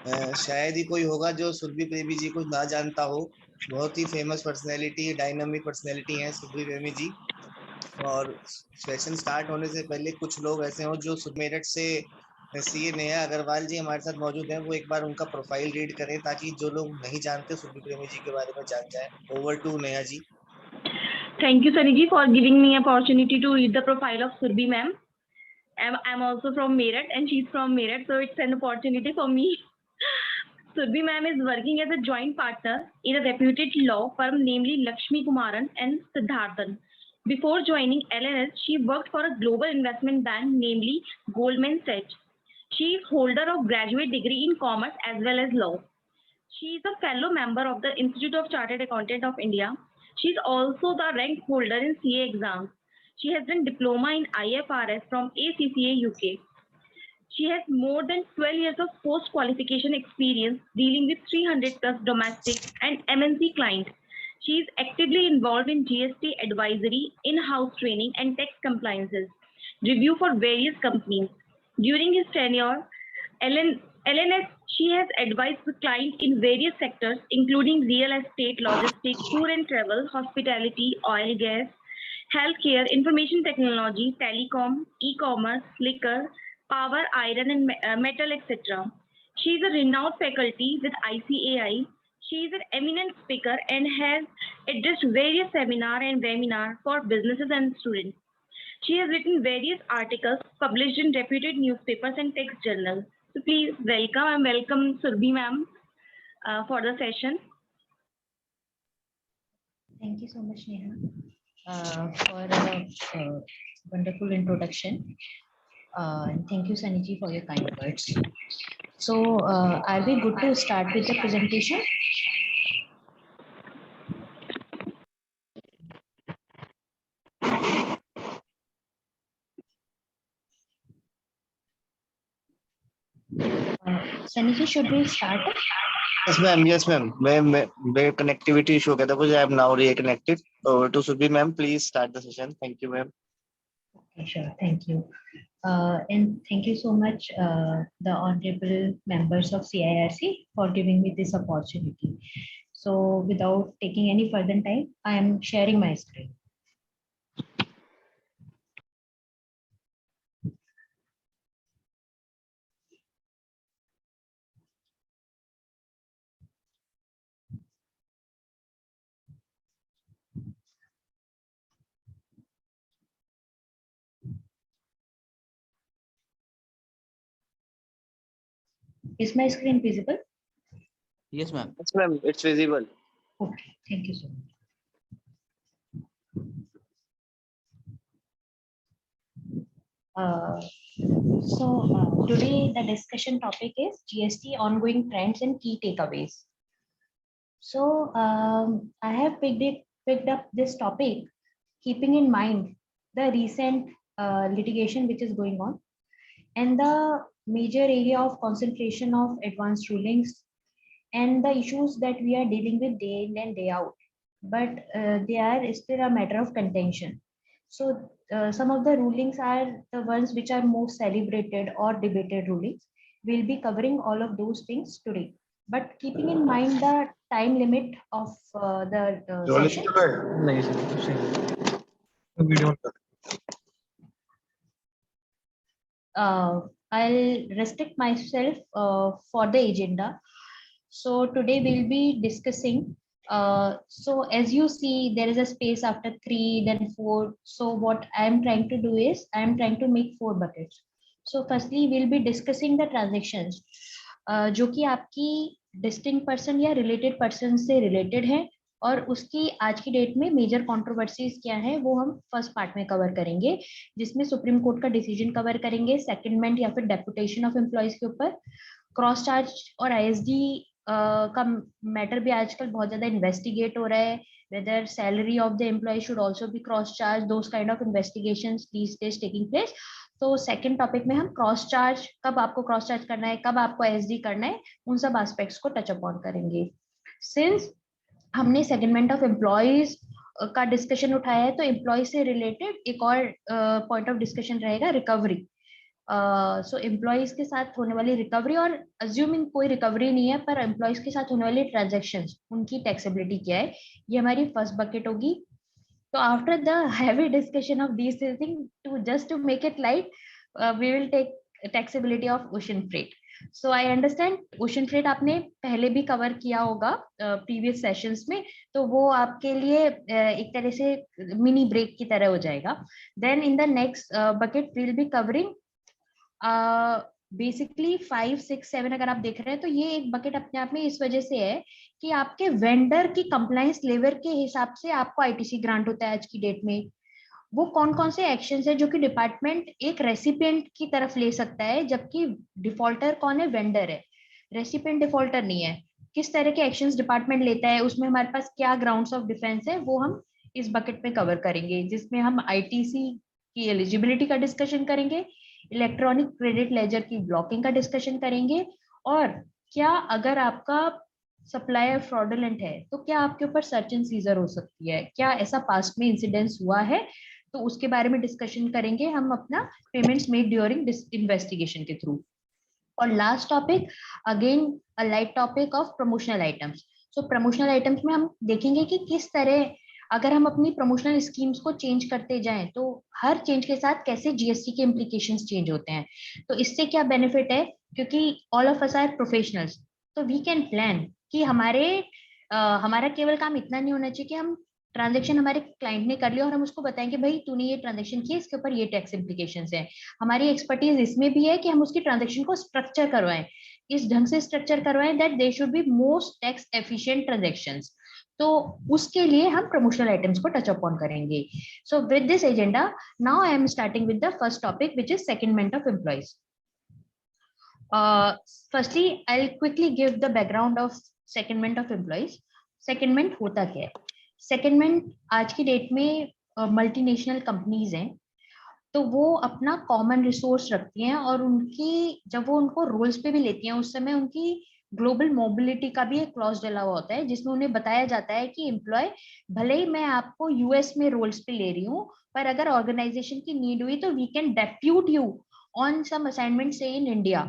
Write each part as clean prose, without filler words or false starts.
शायद ही कोई होगा जो सुरभि प्रेमी जी को ना जानता हो। बहुत ही फेमस पर्सनैलिटी, डायनामिक पर्सनैलिटी है सुरभि प्रेमी जी। और सेशन स्टार्ट होने से पहले कुछ लोग ऐसे हो जो मेरठ से सीए नेहा अग्रवाल जी हमारे साथ मौजूद हैं, वो एक बार उनका प्रोफाइल रीड करें ताकि जो लोग नहीं जानते सुरभि प्रेमी जी के बारे में जान जाए। Over to Neha ji. Thank you, Sunny ji, for giving me opportunity to read the profile of Surbhi ma'am. I'm also from Meerut and she's from Meerut, so it's an opportunity for me. Surbhi ma'am is working as a joint partner in a reputed law firm, namely Lakshmi Kumaran and Siddharthan. Before joining LNS, she worked for a global investment bank, namely Goldman Sachs. She is holder of graduate degree in commerce as well as law. She is a fellow member of the Institute of Chartered Accountant of India. She is also the rank holder in CA exams. She has done diploma in IFRS from ACCA UK. She has more than 12 years of post-qualification experience dealing with 300 plus domestic and MNC clients. She is actively involved in GST advisory, in-house training and tax compliances, review for various companies. During his tenure, LNS, she has advised the client in various sectors, including real estate, logistics, tour and travel, hospitality, oil, gas, healthcare, information technology, telecom, e-commerce, liquor, power, iron and metal, etc. She is a renowned faculty with ICAI. She is an eminent speaker and has addressed various seminars and webinars for businesses and students. She has written various articles published in reputed newspapers and text journals. So please welcome Surbhi ma'am for the session. Thank you so much, Neha, for a wonderful introduction. And thank you, Saniji, for your kind words. So, are we good to start with the presentation? Saniji, should we start? Yes, ma'am. Yes, ma'am. May connectivity issue कहता कुछ. I am now reconnected. Over to Surbhi ma'am. Please start the session. Thank you, ma'am. Okay, sure. Thank you. And thank you so much, the honorable members of CIRC for giving me this opportunity. So without taking any further time, I am sharing my screen. Is my screen visible? Yes, ma'am. Yes, ma'am. It's visible. Okay, thank you so much. Today the discussion topic is GST ongoing trends and key takeaways. So I have picked up this topic keeping in mind the recent litigation which is going on and the major area of concentration of advanced rulings and the issues that we are dealing with day in and day out, but they are still a matter of contention. So some of the rulings are the ones which are most celebrated or debated rulings. We'll be covering all of those things today, but keeping in mind the time limit of the session. I'll restrict myself for the agenda. So today we'll be discussing. So as you see, there is a space after 3, then 4. So what I'm trying to do is I'm trying to make 4 buckets. So firstly, we'll be discussing the transactions, जो कि आपकी distinct person या related person से related है और उसकी आज की डेट में मेजर कंट्रोवर्सीज क्या है वो हम फर्स्ट पार्ट में कवर करेंगे, जिसमें सुप्रीम कोर्ट का डिसीजन कवर करेंगे, सेटलमेंट या फिर डेपुटेशन ऑफ एम्प्लॉयज के ऊपर, क्रॉस चार्ज और आईएसडी का मैटर भी आजकल बहुत ज्यादा इन्वेस्टिगेट हो रहा है, whether salary of the employee should also be cross charged, those kind of investigations these days taking place. तो सेकंड टॉपिक में हम क्रॉस चार्ज, कब आपको क्रॉस चार्ज करना है, कब आपको आईएसडी करना है, उन सब एस्पेक्ट्स को टच अपॉन करेंगे. सिंस हमने सेगमेंट ऑफ एम्प्लॉयज का डिस्कशन उठाया है, तो एम्प्लॉय से रिलेटेड एक और पॉइंट ऑफ डिस्कशन रहेगा रिकवरी. सो एम्प्लॉयज के साथ होने वाली रिकवरी, और अज्यूमिंग कोई रिकवरी नहीं है पर एम्प्लॉयज के साथ होने वाली ट्रांजेक्शन्स, उनकी टैक्सेबिलिटी क्या है, ये हमारी फर्स्ट बकेट होगी. तो after the heavy discussion of these thing, to just to make it light, we will take taxability of ocean freight. So I understand ocean freight आपने पहले भी कवर किया होगा प्रीवियस सेशंस में, तो वो आपके लिए एक तरह से मिनी ब्रेक की तरह हो जाएगा. Then in the next bucket we will be covering basically 5, 6, 7 अगर आप देख रहे हैं तो ये एक बकेट अपने आप में इस वजह से है कि आपके वेंडर की कंप्लायंस लेवल के हिसाब से आपको आईटीसी ग्रांट होता है आज की डेट में. वो कौन कौन से एक्शंस है जो कि डिपार्टमेंट एक रेसिपिएंट की तरफ ले सकता है, जबकि डिफॉल्टर कौन है, वेंडर है, रेसिपिएंट डिफॉल्टर नहीं है. किस तरह के एक्शंस डिपार्टमेंट लेता है, उसमें हमारे पास क्या ग्राउंड्स ऑफ डिफेंस है, वो हम इस बकेट में कवर करेंगे, जिसमें हम आईटीसी की एलिजिबिलिटी का डिस्कशन करेंगे, इलेक्ट्रॉनिक क्रेडिट लेजर की ब्लॉकिंग का डिस्कशन करेंगे, और क्या अगर आपका सप्लायर फ्रॉडुलेंट है तो क्या आपके ऊपर सर्च एंड सीजर हो सकती है, क्या ऐसा पास्ट में इंसिडेंस हुआ है, तो उसके बारे में डिस्कशन करेंगे हम अपना पेमेंट्स मेड ड्यूरिंग इन्वेस्टिगेशन के थ्रू. और last topic again a light topic of promotional items. So promotional items में हम देखेंगे कि किस तरह अगर हम अपनी प्रमोशनल स्कीम्स को चेंज करते जाएं तो हर चेंज के साथ कैसे जीएसटी के इम्प्लीकेशंस चेंज होते हैं. तो इससे क्या बेनिफिट है, क्योंकि all of us are professionals, तो वी कैन प्लान कि हमारा केवल काम इतना नहीं होना चाहिए कि हम ट्रांजेक्शन हमारे क्लाइंट ने कर लिया और हम उसको बताएं कि भाई तूने ये ट्रांजेक्शन किया, इसके ऊपर ये टैक्स इम्प्लीकेशंस हैं. हमारी एक्सपर्टीज इसमें भी है कि हम उसकी ट्रांजेक्शन को स्ट्रक्चर करवाएं, इस ढंग से स्ट्रक्चर करवाएं that they should be most tax efficient transactions. तो उसके लिए हम प्रमोशनल आइटम्स को टच अपॉन करेंगे. So with this agenda now I am starting with the first topic which is secondment of employees. Firstly I will quickly give the background of secondment of employees. Secondment होता क्या है? सेकंडमेंट आज की date में multinational companies हैं, तो वो अपना कॉमन रिसोर्स रखती हैं और उनकी जब वो उनको रोल्स पे भी लेती हैं उस समय उनकी ग्लोबल मोबिलिटी का भी एक क्लॉज डला हुआ होता है, जिसमें उन्हें बताया जाता है कि एम्प्लॉय भले ही मैं आपको यूएस में रोल्स पे ले रही हूँ, पर अगर ऑर्गेनाइजेशन की नीड हुई तो we can depute you on some assignment से in India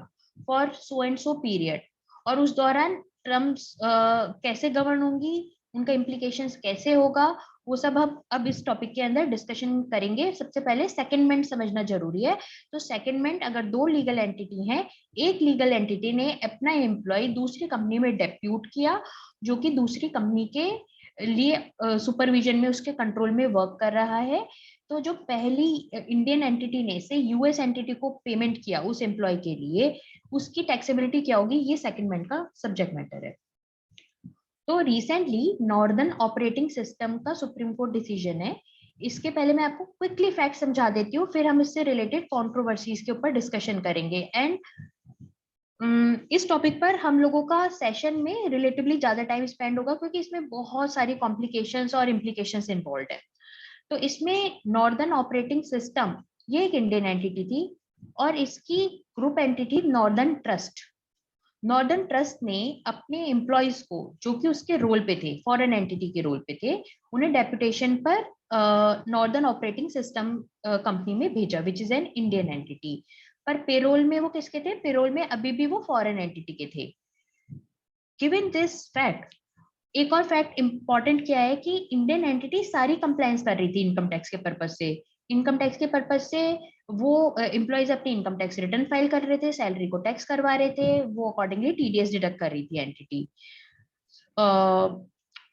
for so and so period. और उस दौरान टर्म्स कैसे गवर्न होंगी, उनका इम्प्लीकेशंस कैसे होगा, वो सब हम अब इस टॉपिक के अंदर डिस्कशन करेंगे. सबसे पहले सेकंडमेंट समझना जरूरी है. तो सेकंडमेंट अगर दो लीगल एंटिटी हैं, एक लीगल एंटिटी ने अपना एम्प्लॉय दूसरी कंपनी में डेप्यूट किया जो कि दूसरी कंपनी के लिए सुपरविजन में उसके कंट्रोल में वर्क कर रहा है, तो जो पहली इंडियन एंटिटी ने से यूएस एंटिटी को पेमेंट किया उस एम्प्लॉय के लिए, उसकी टैक्सेबिलिटी क्या होगी, ये सेकंडमेंट का सब्जेक्ट मैटर है. तो रिसेंटली नॉर्दर्न ऑपरेटिंग सिस्टम का सुप्रीम कोर्ट डिसीजन है. इसके पहले मैं आपको क्विकली फैक्ट समझा देती हूँ, फिर हम इससे रिलेटेड कंट्रोवर्सीज के ऊपर डिस्कशन करेंगे. एंड इस टॉपिक पर हम लोगों का सेशन में रिलेटिवली ज्यादा टाइम स्पेंड होगा क्योंकि इसमें बहुत सारी कॉम्प्लिकेशंस और इम्प्लीकेशंस इन्वॉल्व है. तो इसमें नॉर्दर्न ऑपरेटिंग सिस्टम ये एक इंडियन एंटिटी थी और इसकी group entity northern trust. Northern trust ने अपने एम्प्लॉयज को जो कि उसके रोल पे थे, फॉरेन एंटिटी के रोल पे थे, उन्हें डेपुटेशन पर नॉर्दर्न ऑपरेटिंग सिस्टम कंपनी में भेजा which is an Indian entity. पर पेरोल में वो किसके थे? पेरोल में अभी भी वो फॉरेन एंटिटी के थे. गिवन दिस फैक्ट, एक और फैक्ट इंपॉर्टेंट क्या है कि इंडियन एंटिटी सारी कंप्लायंस कर रही थी इनकम टैक्स के पर्पज से. इनकम टैक्स के पर्पज से वो एम्प्लॉयज अपनी इनकम टैक्स रिटर्न फाइल कर रहे थे, सैलरी को टैक्स करवा रहे थे, वो अकॉर्डिंगली टीडीएस डिडक्ट कर रही थी एंटिटी.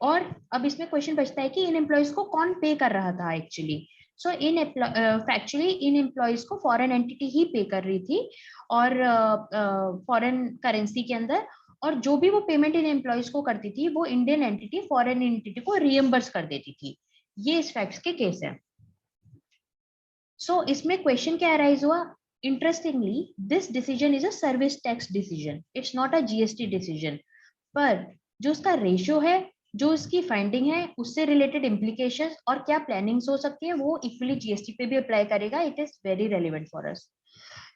और अब इसमें क्वेश्चन बचता है कि इन एम्प्लॉयज को कौन पे कर रहा था एक्चुअली. सो फैक्चुअली इन एम्प्लॉयज को फॉरेन एंटिटी ही पे कर रही थी और फॉरेन करेंसी के अंदर, और जो भी वो पेमेंट इन एम्प्लॉयज को करती थी वो इंडियन एंटिटी फॉरेन एंटिटी को रिएम्बर्स कर देती थी. ये इस फैक्ट्स के केस है. सो इसमें क्वेश्चन क्या अराइज हुआ? Interestingly this decision is a service tax decision, it's not a GST decision. पर जो उसका रेशियो है, जो इसकी फाइंडिंग है, उससे रिलेटेड इम्प्लीकेशंस और क्या प्लानिंग्स हो सकती है वो इक्वली जीएसटी पे भी अप्लाई करेगा. It is very relevant for us.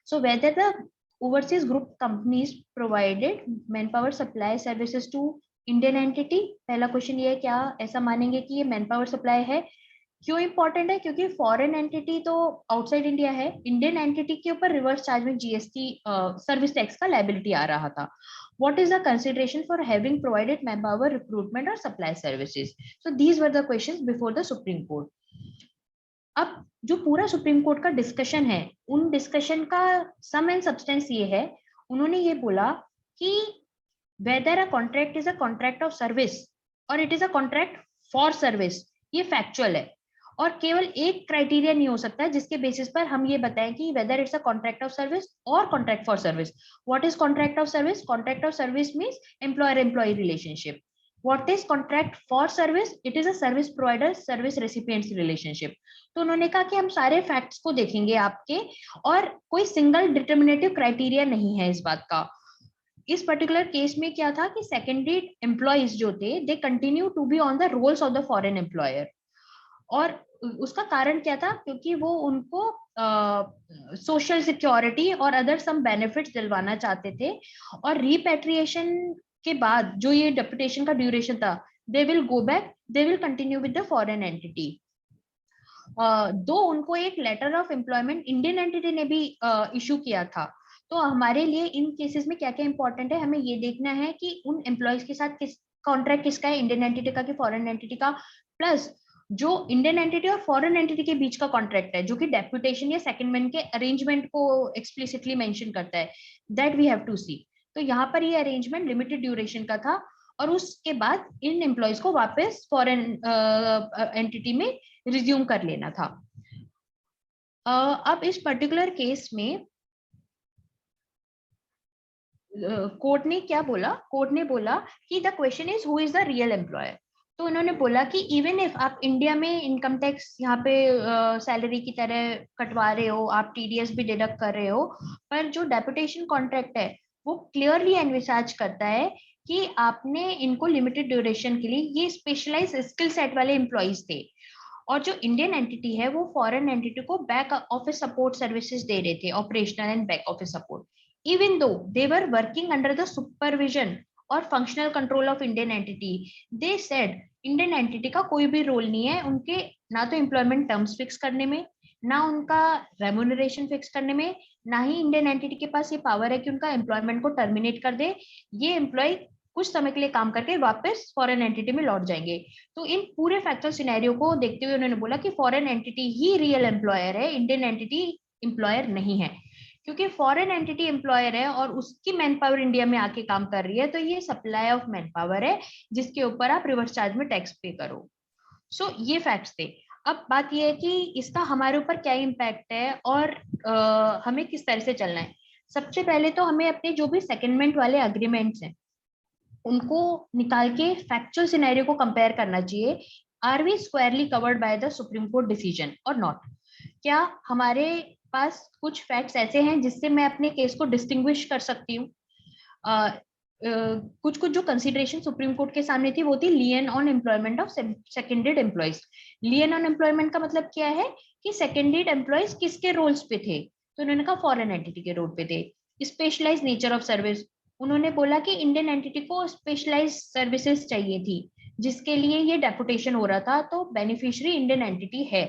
So whether the overseas group companies provided manpower supply services to Indian entity, पहला क्वेश्चन ये है क्या ऐसा मानेंगे कि ये मैन पावर सप्लाई है? क्यों इंपॉर्टेंट है? क्योंकि फॉरेन एंटिटी तो आउटसाइड इंडिया है, इंडियन एंटिटी के ऊपर रिवर्स चार्ज में जीएसटी सर्विस टैक्स का लायबिलिटी आ रहा था. What is the consideration for having provided manpower, recruitment or supply services? So these were the questions before the Supreme Court. अब जो पूरा सुप्रीम कोर्ट का डिस्कशन है, उन डिस्कशन का सम एंड सब्सटेंस ये है, उन्होंने ये बोला कि whether a contract is a contract of service or it is a contract for service, ये फैक्चुअल है. और केवल एक क्राइटेरिया नहीं हो सकता जिसके बेसिस पर हम ये बताएं कि whether it's a contract of service or contract for service. What is contract of service? Contract of service means employer-employee relationship. What is contract for service? It is a service provider service recipients relationship. तो उन्होंने कहा कि हम सारे facts को देखेंगे आपके, और कोई सिंगल डिटर्मिनेटिव क्राइटेरिया नहीं है इस बात का. इस पर्टिकुलर केस में क्या था कि सेकेंडरी एम्प्लॉइज जो थे, they continue to be on the rolls of the foreign employer. और उसका कारण क्या था? क्योंकि वो उनको सोशल सिक्योरिटी और अदर सम बेनिफिट्स दिलवाना चाहते थे. और रिपैट्रिएशन के बाद जो ये डेपुटेशन का ड्यूरेशन था, they will go back, they will continue with the foreign entity. Though उनको एक letter of employment Indian entity ने भी इशू किया था. तो हमारे लिए इन केसेस में क्या क्या इंपॉर्टेंट है, हमें ये देखना है कि उन एम्प्लॉयज के साथ किस कॉन्ट्रैक्ट किसका है, इंडियन एंटिटी का कि फॉरेन एंटिटी का, प्लस जो इंडियन एंटिटी और फॉरेन एंटिटी के बीच का कॉन्ट्रैक्ट है जो कि डेप्यूटेशन या सेकंडमेंट के अरेंजमेंट को एक्सप्लिसिटली मेंशन करता है, दैट वी हैव टू सी. तो यहाँ पर ये अरेंजमेंट लिमिटेड ड्यूरेशन का था, और उसके बाद इन एम्प्लॉयज को वापस फॉरेन एंटिटी में रिज्यूम कर लेना था. अब इस पर्टिकुलर केस में कोर्ट ने क्या बोला? कोर्ट ने बोला कि the question is who is the real employer. तो उन्होंने बोला कि इवन इफ आप इंडिया में इनकम टैक्स यहाँ पे सैलरी की तरह कटवा रहे हो, आप टीडीएस भी डिडक्ट कर रहे हो, पर जो डेपुटेशन कॉन्ट्रैक्ट है वो क्लियरली एनविसाज करता है कि आपने इनको लिमिटेड ड्यूरेशन के लिए, ये स्पेशलाइज स्किल सेट वाले एम्प्लॉइज थे, और जो इंडियन एंटिटी है वो फॉरेन एंटिटी को बैक ऑफिस सपोर्ट सर्विसेज दे रहे थे, operational and back office support, even though they were working under the supervision और functional control of Indian entity. They said Indian entity का कोई भी रोल नहीं है उनके, ना तो एम्प्लॉयमेंट टर्म्स फिक्स करने में, ना उनका रेम्यूनरेशन फिक्स करने में, ना ही इंडियन एंटिटी के पास ये पावर है कि उनका एम्प्लॉयमेंट को टर्मिनेट कर दे. ये एम्प्लॉय कुछ समय के लिए काम करके वापस फॉरेन एंटिटी में लौट जाएंगे. तो इन पूरे फैक्चुअल सिनेरियो को देखते हुए उन्होंने बोला कि फॉरेन एंटिटी ही रियल एम्प्लॉयर है, इंडियन एंटिटी एम्प्लॉयर नहीं है. क्योंकि फॉरेन एंटिटी एम्प्लॉयर है और उसकी मैन पावर इंडिया में आके काम कर रही है, तो ये सप्लाई ऑफ मैन पावर है जिसके ऊपर आप रिवर्स चार्ज में टैक्स पे करो. सो ये फैक्ट्स थे. अब बात ये है कि इसका हमारे ऊपर क्या इम्पैक्ट है और हमें किस तरह से चलना है. सबसे पहले तो हमें अपने जो भी सेकेंडमेंट वाले अग्रीमेंट्स हैं उनको निकाल के फैक्चुअल सिनेरियो को कंपेयर करना चाहिए. Are we squarely covered by the supreme court decision और नॉट? क्या हमारे पास कुछ फैक्ट्स ऐसे हैं जिससे मैं अपने केस को डिस्टिंग्विश कर सकती हूँ? कुछ जो कंसीडरेशन सुप्रीम कोर्ट के सामने थी वो थी lien on employment of seconded employees. Lien on employment का मतलब क्या है कि सेकेंडेड एम्प्लॉयज किसके रोल्स पे थे? तो उन्होंने कहा फॉरेन एंटिटी के रोल पे थे. स्पेशलाइज नेचर ऑफ सर्विस, उन्होंने बोला कि इंडियन एंटिटी को स्पेशलाइज सर्विसेज चाहिए थी जिसके लिए ये डेपुटेशन हो रहा था, तो बेनिफिशियरी इंडियन एंटिटी है.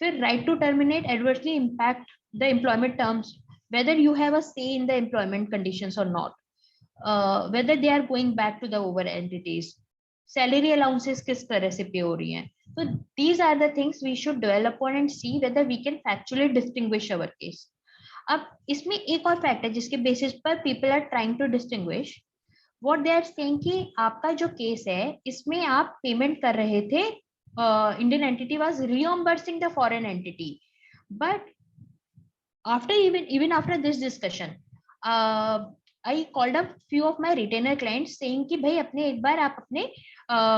फिर right to terminate adversely impact the employment terms, whether you have a say in the employment conditions or not, whether they are going back to the over entities, salary allowances किस तरह से पे हो रही हैं. So these are the things we should develop on and see whether we can factually distinguish our case. अब इसमें एक और फैक्ट है जिसके बेसिस पर people are trying to distinguish. What they are saying कि आपका जो केस है इसमें आप पेमेंट कर रहे थे, Indian entity was reimbursing the foreign entity, but after even after this discussion I called up few of my retainer clients saying कि भाई अपने एक बार आप अपने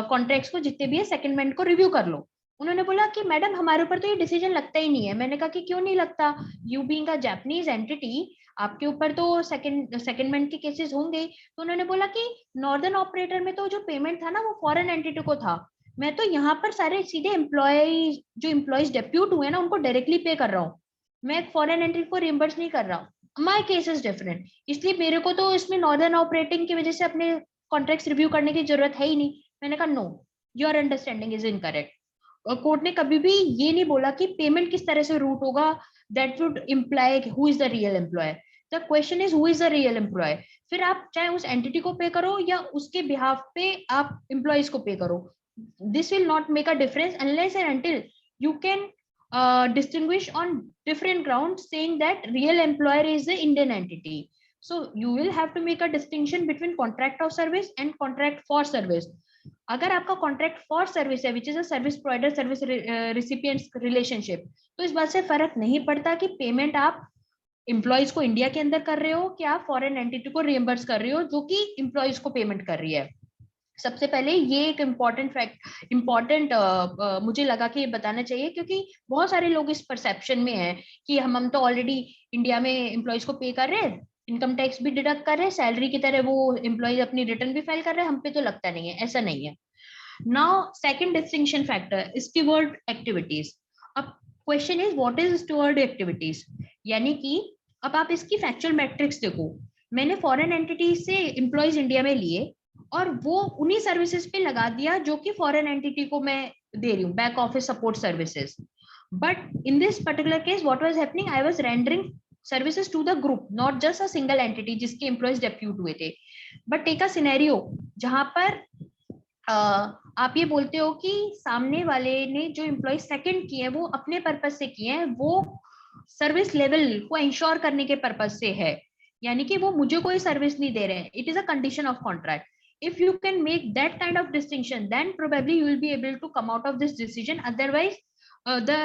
कॉन्ट्रैक्ट्स को जितने भी है सेकंडमेंट को रिव्यू कर लो. उन्होंने बोला कि मैडम हमारे ऊपर तो ये डिसीजन लगता ही नहीं है. मैंने कहा कि क्यों नहीं लगता? You being a Japanese entity आपके ऊपर तो सेकंडमेंट के केसेस होंगे. तो उन्होंने बोला कि नॉर्दर्न ऑपरेटर में तो जो पेमेंट था ना वो फॉरेन एंटिटी को था, मैं तो यहाँ पर सारे सीधे एम्प्लॉयज डेप्यूट हुए ना उनको डायरेक्टली पे कर रहा हूँ, मैं फॉरेन एंट्री को रिइंबर्स नहीं कर रहा हूँ. माय केस इज डिफरेंट, इसलिए मेरे को तो इसमें नॉर्दर्न ऑपरेटिंग की वजह से अपने कॉन्ट्रैक्ट्स रिव्यू करने की जरूरत है ही नहीं. मैंने कहा no, your understanding is incorrect. Court ने कभी भी ये नहीं बोला कि पेमेंट किस तरह से रूट होगा that would imply who is the real employer. The question is who is the real employer. फिर आप चाहे उस एंटिटी को पे करो या उसके बिहाफ पे आप एम्प्लॉइज को पे करो, this will not make a difference unless and until you can distinguish on different grounds saying that real employer is the Indian entity. So you will have to make a distinction between contract of service and contract for service. अगर आपका contract for service है which is a service provider service recipients relationship, तो इस बात से फर्क नहीं पड़ता कि पेमेंट आप एम्प्लॉइज को इंडिया के अंदर कर रहे हो कि आप फॉरेन एंटिटी को रिएम्बर्स कर रहे हो जो कि एम्प्लॉइज को पेमेंट कर रही है। सबसे पहले ये एक इम्पॉर्टेंट मुझे लगा कि ये बताना चाहिए, क्योंकि बहुत सारे लोग इस परसेप्शन में हैं कि हम तो ऑलरेडी इंडिया में एम्प्लॉइज को पे कर रहे हैं, इनकम टैक्स भी डिडक्ट कर रहे हैं, सैलरी की तरह वो एम्प्लॉइज अपनी रिटर्न भी फाइल कर रहे हैं, हम पे तो लगता नहीं है। ऐसा नहीं है। Now second distinction factor steward activities. अब question is what is steward activities, यानी कि अब आप इसकी फैक्चुअल मैट्रिक्स देखो। मैंने फॉरेन एंटिटी से एम्प्लॉइज इंडिया में लिए और वो उन्हीं सर्विसेज पे लगा दिया जो कि फॉरेन एंटिटी को मैं दे रही हूँ, back office support services. But in this particular case what was happening, I was rendering services to the group, not just a single entity जिसके एम्प्लॉइज डेप्यूट हुए थे। बट टेक अ सिनेरियो जहां पर आप ये बोलते हो कि सामने वाले ने जो एम्प्लॉय सेकंड किए हैं वो अपने पर्पज से किए हैं, वो सर्विस लेवल को इंश्योर करने के पर्पज से है, यानी कि वो मुझे कोई सर्विस नहीं दे रहे हैं। It is a condition of contract. If you can make that kind of distinction, then probably you will be able to come out of this decision. Otherwise, the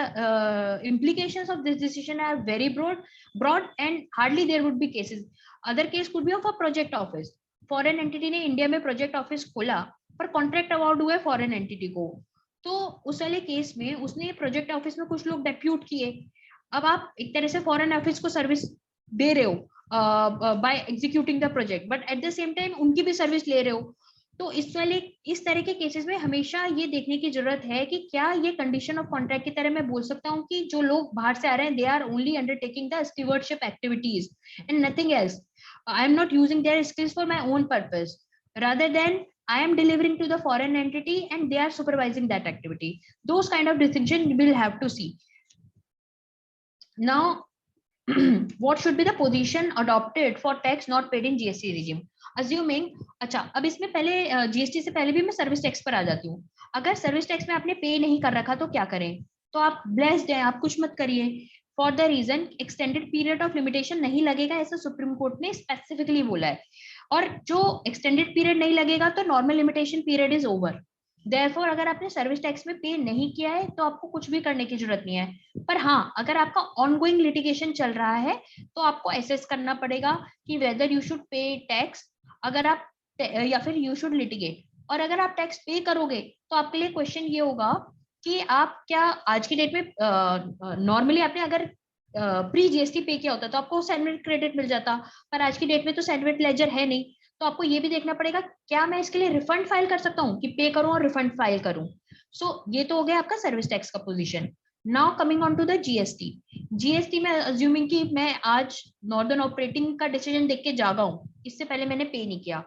implications of this decision are very broad, and hardly there would be cases. Other case could be of a project office. Foreign entity ने India में project office खोला पर contract award हुआ foreign entity को, तो उस वाले case में उसने प्रोजेक्ट ऑफिस में कुछ लोग डेप्यूट किए। अब आप एक तरह से फॉरेन ऑफिस को सर्विस दे रहे हो by executing the project, but at the same time उनकी भी सर्विस ले रहे हो। तो इस तरह के केसेस में हमेशा ये देखने की जरूरत है कि क्या ये कंडीशन ऑफ कॉन्ट्रैक्ट की तरह मैं बोल सकता हूँ कि जो लोग बाहर से आ रहे हैं they are only undertaking the stewardship activities and nothing else. I am not using their skills for my own purpose, rather than I am delivering to the foreign entity and they are supervising that activity. Those kind of distinction we will have to see. Now what should be the position adopted for tax not paid in GST regime? Assuming, अच्छा अब इसमें पहले GST से पहले भी मैं service tax पर आ जाती हूँ। अगर सर्विस टैक्स में आपने पे नहीं कर रखा तो क्या करें? तो आप ब्लेस्ड हैं, आप कुछ मत करिए। For the reason extended period of limitation नहीं लगेगा, ऐसा सुप्रीम कोर्ट ने स्पेसिफिकली बोला है। और जो एक्सटेंडेड पीरियड नहीं लगेगा तो normal limitation period is over. Therefore, अगर आपने सर्विस टैक्स में पे नहीं किया है तो आपको कुछ भी करने की जरूरत नहीं है। पर हाँ, अगर आपका ऑनगोइंग लिटिगेशन चल रहा है तो आपको एसेस करना पड़ेगा कि whether you should pay tax, अगर आप या फिर यू शुड लिटिगेट। और अगर आप टैक्स पे करोगे तो आपके लिए क्वेश्चन ये होगा कि आप क्या आज की डेट में नॉर्मली आपने अगर प्री जीएसटी पे किया होता तो आपको सैंडविच क्रेडिट मिल जाता, पर आज की डेट में तो सैंडविच लेजर है नहीं, तो आपको ये भी देखना पड़ेगा क्या मैं इसके लिए रिफंड फाइल कर सकता हूँ कि पे करूं और रिफंड फाइल करूं। सो ये तो हो गया आपका सर्विस टैक्स का position. Now coming on to the GST. GST में अज्यूमिंग कि मैं आज नॉर्दर्न ऑपरेटिंग का डिसीजन देख के जागा हूँ, इससे पहले मैंने पे नहीं किया,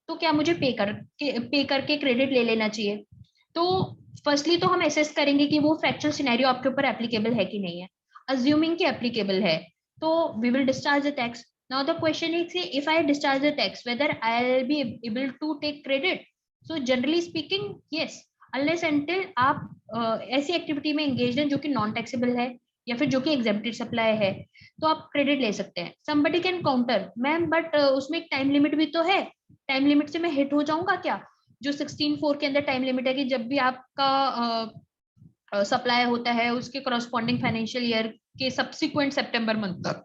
तो क्या मुझे पे करके क्रेडिट ले लेना चाहिए? तो फर्स्टली तो हम एसेस करेंगे कि वो फैक्चुअल सिनेरियो आपके ऊपर एप्लीकेबल है कि नहीं है। अज्यूमिंग कि एप्लीकेबल है तो we will discharge the tax. Now the question is, if I discharge the tax, whether I'll be able to take credit? So generally speaking, yes, unless until आप ऐसी एक्टिविटी में engaged हैं जो कि non taxable है या फिर जो कि एग्जेम्प्टेड सप्लाई है, तो आप क्रेडिट ले सकते हैं। somebody can counter, ma'am but उसमें एक टाइम लिमिट भी तो है, टाइम लिमिट से मैं हिट हो जाऊंगा क्या? जो 16(4) के अंदर टाइम लिमिट है कि जब भी आपका सप्लाई होता है उसके करस्पॉन्डिंग फाइनेंशियल ईयर के सब्सिक्वेंट सितंबर मंथ तक,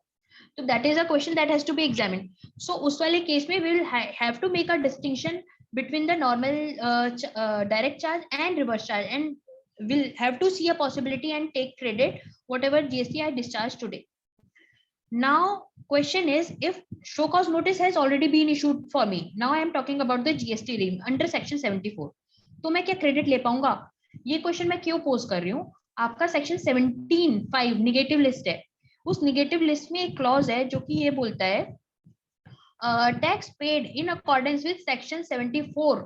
तो that is a question that has to be examined. So उस वाले केस में we will have to make a distinction between the normal direct charge and reverse charge, and we'll have to see a possibility and take credit whatever GST I discharged today. Now question is, if show cause notice has already been issued for me, now I am talking about the GST regime under section 74, तो मैं क्या credit ले पाऊंगा? ये question मैं क्यों pose कर रही हूँ? आपका सेक्शन 17(5) निगेटिव लिस्ट है, उस निगेटिव लिस्ट में एक क्लॉज है जो कि ये बोलता है tax paid in accordance with section 74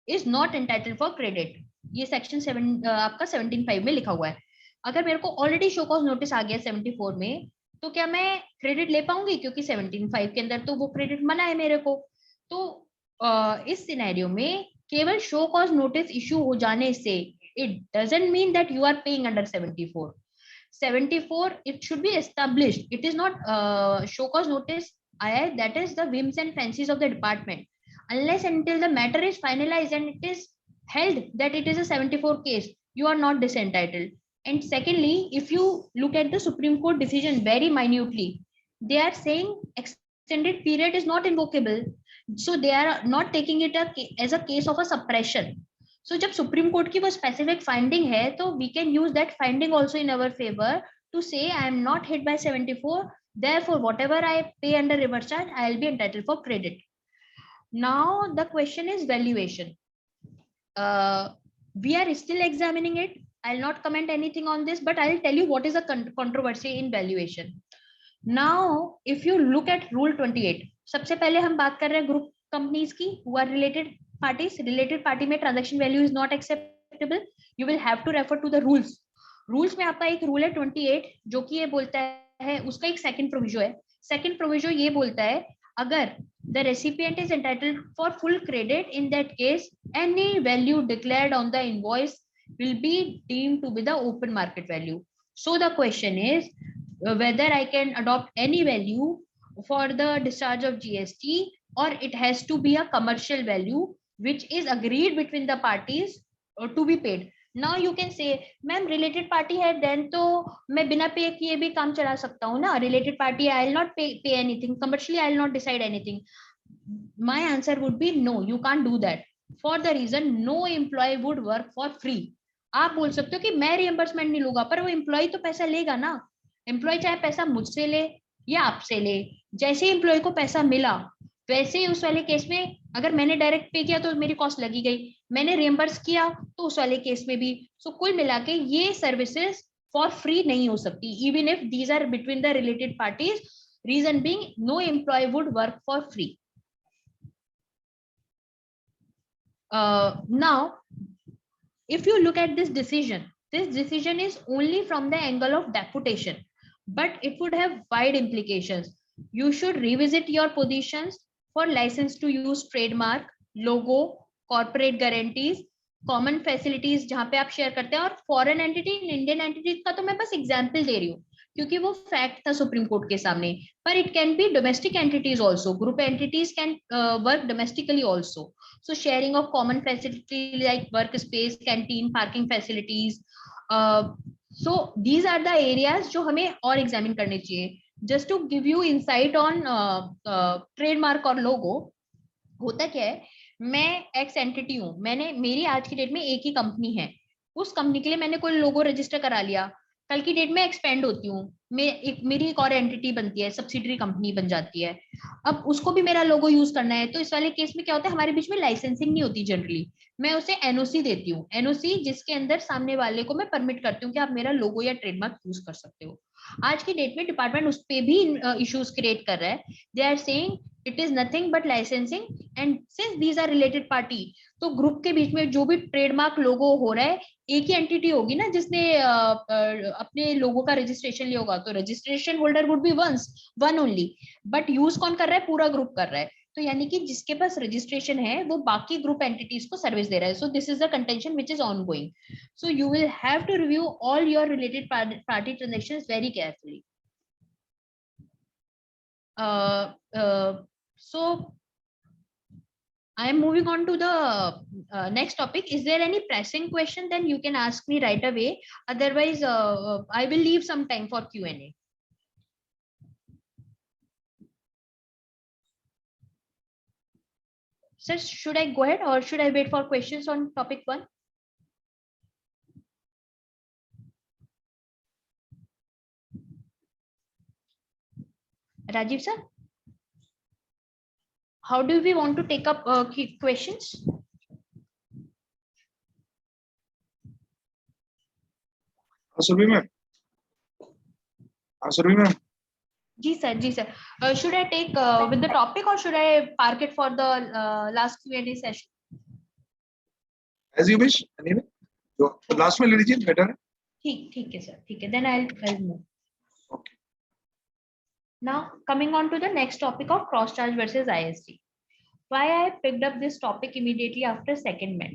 is not entitled for credit. ये सेक्शन 7 आपका 17(5) में लिखा हुआ है। अगर मेरे को ऑलरेडी शो कॉज नोटिस आ गया 74 में, तो क्या मैं क्रेडिट ले पाऊंगी? क्योंकि 17(5) के अंदर तो वो क्रेडिट मना है मेरे को। तो इस सिनेरियो में केवल शो कॉज नोटिस इशू हो जाने से it doesn't mean that you are paying under 74. 74 it should be established. It is not show cause notice आया है, that is the whims and fancies of the department. Unless until the matter is finalized and it is held that it is a 74 case, you are not disentitled. And secondly, if you look at the Supreme Court decision very minutely, they are saying extended period is not invocable. So they are not taking it as a case of a suppression. So जब Supreme Court की वो specific finding है, तो we can use that finding also in our favour to say I am not hit by 74, therefore whatever I pay under reverse charge, I will be entitled for credit. Now the question is valuation. We are still examining it. I'll not comment anything on this, but I'll tell you what is a controversy in valuation. Now if you look at rule 28, सबसे पहले हम बात कर रहे हैं group companies की who are related parties. Related party में transaction value is not acceptable. You will have to refer to the rules. Rules में आपका एक रूल है 28 जो कि ये बोलता है, उसका एक सेकंड प्रोविजो है. सेकंड प्रोविजो ये बोलता है, अगर the recipient is entitled for full credit, in that case any value declared on the invoice will be deemed to be the open market value. So the question is whether I can adopt any value for the discharge of GST, or it has to be a commercial value which is agreed between the parties to be paid. Now you can say, ma'am related party है, then तो मैं बिना पे किए भी काम चला सकता हूँ ना. Related party, I will not pay anything. Commercially, I will not decide anything. My answer would be no, you can't do that. For the reason no employee would work for free. आप बोल सकते हो कि मैं reimbursement नहीं लूंगा, पर वो एम्प्लॉय तो पैसा लेगा ना. एम्प्लॉय चाहे पैसा मुझसे ले या आपसे ले, जैसे एम्प्लॉय को पैसा मिला वैसे ही उस वाले केस में अगर मैंने डायरेक्ट पे किया तो मेरी कॉस्ट लगी गई, मैंने रिएम्बर्स किया तो उस वाले केस में भी. सो कुल मिला के ये सर्विसेज फॉर फ्री नहीं हो सकती, even if these are between the related parties. Reason being no employ would work for free. Now if you look at this decision is only from the angle of deputation, but it would have wide implications. You should revisit your positions for license to use trademark, logo, corporate guarantees, common facilities जहां पे आप share करते हैं, और foreign entity Indian entities का तो मैं बस एग्जांपल दे रही हूँ क्योंकि वो फैक्ट था सुप्रीम कोर्ट के सामने. पर it can be domestic entities also. Group entities can work domestically also. So sharing of common facility like workspace, canteen, parking facilities. So these are the areas जो हमें और examine करने चाहिए. Just to give you insight on trademark और logo, होता क्या है, मैं एक्स एंटिटी हूँ, मेरी आज की डेट में एक ही कंपनी है, उस कंपनी के लिए मैंने कोई लोगो रजिस्टर करा लिया, कल की डेट में एक्सपेंड होती हूँ, मेरी एक और एंटिटी बनती है, सब्सिडरी कंपनी बन जाती है, अब उसको भी मेरा लोगो यूज करना है. तो इस वाले केस में क्या होता है, हमारे बीच में लाइसेंसिंग नहीं होती जनरली. मैं उसे एनओसी देती हूँ, एनओसी जिसके अंदर सामने वाले को मैं परमिट करती हूँ कि आप मेरा लोगो या ट्रेडमार्क यूज कर सकते हो. आज की डेट में डिपार्टमेंट उस पर भी इश्यूज क्रिएट कर रहा है. They are saying it is nothing but licensing, and since these are related party, तो ग्रुप के बीच में जो भी ट्रेडमार्क लोगो हो रहा है, एक ही एंटिटी होगी ना जिसने अपने लोगो का रजिस्ट्रेशन लिया होगा, तो registration holder would be one only, but use कौन कर रहा है, पूरा ग्रुप कर रहा है. तो यानी कि जिसके पास रजिस्ट्रेशन है वो बाकी ग्रुप एंटिटीज को सर्विस दे रहा है. So this is the contention which is ongoing. So you will have to review all your related party transactions very carefully. So I am moving on to the next topic. Is there any pressing question? Then you can ask me right away. Otherwise, I will leave some time for Q&A. Sir, should I go ahead or should I wait for questions on topic 1? Rajiv sir, how do we want to take up questions? Surabhi ma'am. Surabhi ma'am. Ji sir. Should I take with the topic or should I park it for the last Q&A session? As you wish. Anyway. जो last में ले लीजिए, better है। ठीक है sir, ठीक है, then I'll move. Okay. Now coming on to the next topic of cross charge versus ISD. Why I picked up this topic immediately after second MET?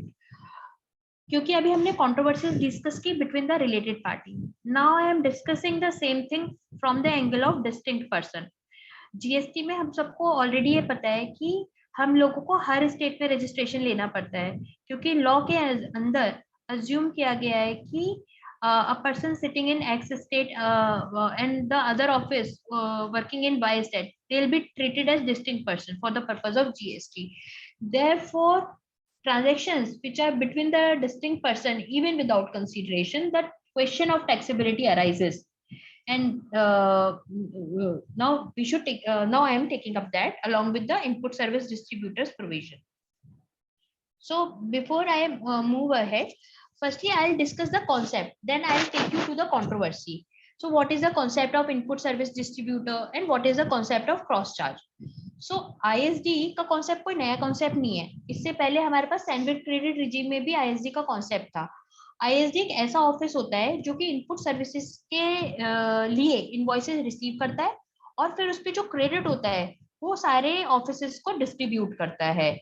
क्योंकि अभी हमने controversies discuss की between the related party. Now I am discussing the same thing from the angle of distinct person. GST में हम सबको already ये पता है कि हम लोगों को हर स्टेट में रजिस्ट्रेशन लेना पड़ता है, क्योंकि लॉ के अंदर अज्यूम किया गया है कि a person sitting in X state and the other office working in Y state, they'll be treated as distinct person for the purpose of GST. Therefore, transactions which are between the distinct person, even without consideration, the question of taxability arises. And now we should take, now I am taking up that along with the input service distributors provision. So before I move ahead, firstly I'll discuss the concept, then I'll take you to the controversy. So what is the concept of input service distributor and what is the concept of cross charge? So ISD का concept कोई नया concept नहीं है, इससे पहले हमारे पास sandwich credit regime में भी ISD का concept था. ISD एक ऐसा ऑफिस होता है जो कि इनपुट सर्विसेज के लिए इनवॉइसेस रिसीव करता है और फिर उस पे जो क्रेडिट होता है वो सारे ऑफिसेस को डिस्ट्रीब्यूट करता है.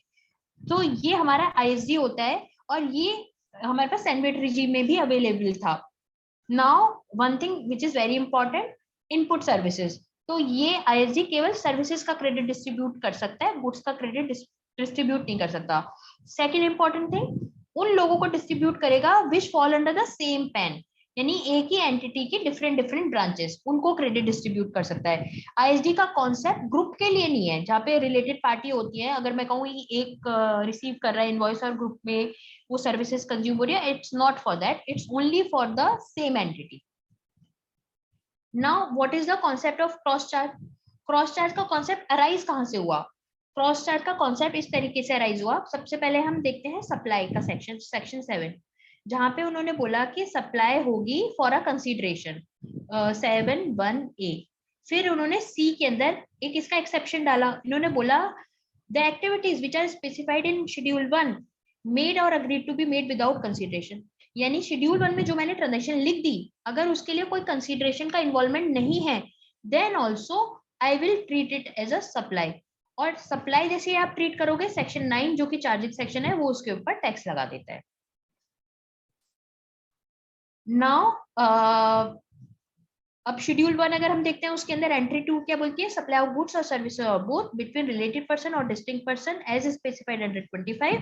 तो ये हमारा ISD होता है और ये हमारे पास सैंडविच रिजीम में भी अवेलेबल था. Now one thing which is very important, input services. तो ये ISD केवल सर्विसेज का क्रेडिट डिस्ट्रीब्यूट कर सकता है, गुड्स का क्रेडिट डिस्ट्रीब्यूट नहीं कर सकता. सेकेंड इंपॉर्टेंट थिंग, उन लोगों को डिस्ट्रीब्यूट करेगा विच fall under the same pan, यानी एक ही एंटिटी की डिफरेंट ब्रांचेस, उनको क्रेडिट डिस्ट्रीब्यूट कर सकता है. ISD का कॉन्सेप्ट ग्रुप के लिए नहीं है जहाँ पे रिलेटेड पार्टी होती है. अगर मैं कहूँ एक रिसीव कर रहा है इनवॉइस और ग्रुप में वो सर्विसेज कंज्यूम हो रही है, it's not for that, it's only for the same entity. Now what is the concept of cross charge? Cross charge का कॉन्सेप्ट अराइज कहाँ से हुआ? क्रॉस चार्ज का कॉन्सेप्ट इस तरीके से अराइज हुआ. सबसे पहले हम देखते हैं सप्लाई का सेक्शन 7, जहां पे उन्होंने बोला कि सप्लाई होगी फॉर अ कंसीडरेशन 7(1)(a). फिर उन्होंने सी के अंदर एक इसका एक्सेप्शन डाला. इन्होंने बोला the activities which are specified in schedule 1 made और agreed to be made without consideration. यानी शेड्यूल 1 में जो मैंने ट्रांजेक्शन लिख दी, अगर उसके लिए कोई कंसीडरेशन का इन्वॉल्वमेंट नहीं है, then also I will treat it as a supply. और सप्लाई जैसे आप ट्रीट करोगे, सेक्शन 9 जो कि चार्जिंग सेक्शन है वो उसके ऊपर टैक्स लगा देता है. नाउ अब शेड्यूल 1 अगर हम देखते हैं, उसके अंदर एंट्री 2 क्या बोलती है? सप्लाई ऑफ गुड्स और services both between related person और distinct person as specified under 25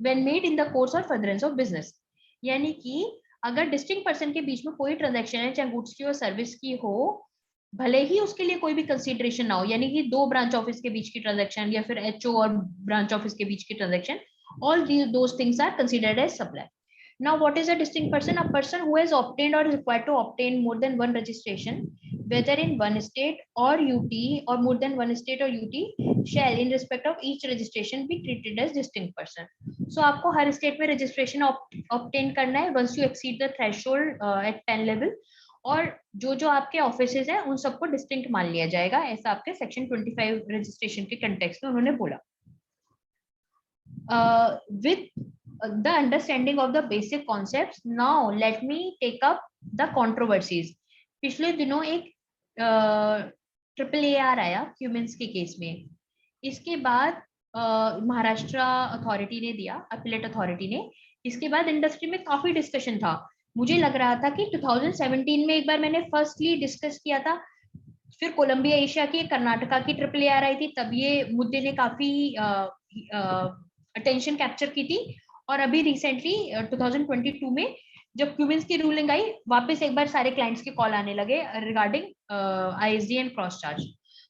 when made in the course और फर्दरेंस ऑफ बिजनेस. यानी कि अगर डिस्टिंक्ट पर्सन के बीच में कोई ट्रांजैक्शन है, चाहे गुड्स की और सर्विस की हो, भले ही उसके लिए कोई भी कंसीडरेशन ना हो, यानी कि दो ब्रांच ऑफिस के बीच की ट्रांजैक्शन या फिर HO और ब्रांच ऑफिस के बीच की transaction, all those things are considered as supply. Now what is a distinct person? A person who has obtained or is required to obtain more than one registration, whether in one state or UT or more than one state or UT, shall in respect of each registration be treated as distinct person. So आपको हर state में registration obtain करना है once you exceed the threshold at PAN level, और जो आपके offices हैं उन सबको डिस्टिंक्ट मान लिया जाएगा, ऐसा आपके सेक्शन 25 रजिस्ट्रेशन के कंटेक्स्ट में उन्होंने बोला. With the understanding of the basic concepts, now let me take up the controversies. पिछले दिनों एक AAAR आया क्यूमेंस के केस में. इसके बाद महाराष्ट्र अथॉरिटी ने दिया, अपीलेट अथॉरिटी ने. इसके बाद इंडस्ट्री में काफी डिस्कशन था. मुझे लग रहा था कि 2017 में एक बार मैंने फर्स्टली डिस्कस किया था, फिर कोलंबिया एशिया की कर्नाटका की AAAR आई थी, तब ये मुद्दे ने काफी अटेंशन कैप्चर की थी. और अभी रिसेंटली 2022 में जब क्यूमेंस की रूलिंग आई, वापस एक बार सारे क्लाइंट्स के कॉल आने लगे regarding ISD and cross charge.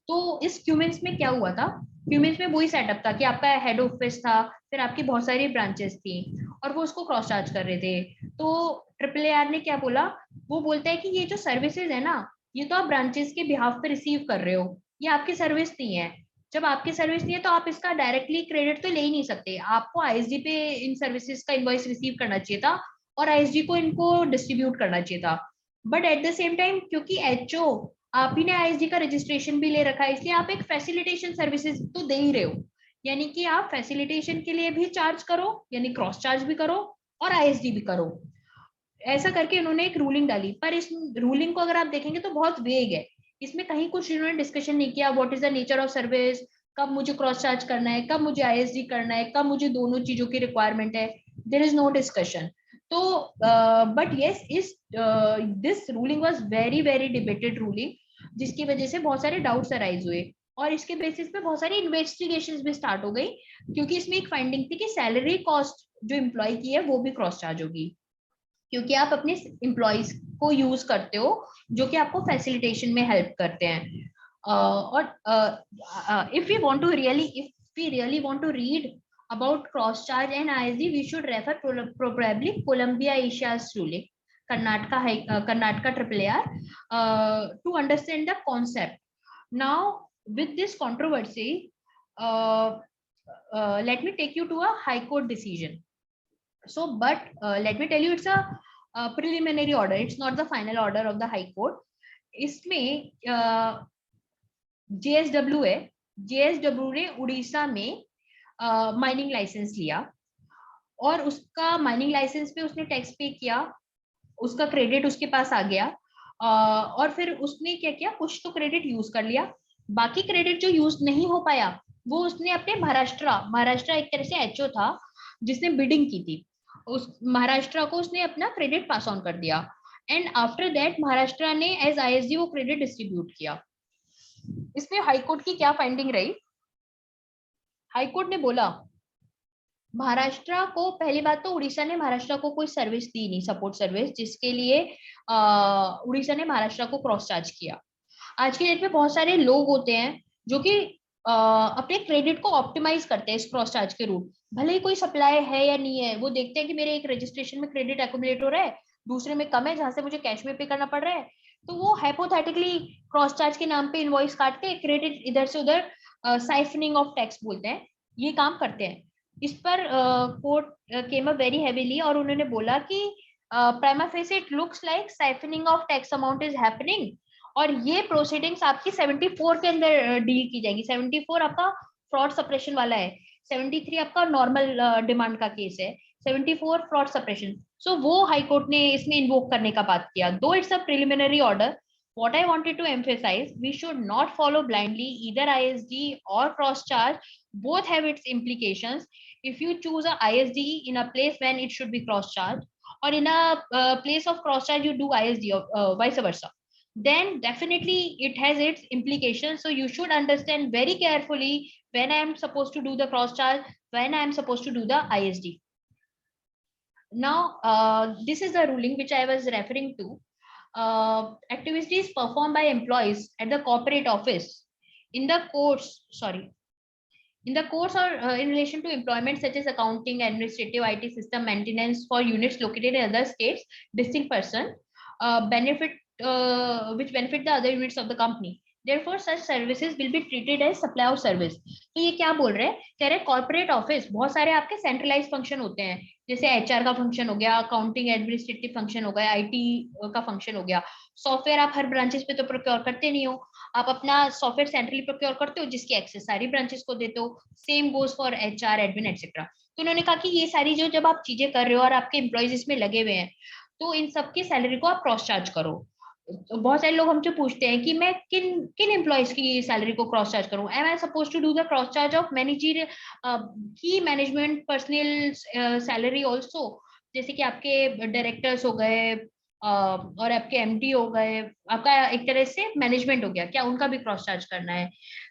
तो इस क्यूमेंस में क्या हुआ था? क्यूमेंस में वही सेटअप था कि आपका हेड ऑफिस था, फिर आपकी बहुत सारी ब्रांचेस थी और वो उसको क्रॉस चार्ज कर रहे थे. तो AAAR ने क्या बोला? वो बोलता है कि ये जो सर्विसेज है ना, ये तो आप ब्रांचेस के बिहाफ पे रिसीव कर रहे हो, ये आपकी सर्विस नहीं है. जब आपकी सर्विस नहीं है तो आप इसका डायरेक्टली क्रेडिट तो ले ही नहीं सकते. आपको ISD पे इन सर्विसेज का इनवॉइस रिसीव करना चाहिए था और ISD को इनको डिस्ट्रीब्यूट करना चाहिए था. But at the same time क्योंकि HO आप ही ने ISD का रजिस्ट्रेशन भी ले रखा है, इसलिए आप एक फैसिलिटेशन सर्विसेज तो दे ही रहे हो. यानी कि आप फैसिलिटेशन के लिए भी चार्ज करो, यानी क्रॉस चार्ज भी करो और ISD भी करो. ऐसा करके इन्होंने एक रूलिंग डाली, पर इस रूलिंग को अगर आप देखेंगे तो बहुत वेग है, इसमें कहीं कुछ इन्होंने डिस्कशन नहीं किया what is the nature of service, कब मुझे क्रॉस चार्ज करना है, कब मुझे आईएसडी करना है, कब मुझे दोनों चीजों की रिक्वायरमेंट है, देयर इज नो डिस्कशन। तो बट यस, इस this ruling was very very debated ruling, जिसकी वजह से बहुत सारे डाउट्स अराइज हुए और इसके बेसिस पे बहुत सारी इन्वेस्टिगेशंस भी स्टार्ट हो गई, क्योंकि इसमें एक फाइंडिंग थी कि सैलरी कॉस्ट जो एम्प्लॉय की है वो भी क्रॉस चार्ज होगी, क्योंकि आप अपने एम्प्लॉयज को यूज करते हो जो कि आपको फैसिलिटेशन में हेल्प करते हैं। और if we really want to read about cross charge and ISD, we should refer probably Columbia Asia's ruling, Karnataka AAR, to understand the concept. Now with this controversy, let me take you to a high court decision. So but let me tell you, it's a preliminary order, it's not the final order of the high court. इसमें JSW है, JSW ने उड़ीसा में mining licence लिया और उसका mining licence पे उसने tax पे किया, उसका क्रेडिट उसके पास आ गया, और फिर उसने क्या किया, कुछ तो क्रेडिट यूज कर लिया, बाकी क्रेडिट जो यूज नहीं हो पाया वो उसने अपने महाराष्ट्र एक तरह से एचओ था जिसने बिडिंग की थी, उस महाराष्ट्र को उसने अपना क्रेडिट पास ऑन कर दिया, एंड आफ्टर दैट महाराष्ट्र ने एज आईएसडी वो क्रेडिट डिस्ट्रीब्यूट किया। इसमें हाईकोर्ट की क्या फाइंडिंग रही, हाईकोर्ट ने बोला महाराष्ट्र को, पहली बात तो उड़ीसा ने महाराष्ट्र को कोई सर्विस दी नहीं, सपोर्ट सर्विस, जिसके लिए उड़ीसा ने महाराष्ट्र को क्रॉस चार्ज किया। आज के डेट में बहुत सारे लोग होते हैं जो कि अपने क्रेडिट को ऑप्टिमाइज करते हैं इस क्रॉस चार्ज के रूट, भले ही कोई सप्लाई है या नहीं है, वो देखते हैं कि मेरे एक रजिस्ट्रेशन में क्रेडिट एक्यूमुलेट हो रहा है, दूसरे में कम है जहां से मुझे कैश में पे करना पड़ रहा है, तो वो हाइपोथेटिकली क्रॉस चार्ज के नाम पे इनवॉइस काट के क्रेडिट इधर से उधर, साइफनिंग ऑफ टैक्स बोलते हैं, ये काम करते हैं। इस पर court came up very heavily और उन्होंने बोला कि prima facie it looks like siphoning of tax amount is happening, और ये प्रोसीडिंग्स आपकी 74 के अंदर डील की जाएंगी। 74 आपका फ्रॉड सप्रेशन वाला है, 73 आपका नॉर्मल डिमांड का केस है, 74 फ्रॉड सप्रेशन। सो वो हाई कोर्ट ने इसमें इन्वोक करने का बात किया। दो it's a preliminary order, what I wanted to emphasize, we should not follow blindly either ISD or cross charge, both have its implications. If you choose a ISD in a place when it should be cross charge, or in a place of cross charge you do ISD, or vice versa, then definitely it has its implications. So you should understand very carefully when I am supposed to do the cross charge, when I am supposed to do the ISD. Now this is the ruling which I was referring to. Activities performed by employees at the corporate office in the course or in relation to employment such as accounting, administrative, IT system maintenance for units located in other states, distinct person which benefit the other units of the company, therefore such services will be treated as supply of service. तो ये क्या बोल रहे हैं, कह रहे corporate office बहुत सारे आपके सेंट्रलाइज फंक्शन होते हैं, जैसे एचआर का फंक्शन हो गया, अकाउंटिंग एडमिनिस्ट्रेटिव फंक्शन हो गया, आईटी का फंक्शन हो गया। सॉफ्टवेयर आप हर ब्रांचेस पे तो प्रोक्योर करते नहीं हो, आप अपना सॉफ्टवेयर सेंट्रली प्रोक्योर करते हो जिसकी एक्सेस सारी ब्रांचेस को देते हो, same goes for HR, admin etcetera. तो उन्होंने कहा कि ये सारी जो जब आप चीजें कर रहे हो और आपके एम्प्लॉइज इसमें लगे हुए हैं, तो इन सबकी सैलरी को आप क्रॉस चार्ज करो। तो बहुत सारे लोग हमसे पूछते हैं कि मैं किन किन एम्प्लॉइज की सैलरी को क्रॉस चार्ज करूं, am I suppose to do the cross charge of manager की मैनेजमेंट पर्सनल सैलरी ऑल्सो, जैसे कि आपके डायरेक्टर्स हो गए और आपके एमडी हो गए, आपका एक तरह से मैनेजमेंट हो गया, क्या उनका भी क्रॉस चार्ज करना है?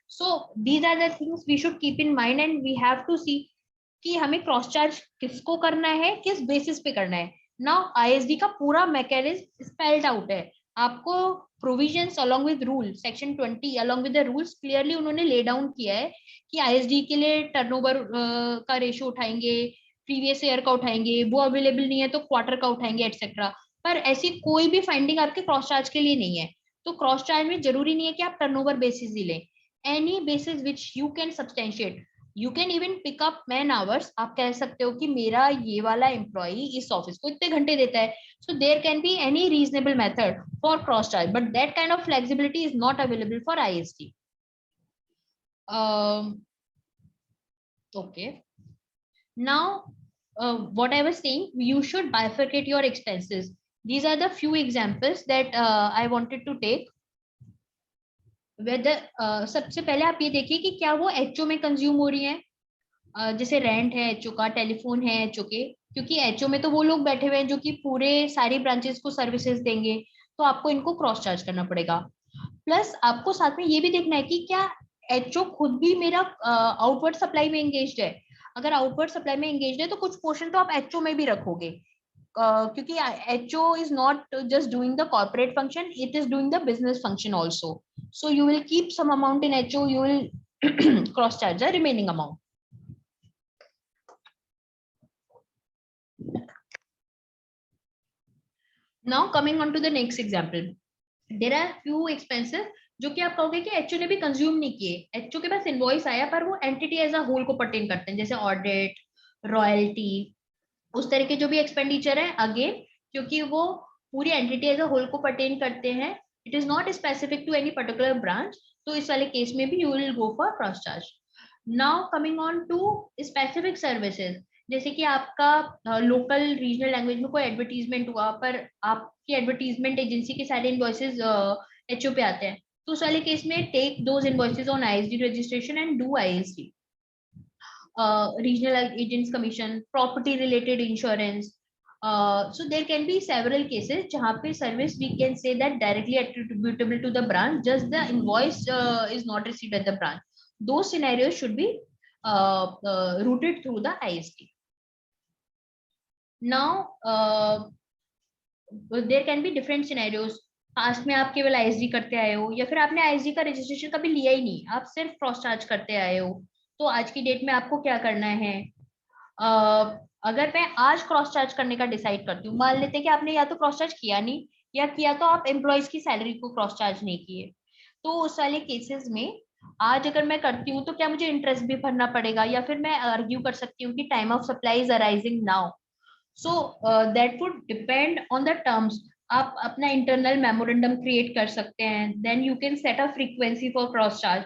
So these are the things we should keep in mind and we have to see कि हमें क्रॉस चार्ज किसको करना है, किस बेसिस पे करना है। नाउ आईएसडी का पूरा मैकेनिज्म स्पेल्ड आउट है, आपको provisions along with rule, section 20 along with the rules clearly उन्होंने ले डाउन किया है कि आईएसडी के लिए टर्नओवर का रेशियो उठाएंगे, प्रीवियस ईयर का उठाएंगे, वो अवेलेबल नहीं है तो क्वार्टर का उठाएंगे एटसेट्रा। पर ऐसी कोई भी फाइंडिंग आपके क्रॉस चार्ज के लिए नहीं है। तो क्रॉस चार्ज में जरूरी नहीं है कि आप टर्नओवर बेसिस ही लें, any basis which you can substantiate, you can even pick up man hours. आप कह सकते हो कि मेरा ये वाला एम्प्लॉई इस ऑफिस को इतने घंटे देता है, so there can be any reasonable method for cross charge, but that kind of flexibility is not available for ISD. Okay, now what I was saying, you should bifurcate your expenses. These are the few examples that I wanted to take. Whether सबसे पहले आप ये देखिए कि क्या वो HO में consume हो रही है, जैसे रेंट है एचओ का, टेलीफोन है एचओ के, क्योंकि एचओ में तो वो लोग बैठे हुए हैं जो कि पूरे सारी ब्रांचेस को सर्विसेज देंगे, तो आपको इनको क्रॉस चार्ज करना पड़ेगा। प्लस आपको साथ में ये भी देखना है कि क्या एचओ खुद भी मेरा आउटवर्ड सप्लाई में एंगेज्ड है। अगर आउटवर्ड सप्लाई में एंगेज्ड है तो कुछ पोर्शन तो आप एचओ में भी रखोगे, क्योंकि HO is not just doing the corporate function, it is doing the business function also. So you will keep some amount in HO, you will cross charge the remaining amount. Now coming on to the next example, there are few expenses जो कि आप कहोगे कि HO ने भी consume नहीं किए, HO के पास इनवॉइस आया पर वो एंटिटी एज अ होल को पर्टेन करते हैं, जैसे ऑडिट, रॉयल्टी, उस तरह के जो भी एक्सपेंडिचर है, अगेन क्योंकि वो पूरी एंटिटी एज अ होल को पर्टेन करते हैं, it is not specific to any particular branch, तो इस वाले केस में भी you will go for cross charge. Now coming on to specific services, जैसे कि आपका लोकल रीजनल लैंग्वेज में कोई एडवर्टीजमेंट हुआ पर आपकी एडवर्टीजमेंट एजेंसी के सारे इनवॉइसेस एचओ पे आते हैं, तो उस वाले केस में take those invoices on ISD registration and do ISD. regional agents commission, property related insurance, so there can be several cases jahan pe service we can say that directly attributable to the branch, just the invoice is not received at the branch. Those scenarios should be routed through the ISD. Now there can be different scenarios. Past में आप केवल ISD करते आए हो, या फिर आपने ISD का रजिस्ट्रेशन कभी लिया ही नहीं, आप सिर्फ क्रॉस चार्ज करते आए हो, तो आज की डेट में आपको क्या करना है? अगर मैं आज क्रॉस चार्ज करने का डिसाइड करती हूँ, मान लेते हैं कि आपने या तो क्रॉस चार्ज किया नहीं, या किया तो आप एम्प्लॉयज की सैलरी को क्रॉस चार्ज नहीं किए, तो उस वाले केसेस में आज अगर मैं करती हूँ तो क्या मुझे इंटरेस्ट भी भरना पड़ेगा, या फिर मैं आर्ग्यू कर सकती हूँ कि time of supply is arising now, so that would depend on the terms. आप अपना इंटरनल मेमोरेंडम क्रिएट कर सकते हैं, then you can set a frequency for cross charge.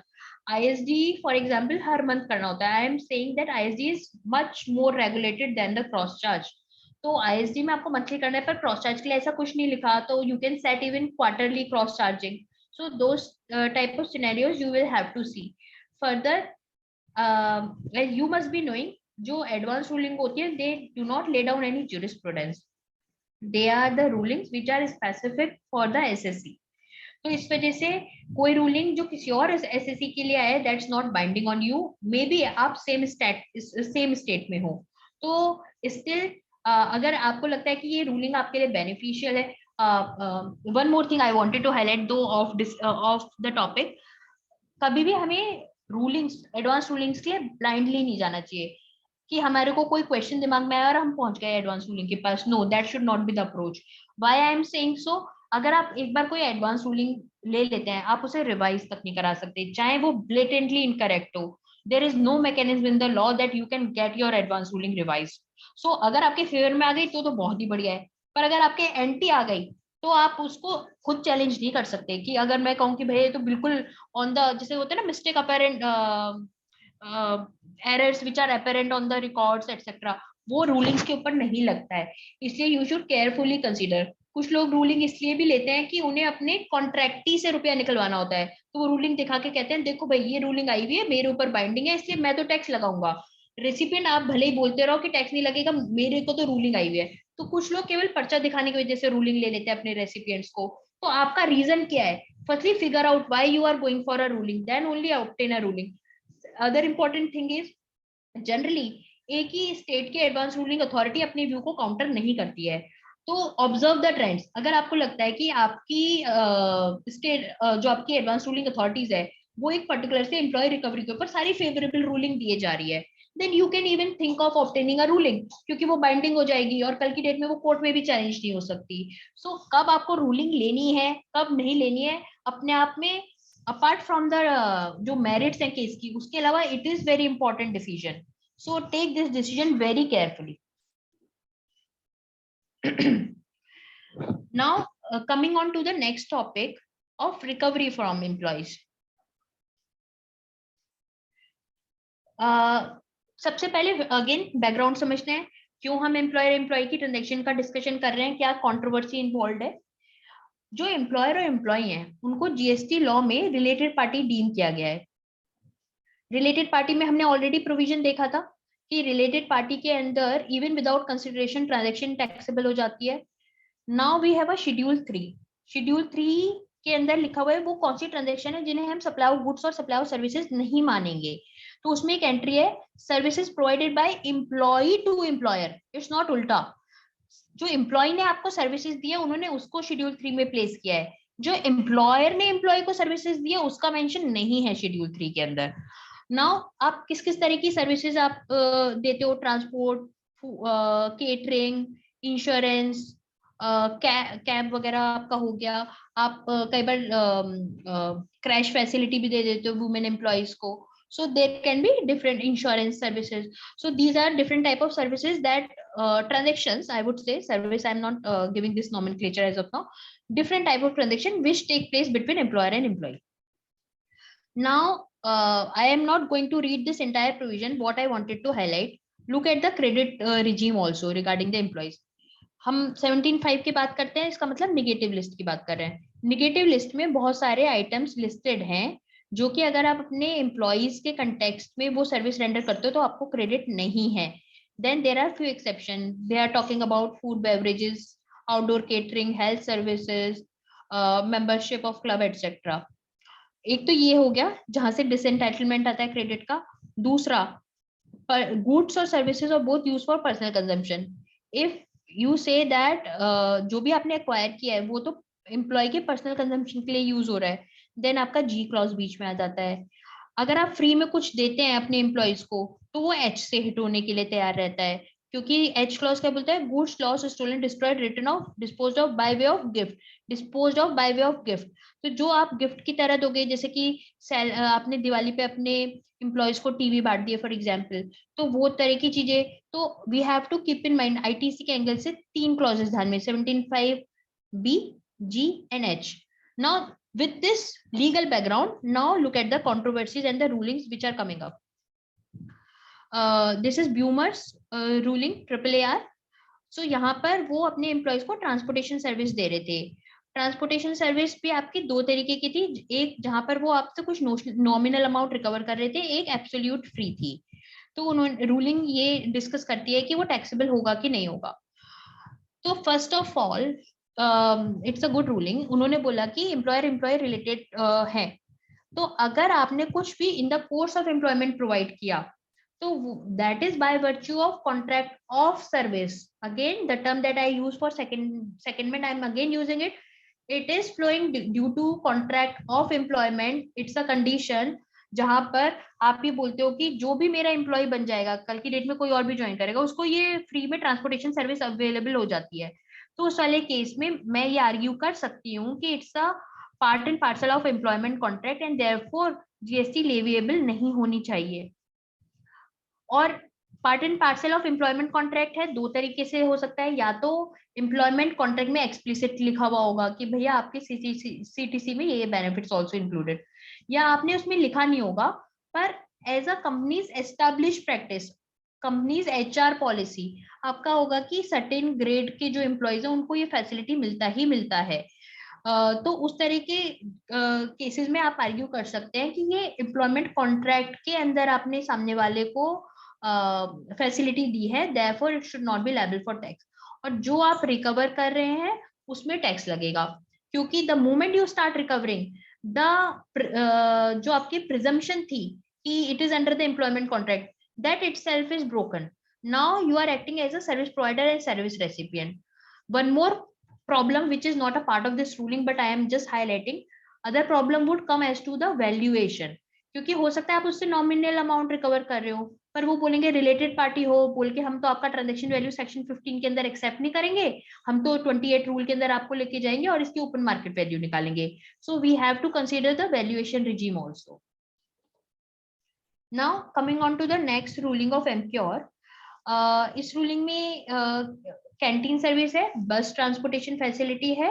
ISD for example हर मंथ करना होता है, I am saying that ISD is much more regulated than the cross charge, तो ISD में आपको मंथली करना है, पर क्रॉस चार्ज के लिए ऐसा कुछ नहीं लिखा, तो you can set even quarterly cross charging. So those type of scenarios you will have to see further. You must be knowing, जो एडवांस रूलिंग होती है, they do not lay down any jurisprudence, they are the rulings which are specific for the SSC। तो इस वजह से कोई ruling जो किसी और SSC के लिए आए, that's not binding on you, may be आप सेम स्टेट में हो, तो स्टिल अगर आपको लगता है कि ये रूलिंग आपके लिए बेनिफिशियल है। One more thing I wanted to highlight though of the topic, कभी भी हमें रूलिंग्स, एडवांस रूलिंग्स के लिए ब्लाइंडली नहीं जाना चाहिए कि हमारे को कोई क्वेश्चन दिमाग में आया और हम पहुंच गए एडवांस रूलिंग के पास। No, that should not be the approach. Why I am saying so, अगर आप एक बार कोई एडवांस रूलिंग ले लेते हैं, आप उसे रिवाइज तक नहीं करा सकते, चाहे वो ब्लेटेंटली इनकरेक्ट हो। There is no mechanism in the law that you can get your advance ruling revise. So अगर आपके फेवर में आ गई तो बहुत ही बढ़िया है, पर अगर आपके एंटी आ गई तो आप उसको खुद चैलेंज नहीं कर सकते। कि अगर मैं कहूँ कि भाई तो बिल्कुल ऑन द, जैसे होते हैं ना mistake apparent, errors which are apparent on the records et cetera, वो रूलिंग्स के ऊपर नहीं लगता है, इसलिए यू शुड केयरफुली कंसीडर। कुछ लोग रूलिंग इसलिए भी लेते हैं कि उन्हें अपने कॉन्ट्रैक्टी से रुपया निकलवाना होता है, तो वो रूलिंग दिखा के कहते हैं देखो भाई ये रूलिंग आई हुई है, मेरे ऊपर बाइंडिंग है, इसलिए मैं तो टैक्स लगाऊंगा। रेसिपिएंट आप भले ही बोलते रहो कि टैक्स नहीं लगेगा, मेरे को तो रूलिंग आई हुई है, तो कुछ लोग केवल पर्चा दिखाने की वजह से रूलिंग ले लेते हैं अपने रेसिपिएंट्स को। तो आपका रीजन क्या है? Firstly figure out why you are going for a ruling, then only obtain a ruling. Other important thing is, generally एक ही स्टेट की एडवांस रूलिंग अथॉरिटी अपने व्यू को काउंटर नहीं करती है, तो ऑब्जर्व द ट्रेंड्स। अगर आपको लगता है कि आपकी स्टेट जो आपकी एडवांस रूलिंग अथॉरिटीज है वो एक पर्टिकुलर से एम्प्लॉय रिकवरी के ऊपर सारी फेवरेबल रूलिंग दिए जा रही है, then you can even think of obtaining a ruling, क्योंकि वो बाइंडिंग हो जाएगी और कल की डेट में वो कोर्ट में भी चैलेंज नहीं हो सकती। सो कब आपको रूलिंग लेनी है कब नहीं लेनी है, अपने आप में अपार्ट फ्रॉम द जो मेरिट्स हैं केस की, उसके अलावा it is very important decision. So take this decision very carefully. Now coming on to the next topic of recovery from employees. सबसे पहले अगेन बैकग्राउंड समझते हैं क्यों हम एम्प्लॉयर एम्प्लॉय की ट्रांजेक्शन का डिस्कशन कर रहे हैं, क्या कंट्रोवर्सी इन्वॉल्व है? जो एम्प्लॉयर और एम्प्लॉय हैं उनको जीएसटी लॉ में रिलेटेड पार्टी डीम किया गया है। रिलेटेड पार्टी में हमने ऑलरेडी प्रोविजन देखा था कि रिलेटेड पार्टी के अंदर even without consideration transaction taxable हो जाती है। Now we have a schedule 3। Schedule 3 के अंदर लिखा हुआ है वो कौन सी ट्रांजैक्शन है जिन्हें हम सप्लाई ऑफ गुड्स और सप्लाई ऑफ सर्विसेज नहीं मानेंगे। तो उसमें एक एंट्री है services provided by employee to employer, it's not उल्टा। जो एम्प्लॉय ने आपको सर्विसेज दिया उन्होंने उसको शेड्यूल 3 में प्लेस किया है, जो एम्प्लॉयर ने एम्प्लॉय को सर्विसेज दिया उसका मेंशन नहीं है शेड्यूल 3 के अंदर। नाउ आप किस किस तरह की सर्विसेज आप देते हो, ट्रांसपोर्ट, केटरिंग, इंश्योरेंस, कैब वगैरह आपका हो गया। आप कई बार क्रैश फैसिलिटी भी दे देते हो वुमेन एम्प्लॉयज को। So there can be different insurance services. So these are different type of services that transactions, I would say service, I'm not giving this nomenclature as of now, different type of transaction which take place between employer and employee. Now I am not going to read this entire provision. What I wanted to highlight, look at the credit regime also regarding the employees. हम 17.5 की बात करते हैं, इसका मतलब negative list की बात कर रहे हैं। निगेटिव लिस्ट में बहुत सारे आइटम्स लिस्टेड हैं जो कि अगर आप अपने एम्प्लॉइज के कंटेक्स्ट में वो सर्विस रेंडर करते हो तो आपको क्रेडिट नहीं है। Then there are few exception, they are talking about food beverages, outdoor catering, health services, membership of club etcetera. एक तो ये हो गया जहां से डिसएंटाइटलमेंट आता है क्रेडिट का। दूसरा, गुड्स और services are both use for personal consumption. If you say that जो भी आपने एक्वायर किया है वो तो एम्प्लॉय के पर्सनल कंजम्पशन के लिए यूज हो रहा है, देन आपका जी क्लॉज बीच में आ जाता है। अगर आप फ्री में कुछ देते हैं अपने एम्प्लॉयज को तो वो एच से हिट होने के लिए तैयार रहता है, क्योंकि एच क्लॉज क्या बोलता है, goods lost, stolen, destroyed, written off, disposed of by way of gift, disposed of by way of gift. तो जो आप गिफ्ट की तरह दोगे, जैसे कि आपने दिवाली पे अपने एम्प्लॉयज को टीवी बांट दिया फॉर एग्जाम्पल, तो वो तरह की चीजें, तो we have to keep in mind ITC के एंगल से 3 क्लॉजेस ध्यान में, 17.5B, G and H. Now with this legal background, now look at the controversies and the rulings which are coming up. This is Bumer's ruling AAAR. So यहाँ पर वो अपने employees को transportation service दे रहे थे। Transportation service भी आपकी दो तरीके की थी, एक जहां पर वो आपसे कुछ नॉमिनल अमाउंट रिकवर कर रहे थे, एक एब्सोल्यूट फ्री थी। तो उन्होंने रूलिंग ये डिस्कस करती है कि वो टैक्सेबल होगा कि नहीं होगा। तो first of all it's a good ruling. उन्होंने बोला कि एम्प्लॉयर एम्प्लॉयर रिलेटेड है, तो अगर आपने कुछ भी in the course of employment provide किया तो that is by virtue of contract of service. Again the term that I use for secondment, I am again using it, it is flowing due to contract of employment. It's a condition जहां पर आप ये बोलते हो कि जो भी मेरा एम्प्लॉय बन जाएगा, कल की डेट में कोई और भी ज्वाइन करेगा, उसको ये फ्री में ट्रांसपोर्टेशन सर्विस अवेलेबल हो जाती है। तो उस वाले केस में मैं ये आर्ग्यू कर सकती हूँ कि it's a part and parcel of employment contract and therefore GST leviable नहीं होनी चाहिए। और part and parcel of employment contract है, दो तरीके से हो सकता है, या तो एम्प्लॉयमेंट कॉन्ट्रैक्ट में एक्सप्लिसिट लिखा हुआ होगा कि भैया आपके सीटीसी में ये बेनिफिट्स आल्सो इंक्लूडेड, या आपने उसमें लिखा नहीं होगा पर as a companies establish practice, companies HR policy आपका होगा कि सर्टेन ग्रेड के जो एम्प्लॉयज हैं उनको ये फैसिलिटी मिलता ही मिलता है। तो उस तरह के केसेस में आप आर्ग्यू कर सकते हैं कि ये एम्प्लॉयमेंट कॉन्ट्रैक्ट के अंदर आपने सामने वाले को फैसिलिटी दी है, therefore it should not B liable for tax. और जो आप रिकवर कर रहे हैं उसमें टैक्स लगेगा, क्योंकि the moment you start recovering the जो आपकी प्रिजम्पशन थी कि it is under the employment contract, that itself is broken. Now you are acting as a service provider and service recipient. One more problem which is not a part of this ruling but I am just highlighting, other problem would come as to the valuation, क्योंकि हो सकता है आप उससे nominal amount recover कर रहे हो पर वो बोलेंगे रिलेटेड पार्टी हो बोल के हम तो आपका ट्रांजैक्शन वैल्यू सेक्शन 15 के अंदर एक्सेप्ट नहीं करेंगे, हम तो 28 रूल के अंदर आपको लेके जाएंगे और इसकी ओपन मार्केट वैल्यू निकालेंगे। So we have to consider the valuation regime also. Now coming on to the next ruling of MCure, इस रूलिंग में कैंटीन सर्विस है, बस ट्रांसपोर्टेशन फैसिलिटी है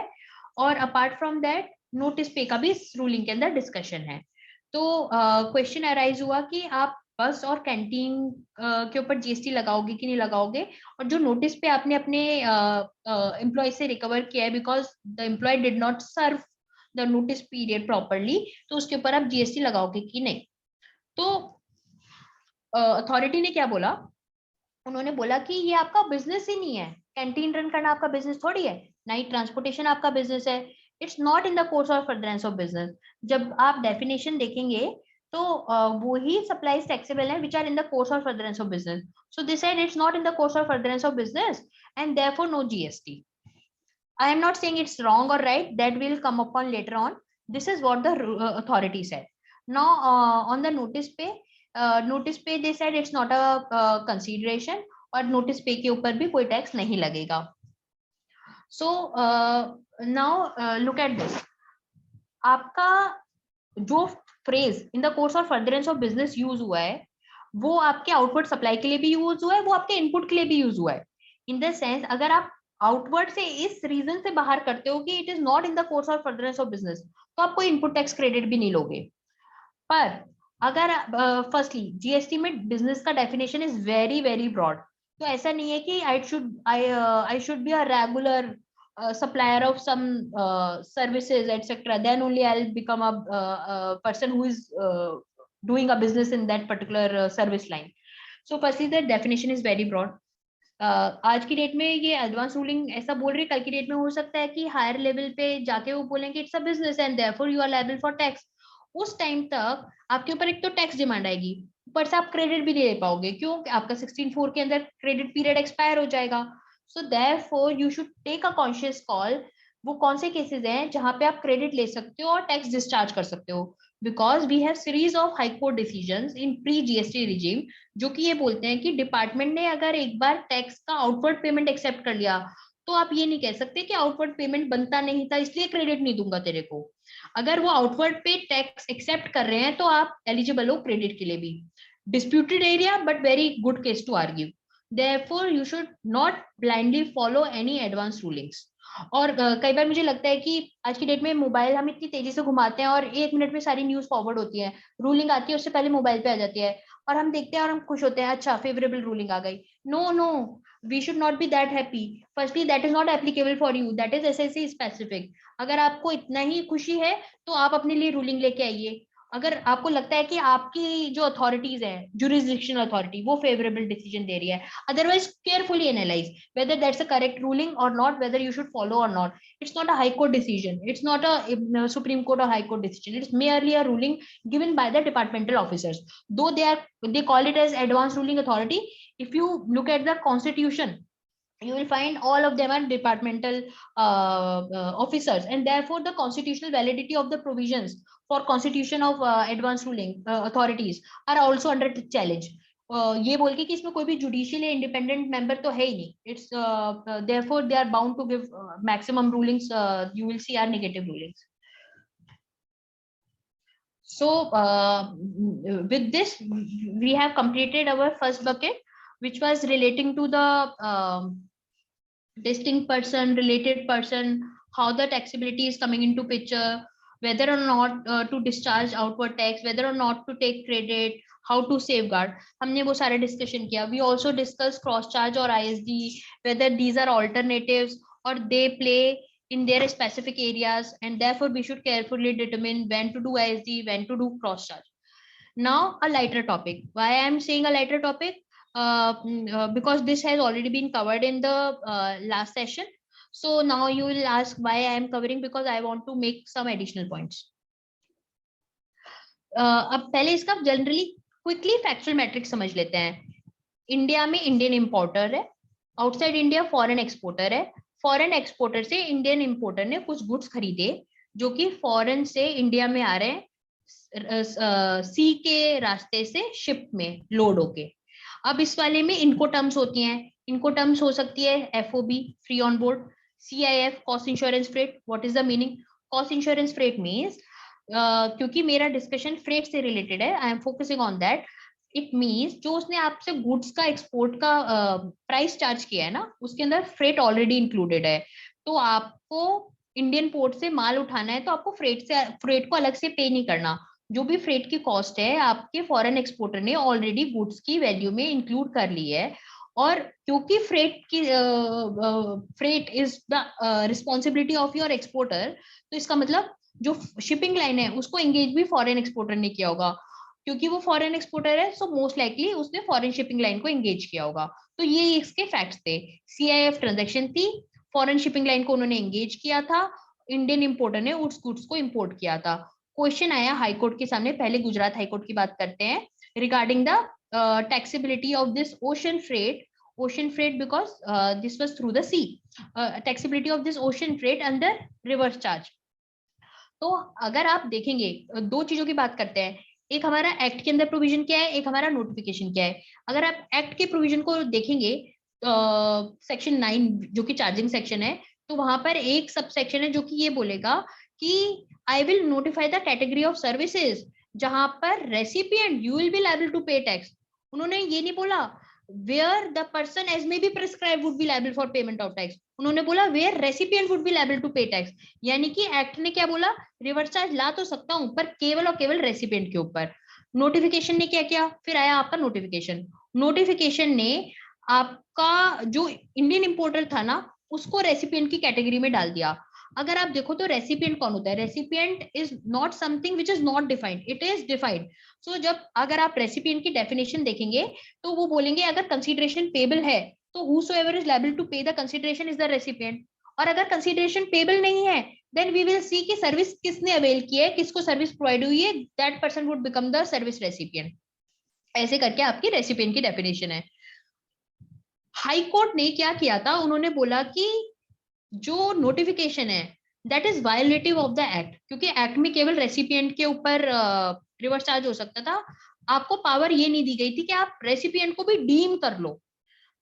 और अपार्ट फ्रॉम दैट नोटिस पे का भी इस रूलिंग के अंदर डिस्कशन है। तो क्वेश्चन अराइज हुआ कि आप बस और कैंटीन के ऊपर जीएसटी लगाओगे कि नहीं लगाओगे, और जो नोटिस पे आपने अपने एम्प्लॉय से रिकवर किया है because the employee did not serve the notice period properly, तो उसके ऊपर आप जीएसटी लगाओगे कि नहीं। तो अथॉरिटी ने क्या बोला, उन्होंने बोला कि ये आपका बिजनेस ही नहीं है, कैंटीन रन करना आपका बिजनेस थोड़ी है, ना ही ट्रांसपोर्टेशन आपका बिजनेस है, it's not in the course of furtherance of business. जब आप डेफिनेशन देखेंगे तो वो ही सप्लाईज टैक्सेबल है which are in the course of furtherance of business, so this side it's not in the course of furtherance of business and therefore no GST. I am not saying it's wrong or right, that will come upon later on. This is what the authority said. Now on the notice pay they said it's not a consideration, और notice pay के ऊपर भी कोई tax नहीं लगेगा. So now look at this. आपका जो phrase in the course of furtherance of business use हुआ है, वो आपके आउटवर्ड सप्लाई के लिए भी यूज हुआ है, वो आपके इनपुट के लिए भी यूज हुआ है. इन द सेंस अगर आप आउटवर्ड से इस रीजन से बाहर करते हो कि it is not in the course of furtherance of business, तो आप कोई इनपुट टैक्स क्रेडिट भी नहीं लोगे. पर अगर फर्स्टली जीएसटी में बिजनेस का definition is very very broad, तो ऐसा नहीं है कि I should be a regular supplier of some services etc, then only I'll become a person who is doing a business in that particular service line. So firstly the definition is very broad. आज की date में ये advance ruling ऐसा बोल रही है, कल की डेट में हो सकता है कि हायर लेवल पे जाके वो बोलेंगे it's a business and therefore you are liable for tax. उस टाइम तक आपके ऊपर एक तो टैक्स डिमांड आएगी, ऊपर से आप क्रेडिट भी नहीं ले पाओगे, क्यों? आपका 16(4) के अंदर क्रेडिट पीरियड एक्सपायर हो जाएगा. So therefore you should take a conscious call. वो कौन से केसेस हैं जहां पे आप क्रेडिट ले सकते हो और टैक्स डिस्चार्ज कर सकते हो, because we have series of high court decisions in pre GST regime जो कि ये बोलते हैं कि डिपार्टमेंट ने अगर एक बार टैक्स का आउटवर्ड पेमेंट एक्सेप्ट कर लिया, तो आप ये नहीं कह सकते कि आउटवर्ड पेमेंट बनता नहीं था इसलिए क्रेडिट नहीं दूंगा तेरे को. अगर वो आउटवर्ड पे टैक्स एक्सेप्ट कर रहे हैं तो आप एलिजिबल हो क्रेडिट के लिए भी. Disputed area but very good case to argue. Therefore you should not blindly follow any advanced rulings. और कई बार मुझे लगता है कि आज की डेट में मोबाइल हम इतनी तेजी से घुमाते हैं और 1 मिनट में सारी न्यूज फॉरवर्ड होती है, रूलिंग आती है उससे पहले मोबाइल पे आ जाती है और हम देखते हैं और हम खुश होते हैं, अच्छा फेवरेबल रूलिंग आ गई. No no, we should not be that happy. Firstly that is not applicable for you, that is SSC specific. अगर आपको इतना ही खुशी है तो आप अपने लिए रूलिंग लेके आइए. अगर आपको लगता है कि आपकी जो अथॉरिटीज है, जुरिसडिक्शनल अथॉरिटी, वो फेवरेबल डिसीजन दे रही है, otherwise carefully analyze whether that's a correct ruling or not, whether you should follow or not. It's not a high court decision, it's not a Supreme Court or high court decision, it's merely a ruling given by the departmental officers, though they call it as advanced ruling authority. If you look at the constitution, you will find all of them are departmental officers, and therefore the constitutional validity of the provisions for constitution of advanced ruling authorities are also under challenge. ये बोल के कि इसमें कोई भी judicially independent member तो है ही नहीं. It's therefore they are bound to give maximum rulings. You will see are negative rulings. So with this we have completed our first bucket, which was relating to the distinct person, related person, how the taxability is coming into picture, whether or not to discharge outward tax, whether or not to take credit, how to safeguard. हमने वो सारे discussion किया. We also discussed cross charge or ISD, whether these are alternatives or they play in their specific areas, and therefore we should carefully determine when to do ISD, when to do cross charge. Now a lighter topic. Why I am saying a lighter topic? Because this has already been covered in the last session. So now you will ask why I am covering, because I want to make some additional points. अब पहले इसका generally quickly factual matrix समझ लेते हैं. India में Indian importer है, outside India foreign exporter है. Foreign exporter से इंडियन इंपोर्टर ने कुछ गुड्स खरीदे जो कि फॉरेन से इंडिया में आ रहे हैं सी के रास्ते से शिप में लोड होके. अब इस वाले में इनको टर्म्स होती हैं. इनको टर्म्स हो सकती है FOB, free on board, CIF, cost insurance freight. What is the meaning? Cost insurance freight means, क्योंकि मेरा डिस्कशन फ्रेट से रिलेटेड है, I am focusing on that. It means जो उसने आपसे गुड्स का एक्सपोर्ट का प्राइस चार्ज किया है ना, उसके अंदर फ्रेट ऑलरेडी इंक्लूडेड है. तो आपको इंडियन पोर्ट से माल उठाना है तो आपको फ्रेट को अलग से पे नहीं करना. जो भी फ्रेट की कॉस्ट है आपके फॉरेन एक्सपोर्टर ने ऑलरेडी गुड्स की वैल्यू में इंक्लूड कर ली है, और क्योंकि freight is the responsibility of your exporter, तो इसका मतलब जो शिपिंग लाइन है उसको एंगेज भी फॉरेन एक्सपोर्टर ने किया होगा, क्योंकि वो फॉरेन एक्सपोर्टर है, सो मोस्ट लाइकली उसने फॉरेन शिपिंग लाइन को एंगेज किया होगा। तो ये इसके फैक्ट्स थे। CIF ट्रांजैक्शन थी, फॉरेन शिपिंग लाइन को उन्होंने एंगेज किया था, इंडियन इंपोर्टर ने उस गुड्स को इंपोर्ट किया था। क्वेश्चन आया हाई कोर्ट के सामने, पहले गुजरात हाई कोर्ट की बात करते हैं, regarding the taxability of this ocean freight because this was through the sea, taxability of this ocean freight under reverse charge. तो अगर आप देखेंगे दो चीजों की बात करते हैं, एक हमारा एक्ट के अंदर प्रोविजन क्या है, एक हमारा नोटिफिकेशन क्या है। अगर आप एक्ट के प्रोविजन को देखेंगे, सेक्शन 9 जो कि चार्जिंग सेक्शन है, तो वहां पर एक सब सेक्शन है जो कि ये बोलेगा कि I will notify the category of services, जहां पर recipient you will be liable to pay tax. उन्होंने ये नहीं बोला where the person as may be prescribed would be liable for payment of tax, उन्होंने बोला where recipient would be liable to pay tax। यानी कि एक्ट ने क्या बोला, रिवर्स चार्ज ला तो सकता हूं पर केवल और केवल रेसिपिएंट के ऊपर। नोटिफिकेशन ने क्या किया, फिर आया आपका नोटिफिकेशन ने आपका जो इंडियन इंपोर्टर था ना उसको रेसिपिएंट की कैटेगरी में डाल दिया। अगर आप देखो तो रेसिपिएंट कौन होता है, recipient is not something which is not defined, it is defined. So जब अगर आप रेसिपिएंट की डेफिनेशन देखेंगे तो वो बोलेंगे अगर कंसीडरेशन पेबल है तो whosoever is liable to pay the consideration is the recipient, और अगर कंसीडरेशन पेबल नहीं है देन वी विल सी कि सर्विस किसने अवेल की है, किसको सर्विस प्रोवाइड हुई है, that person would become the service recipient. ऐसे करके आपकी रेसिपिएंट की डेफिनेशन है। हाई कोर्ट ने क्या किया था, उन्होंने बोला कि जो नोटिफिकेशन है that is violative of the act, क्योंकि एक्ट में केवल रेसिपिएंट के ऊपर रिवर्स चार्ज हो सकता था, आपको पावर ये नहीं दी गई थी कि आप रेसिपिएंट को भी डीम कर लो,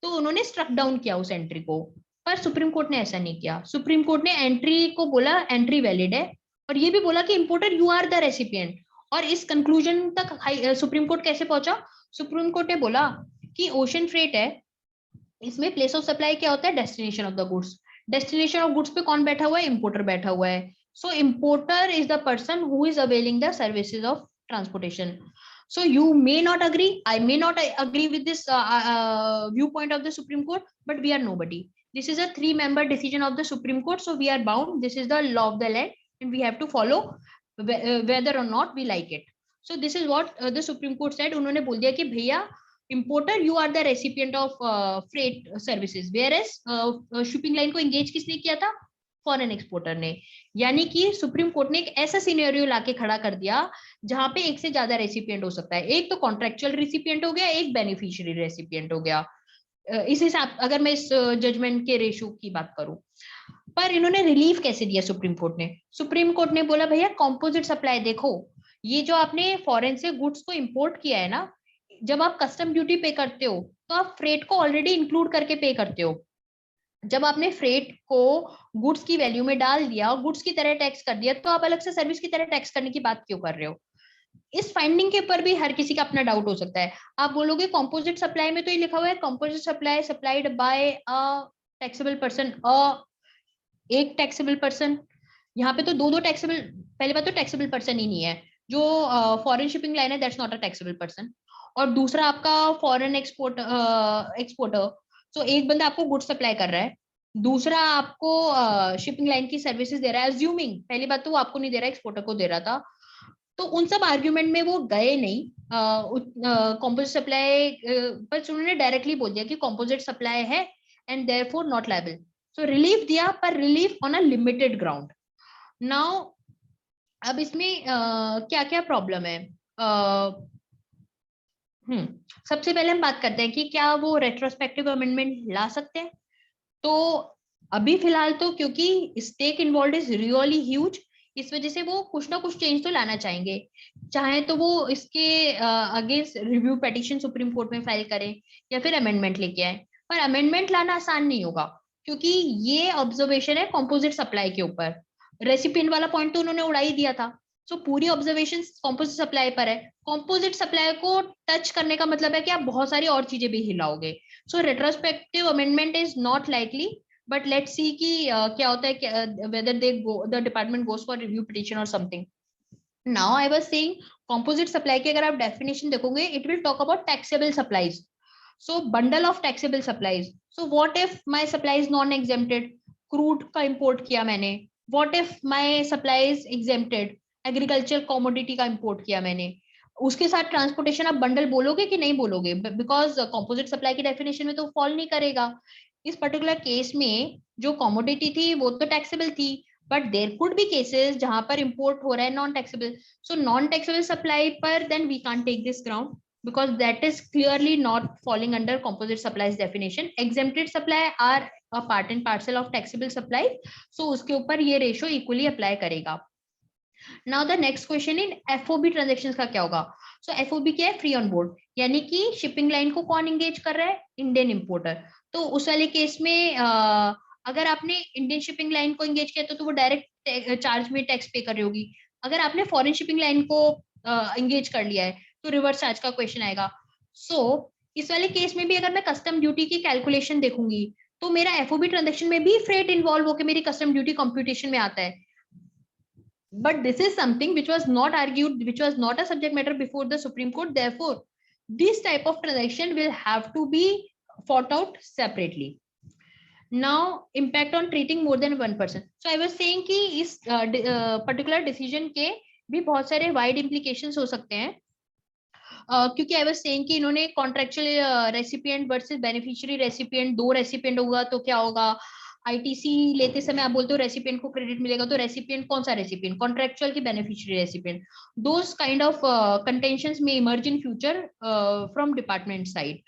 तो उन्होंने स्ट्रक डाउन किया उस एंट्री को। पर सुप्रीम कोर्ट ने ऐसा नहीं किया, सुप्रीम कोर्ट ने एंट्री को बोला एंट्री वैलिड है, और ये भी बोला कि importer you are the recipient. और इस कंक्लूजन तक सुप्रीम कोर्ट कैसे पहुंचा, सुप्रीम कोर्ट ने बोला कि ओशन फ्रेट है, इसमें प्लेस ऑफ सप्लाई क्या होता है, destination of the goods, destination of goods पे कौन बैठा हुआ है, इंपोर्टर बैठा हुआ है। So importer is the person who is availing the services of transportation. So you may not agree, I may not agree with this viewpoint of the Supreme Court, but we are nobody. This is a 3-member decision of the Supreme Court, so we are bound. This is the law of the land, and we have to follow whether or not we like it. So this is what the Supreme Court said. उन्होंने बोल दिया कि भैया importer you are the recipient of freight services, whereas shipping line को engage किसने किया था, foreign exporter ने। यानी कि सुप्रीम कोर्ट ने एक ऐसा सिनेरियो लाके खड़ा कर दिया जहां पे एक से ज्यादा रेसिपिएंट हो सकता है, एक तो कॉन्ट्रेक्चुअल रेसिपिएंट हो गया, एक बेनिफिशियरी रेसिपिएंट हो गया। इस हिसाब अगर मैं इस जजमेंट के रेशो की बात करूं, पर इन्होंने रिलीफ कैसे दिया सुप्रीम कोर्ट ने बोला भैया कॉम्पोजिट सप्लाई देखो, ये जो आपने फॉरेन से गुड्स को इंपोर्ट किया है ना, जब आप कस्टम ड्यूटी पे करते हो तो आप फ्रेट को ऑलरेडी इंक्लूड करके पे करते हो। जब आपने फ्रेट को गुड्स की वैल्यू में डाल दिया और गुड्स की तरह टैक्स कर दिया, तो आप अलग से सर्विस की तरह टैक्स करने की बात क्यों कर रहे हो। इस फाइंडिंग के ऊपर भी हर किसी का अपना डाउट हो सकता है। आप बोलोगे कॉम्पोजिट सप्लाई में तो ये लिखा हुआ है composite supply supplied by a taxable person, एक टैक्सेबल पर्सन, यहाँ पे तो दो टैक्सेबल, पहली बात तो टैक्सेबल पर्सन ही नहीं है, जो फॉरेन शिपिंग लाइन है that's not a taxable person, और दूसरा आपका फॉरेन एक्सपोर्टर, तो एक बंदा आपको गुड्स सप्लाई कर रहा है, दूसरा आपको शिपिंग लाइन की सर्विसेज दे रहा है, अज्यूमिंग पहली बात तो वो आपको नहीं दे रहा, एक्सपोर्टर को दे रहा था। तो उन सब आर्ग्यूमेंट में वो गए नहीं कॉम्पोजिट सप्लाई, पर उन्होंने डायरेक्टली बोल दिया कि कॉम्पोजिट सप्लाई है and therefore not liable. So relief दिया, पर relief on a limited ground. Now अब इसमें क्या क्या प्रॉब्लम है, सबसे पहले हम बात करते हैं कि क्या वो रेट्रोस्पेक्टिव अमेंडमेंट ला सकते हैं। तो अभी फिलहाल तो क्योंकि stake involve is really huge, इस वजह से वो कुछ ना कुछ चेंज तो लाना चाहेंगे, चाहे तो वो इसके against review petition supreme court में फाइल करें या फिर अमेंडमेंट लेके आए। पर अमेंडमेंट लाना आसान नहीं होगा, क्योंकि ये ऑब्जर्वेशन है कॉम्पोजिट सप्लाई के ऊपर, रेसिपिएंट वाला पॉइंट तो उन्होंने उड़ा ही दिया था। सो पूरी ऑब्जर्वेशन कॉम्पोजिट सप्लाई पर है। कॉम्पोजिट सप्लाई को टच करने का मतलब है कि आप बहुत सारी और चीजें भी हिलाओगे। So retrospective amendment is not likely, but let's see कि क्या होता है, whether they go, the department goes for review petition or something. Now I was saying composite supply की अगर आप definition देखोगे, it will talk about taxable supplies. So bundle of taxable supplies. So what if my supply is non-exempted? Crude का import किया मैंने. What if my supply is exempted? Agricultural commodity का import किया मैंने. उसके साथ ट्रांसपोर्टेशन आप बंडल बोलोगे कि नहीं बोलोगे? बिकॉज कंपोजिट सप्लाई की डेफिनेशन में तो फॉल नहीं करेगा. इस पर्टिकुलर केस में जो कमोडिटी थी वो तो टैक्सेबल थी, but there could be cases जहां पर इंपोर्ट हो रहा है non taxable. So non taxable supply पर then we can't take this ground because that is clearly not falling under composite supply's definition. Exempted supply are a part and parcel of taxable supply, so उसके ऊपर ये ratio equally apply करेगा. Now the next question in FOB transactions का क्या होगा? सो FOB क्या है? Free on board, यानी कि शिपिंग लाइन को कौन एंगेज कर रहा है? Indian importer. तो उस वाले केस में अगर आपने इंडियन शिपिंग लाइन को एंगेज किया तो वो डायरेक्ट चार्ज में टैक्स पे कर रही होगी. अगर आपने फॉरेन शिपिंग लाइन को एंगेज कर लिया है तो रिवर्स चार्ज का क्वेश्चन आएगा. सो इस वाले केस में भी अगर मैं कस्टम ड्यूटी की कैलकुलेशन देखूंगी तो मेरा एफओबी ट्रांजैक्शन में भी फ्रेट इन्वॉल्व होकर मेरी कस्टम ड्यूटी कंप्यूटेशन में आता है. But this is something which was not argued, which was not a subject matter before the Supreme Court. Therefore, this type of transaction will have to be fought out separately. Now, impact on treating more than one person. So I was saying कि इस particular decision के भी बहुत सारे wide implications हो सकते हैं. क्योंकि I was saying कि इन्होंने contractual recipient versus beneficiary recipient, दो recipient होगा तो क्या होगा? आईटीसी लेते समय आप बोलते हो रेसिपिएंट को क्रेडिट मिलेगा, तो रेसिपिएंट कौन सा रेसिपिएंट? कॉन्ट्रेक्चुअल की beneficiary recipient? Those kind of contentions may emerge in future from department side.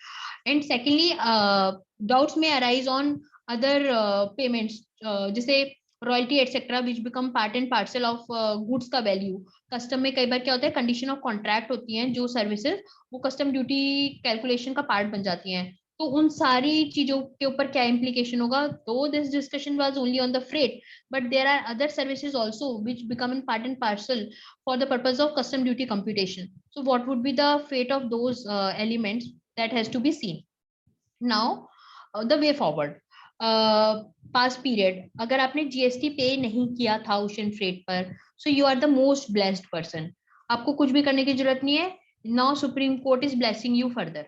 And secondly doubts may arise on other payments जैसे royalty etcetera which become part and parcel of goods का value. Custom में कई बार क्या होता है, condition of contract होती हैं जो सर्विसेज, वो कस्टम ड्यूटी कैलकुलेशन का पार्ट बन जाती हैं. तो उन सारी चीजों के ऊपर क्या इम्प्लीकेशन होगा? तो this discussion was only on the freight, but there are other services also which become in part and parcel for the purpose of custom duty computation. So what would be the fate of those elements that has to be seen. Now the way forward. Past period, अगर आपने GST पे नहीं किया था ocean freight पर, so you are the most blessed person. आपको कुछ भी करने की जरूरत नहीं है. Now supreme court is blessing you further.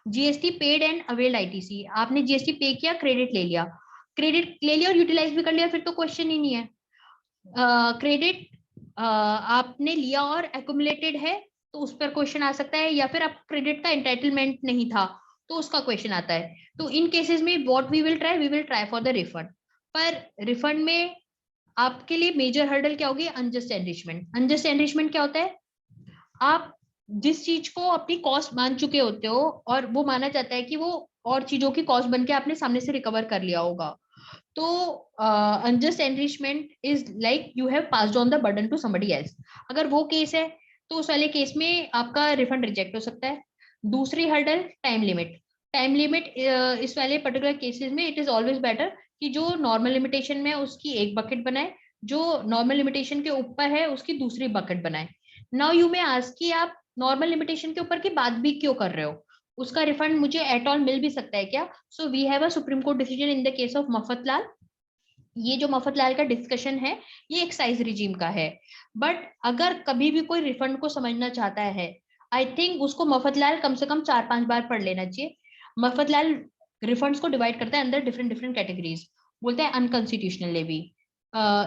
GST paid and availed ITC, आपने जीएसटी पे किया, क्रेडिट ले लिया, और यूटिलाइज भी कर लिया, फिर तो क्वेश्चन ही नहीं है. क्रेडिट आपने लिया और एक्यूमुलेटेड है तो उस पर क्वेश्चन आ सकता है, या फिर आप क्रेडिट का एंटाइटलमेंट नहीं था तो उसका क्वेश्चन आता है. तो इन केसेस में what we will try for the refund. पर रिफंड में आपके लिए मेजर हर्डल क्या होगी? Unjust enrichment. अनजस्ट एनरिचमेंट क्या होता है? आप जिस चीज को अपनी कॉस्ट मान चुके होते हो और वो माना जाता है कि वो और चीजों की कॉस्ट बन के आपने सामने से रिकवर कर लिया होगा, तो unjust enrichment is like you have passed on the burden to somebody else. अगर वो केस है तो उस वाले केस में आपका रिफंड रिजेक्ट हो सकता है. दूसरी hurdle time limit. Time limit इस वाले पर्टिकुलर केसेस में इट इज ऑलवेज बेटर कि जो नॉर्मल लिमिटेशन में उसकी एक बकेट बनाए, जो नॉर्मल लिमिटेशन के ऊपर है उसकी दूसरी बकेट बनाए. नाउ यू मे आस्क कि आप नॉर्मल लिमिटेशन के ऊपर की बात भी क्यों कर रहे हो, उसका रिफंड मुझे एट ऑल मिल भी सकता है क्या? So we have a supreme court decision in the case of Mafatlal. ये जो मफतलाल का डिस्कशन है ये एक्साइज रिजीम का है, बट अगर कभी भी कोई रिफंड को समझना चाहता है, आई थिंक उसको मफतलाल कम से कम 4-5 बार पढ़ लेना चाहिए. मफतलाल रिफंड्स को डिवाइड करता है अंदर डिफरेंट कैटेगरीज. बोलते हैं unconstitutional levy,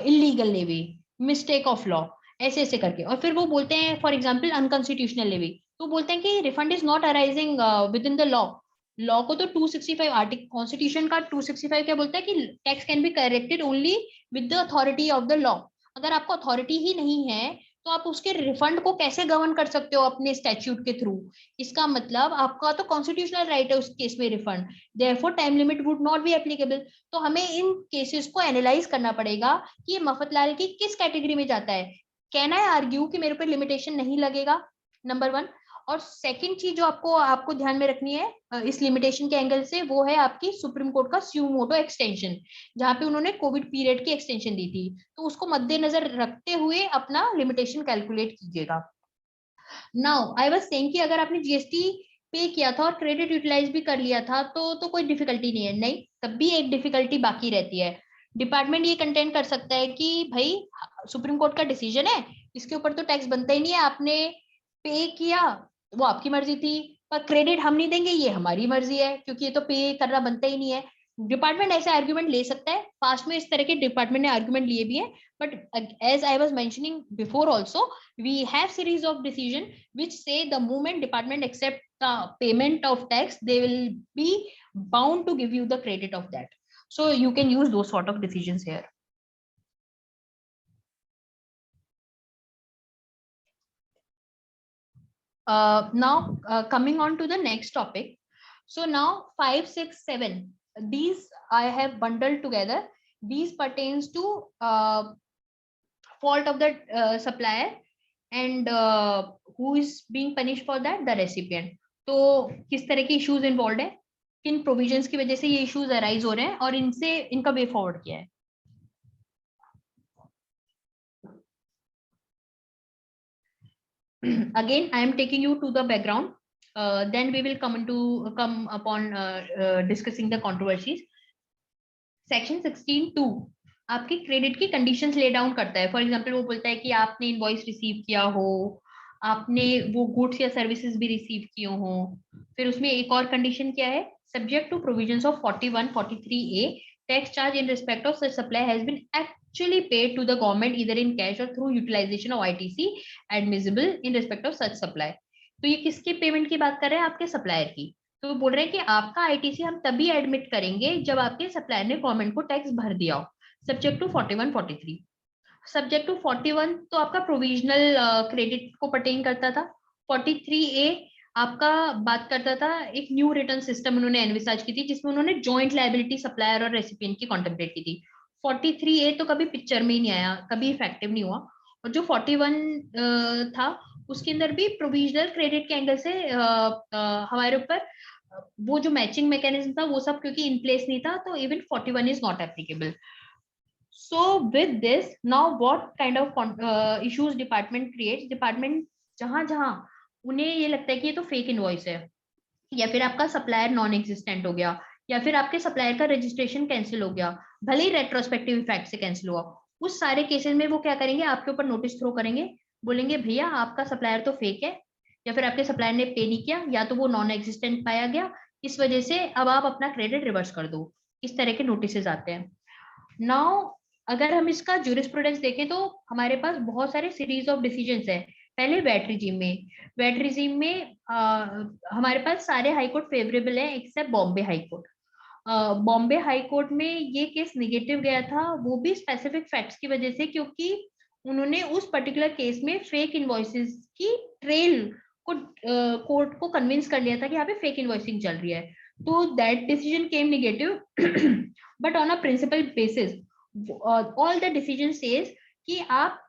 illegal levy, mistake of law, ऐसे करके. और फिर वो बोलते हैं फॉर एग्जांपल अनकॉन्स्टिट्यूशनल लेवी, तो बोलते हैं कि refund is not arising with in the law को तो 265 आर्टिकल कॉन्स्टिट्यूशन का 265 क्या बोलता है कि tax can be corrected only with the authority of the law. अगर आपको अथॉरिटी ही नहीं है तो आप उसके रिफंड को कैसे गवर्न कर सकते हो अपने स्टैट्यूट के थ्रू? इसका मतलब आपका तो कॉन्स्टिट्यूशनल राइट है उस केस में refund, therefore time limit would not be applicable. तो हमें इन केसेस को एनालाइज करना पड़ेगा कि ये मफतलाल की किस कैटेगरी में जाता है. कैन आई आर्ग्यू कि मेरे पे लिमिटेशन नहीं लगेगा? नंबर 1. और सेकंड चीज जो आपको ध्यान में रखनी है इस लिमिटेशन के एंगल से, वो है आपकी सुप्रीम कोर्ट का स्यू मोटो एक्सटेंशन, जहां पे उन्होंने कोविड पीरियड की एक्सटेंशन दी थी. तो उसको मद्देनजर रखते हुए अपना लिमिटेशन कैलकुलेट कीजिएगा. नाउ आई वाज सेइंग कि अगर आपने जीएसटी पे किया था और क्रेडिट यूटिलाइज भी कर लिया था तो कोई डिफिकल्टी नहीं है. नहीं, तब भी एक डिफिकल्टी बाकी रहती है. डिपार्टमेंट ये कंटेंट कर सकता है कि भाई सुप्रीम कोर्ट का डिसीजन है, इसके ऊपर तो टैक्स बनता ही नहीं है, आपने पे किया वो आपकी मर्जी थी, पर क्रेडिट हम नहीं देंगे ये हमारी मर्जी है, क्योंकि ये तो पे करना बनता ही नहीं है। डिपार्टमेंट ऐसे आर्ग्यूमेंट ले सकता है, पास्ट में इस तरह के डिपार्टमेंट ने आर्ग्यूमेंट लिए भी हैं, but as I was mentioning before also, we have series of decision which say the moment department accept the payment of tax, they will be bound to give you the credit of that. So you can use those sort of decisions here. Now coming on to the next topic. So now 5, 6, 7, these I have bundled together. These pertains to fault of the supplier, and who is being punished for that, the recipient. तो किस तरह के issues involved है, किन provisions की वजह से ये इश्यूज अराइज हो रहे हैं और इनसे इनका वे फॉरवर्ड क्या है. Again, I am taking you to the background. Then we will come upon discussing the controversies. Section 16(2) आपकी क्रेडिट की कंडीशंस ले डाउन करता है. फॉर एग्जांपल वो बोलता है कि आपने इनवॉइस रिसीव किया हो, आपने वो गुड्स या सर्विसेज भी रिसीव किए हो. फिर उसमें एक और कंडीशन क्या है, subject to provisions of 41, 43A, tax charge in respect of such supply has been actually paid to the government either in cash or through utilization of ITC admissible in respect of such supply. तो ये किसके payment की बात कर रहे हैं, आपके supplier की. तो वो बोल रहे हैं कि आपका आईटीसी हम तभी एडमिट करेंगे जब आपके सप्लायर ने गवर्नमेंट को टैक्स भर दिया हो. Subject to 41, 43. सब्जेक्ट टू 41 तो आपका प्रोविजनल क्रेडिट को पर्टेन करता था. 43A आपका बात करता था एक न्यू रिटर्न सिस्टम उन्होंने एनविसाज की थी जिसमें उन्होंने जॉइंट लायबिलिटी सप्लायर और रेसिपिएंट की कॉन्टेम्पलेट की थी. 43A तो कभी पिक्चर में ही नहीं आया, कभी इफेक्टिव नहीं हुआ. और जो 41 था उसके अंदर भी प्रोविजनल क्रेडिट के एंगल से हमारे ऊपर वो जो मैचिंग मैकेनिज्म था वो सब क्योंकि इन प्लेस नहीं था, तो even 41 is not applicable. So with this, now what kind of issues department creates? Department जहां उन्हें ये लगता है कि ये तो फेक इनवॉइस है, या फिर आपका सप्लायर नॉन एग्जिस्टेंट हो गया, या फिर आपके सप्लायर का रजिस्ट्रेशन कैंसिल हो गया, भले ही रेट्रोस्पेक्टिव इफेक्ट से कैंसिल हुआ, उस सारे केसेस में वो क्या करेंगे, आपके ऊपर नोटिस थ्रो करेंगे, बोलेंगे भैया आपका सप्लायर तो फेक है, या फिर आपके सप्लायर ने पे नहीं किया, या तो वो नॉन एग्जिस्टेंट पाया गया, इस वजह से अब आप अपना क्रेडिट रिवर्स कर दो. इस तरह के नोटिस आते हैं. नाउ अगर हम इसका ज्यूरिस्प्रूडेंस देखें तो हमारे पास बहुत सारे सीरीज ऑफ डिसीजंस है. पहले वेट रिजीम में हमारे पास सारे हाई कोर्ट फेवरेबल है except Bombay high court. Bombay high court में ये केस निगेटिव गया था, वो भी स्पेसिफिक फैक्ट्स की वजह से, क्योंकि उन्होंने उस पर्टिकुलर केस में फेक इनवॉइसेस की ट्रेल को कोर्ट को कन्विंस कर लिया था कि यहाँ पे फेक इनवॉइसिंग चल रही है. तो that decision came negative, but on a principle basis all the decision says कि आप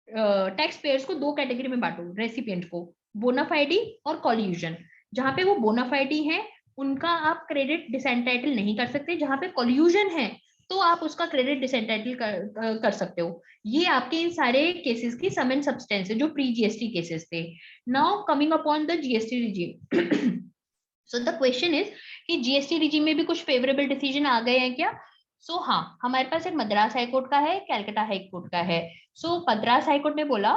टैक्स पेयर्स को दो कैटेगरी में बांटो, रेसिपिएंट को बोनाफाइडी और कॉल्यूजन. जहां पे वो बोनाफाइडी है उनका आप क्रेडिट डिसएंटाइटल नहीं कर सकते, जहां पे कॉल्यूजन है तो आप उसका क्रेडिट डिसएंटाइटल कर सकते हो. ये आपके इन सारे केसेस की सम एंड सब्सटेंस है जो प्री जीएसटी केसेस थे. Now coming upon the GST regime. So the question is कि जीएसटी रिजीम में भी कुछ फेवरेबल डिसीजन आ गए हैं क्या? सो हाँ, हमारे पास एक मद्रास हाईकोर्ट का है, कलकत्ता हाईकोर्ट का है. सो मद्रास हाईकोर्ट ने बोला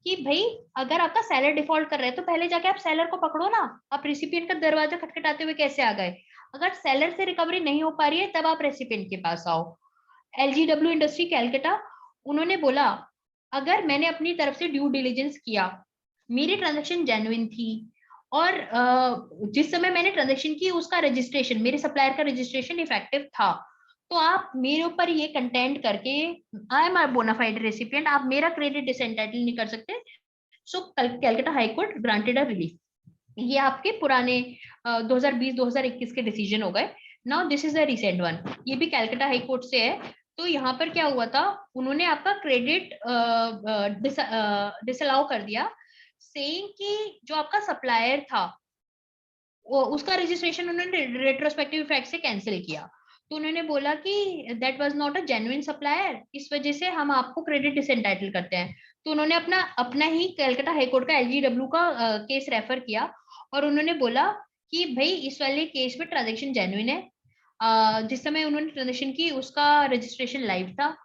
कि भाई अगर आपका सेलर डिफॉल्ट कर रहा है तो पहले जाके आप सेलर को पकड़ो ना, आप रेसिपिएंट का दरवाजा खटखटाते हुए कैसे आ गए? अगर सेलर से रिकवरी नहीं हो पा रही है तब आप रेसिपिएंट के पास आओ. LGW इंडस्ट्री कलकत्ता, उन्होंने बोला अगर मैंने अपनी तरफ से ड्यू डिलिजेंस किया, मेरी ट्रांजेक्शन जेन्युइन थी, और जिस समय मैंने ट्रांजेक्शन की उसका रजिस्ट्रेशन, मेरे सप्लायर का रजिस्ट्रेशन इफेक्टिव था, तो आप मेरे ऊपर ये कंटेंट करके I am a bonafide recipient, आप मेरा क्रेडिट डिसएंटाइटल नहीं कर सकते. So Calcutta high court granted a relief. ये आपके पुराने 2020-2021 के डिसीजन हो गए. Now this is the recent one, ये भी कलकत्ता हाईकोर्ट से है. तो यहाँ पर क्या हुआ था, उन्होंने आपका क्रेडिट डिसअलाउ कर दिया, सेइंग कि जो आपका सप्लायर था उसका रजिस्ट्रेशन उन्होंने रेट्रोस्पेक्टिव इफेक्ट से कैंसिल किया. तो उन्होंने बोला कि that was not a genuine supplier, इस वजह से हम आपको क्रेडिट डिसएंटाइटल करते हैं. तो उन्होंने अपना ही कलकत्ता हाईकोर्ट का LGW का केस रेफर किया और उन्होंने बोला कि भाई इस वाले केस में ट्रांजेक्शन जेन्युइन है, जिस समय उन्होंने ट्रांजेक्शन की उसका रजिस्ट्रेशन लाइव था,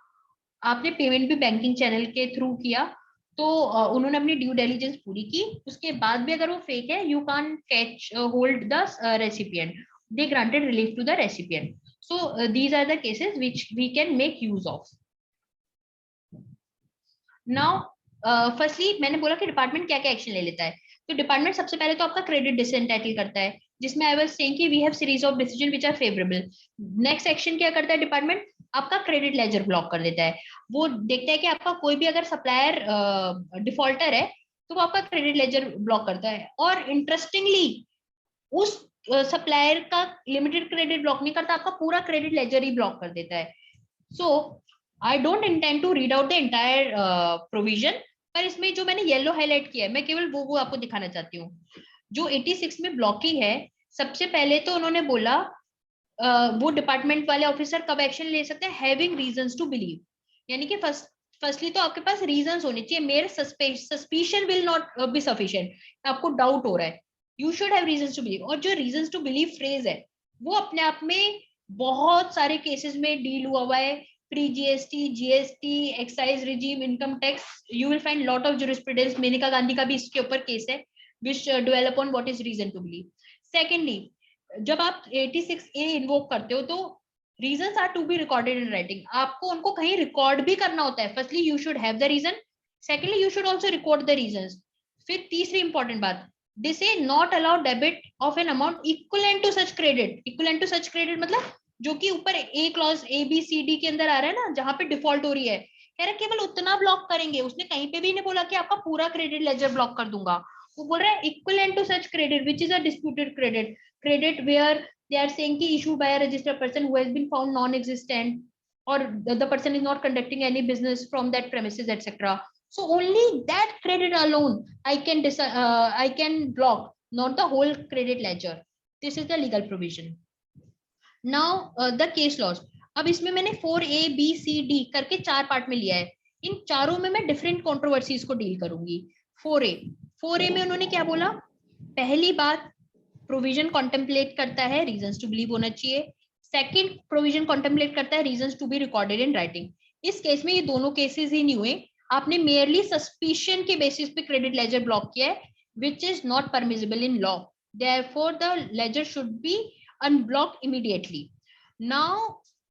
आपने पेमेंट भी बैंकिंग चैनल के थ्रू किया, तो उन्होंने अपनी ड्यू डिलिजेंस पूरी की, उसके बाद भी अगर वो फेक है, you can catch hold the recipient, they granted relief to the recipient. So these are the cases which we can make use of. Now firstly मैंने बोला कि डिपार्टमेंट क्या क्या एक्शन ले लेता है. तो डिपार्टमेंट सबसे पहले तो आपका क्रेडिट डिसएंटाइटल करता है, जिसमें आई वाज सेइंग कि we have series of decision which are favourable. Next action क्या करता है डिपार्टमेंट, आपका क्रेडिट लेजर ब्लॉक कर देता है. वो देखता है कि आपका कोई भी अगर सप्लायर डिफॉल्टर है तो वो आपका क्रेडिट लेजर ब्लॉक करता है. और इंटरेस्टिंगली उस सप्लायर का लिमिटेड क्रेडिट ब्लॉक नहीं करता, आपका पूरा क्रेडिट लेजर ही ब्लॉक कर देता है. So I don't intend to read out the entire provision, पर इसमें जो मैंने येलो हाईलाइट किया है मैं केवल वो आपको दिखाना चाहती हूँ. जो 86 में ब्लॉकिंग है, सबसे पहले तो उन्होंने बोला वो डिपार्टमेंट वाले ऑफिसर कब एक्शन ले सकते हैं, हैविंग रीजंस टू बिलीव. यानी कि फर्स्टली तो आपके पास रीजंस होने चाहिए. मेरे suspicion will not be sufficient, आपको डाउट हो रहा है, you should have reasons to believe. और जो रीजंस टू बिलीव फ्रेज है वो अपने आप में बहुत सारे केसेस में डील हुआ हुआ है. Pre GST, GST, excise regime, income tax, you will find lot of jurisprudence. Maneka Gandhi का भी इसके ऊपर केस है which dwell upon what is reason to believe. Secondly, जब आप 86A इन्वोक करते हो तो reasons are to be recorded in writing. आपको उनको कहीं रिकॉर्ड भी करना होता है. Firstly you should have the reason, secondly you should also record the reasons. फिर तीसरी इंपॉर्टेंट बात, they say not allow debit of an amount equivalent to such credit. equivalent to such credit मतलब जो कि ऊपर ए क्लॉज ABCD के अंदर आ रहा है ना, जहां पे डिफॉल्ट हो रही है, कह रहा है केवल उतना ब्लॉक करेंगे. उसने कहीं पे भी नहीं बोला कि आपका पूरा क्रेडिट लेजर ब्लॉक कर दूंगा. वो बोल रहा है equivalent to such credit which is a disputed credit where they are saying कि issued by a registered person who has been found non-existent or the person is not conducting any business from that premises etc. So only that credit alone I can block, not the whole credit ledger. This is the legal provision. Now the case laws. अब इसमें मैंने 4A, B, C, D करके 4 part में लिया है. इन चारों में मैं डिफरेंट कंट्रोवर्सीज को डील करूंगी. 4A में उन्होंने क्या बोला, पहली बात प्रोविजन कॉन्टेम्पलेट करता है रीजंस टू बिलीव होना चाहिए. सेकंड, प्रोविजन कॉन्टेम्पलेट करता है reasons to be recorded in writing. इस केस में ये दोनों केसेस ही नहीं हुए. आपने मेयरली सस्पिशन के बेसिस पे क्रेडिट लेजर ब्लॉक किया है which is not permissible in law. Therefore the ledger should be unblocked immediately. Now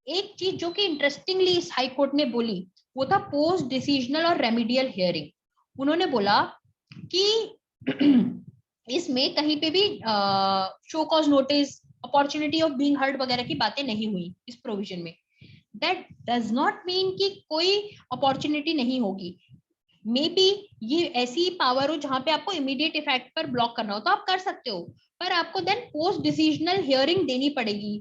एक चीज जो कि इंटरेस्टिंगली इस हाई कोर्ट ने बोली वो था पोस्ट डिसीजनल और रेमिडियल हियरिंग. उन्होंने बोला कि इसमें कहीं पे भी show cause notice, opportunity of being heard वगैरह की बातें नहीं हुई इस प्रोविजन में. That does not mean कि कोई अपॉर्चुनिटी नहीं होगी. मे बी ये ऐसी पावर हो जहां पे आपको इमीडिएट इफेक्ट पर ब्लॉक करना हो तो आप कर सकते हो, पर आपको देन पोस्ट डिसीजनल हियरिंग देनी पड़ेगी.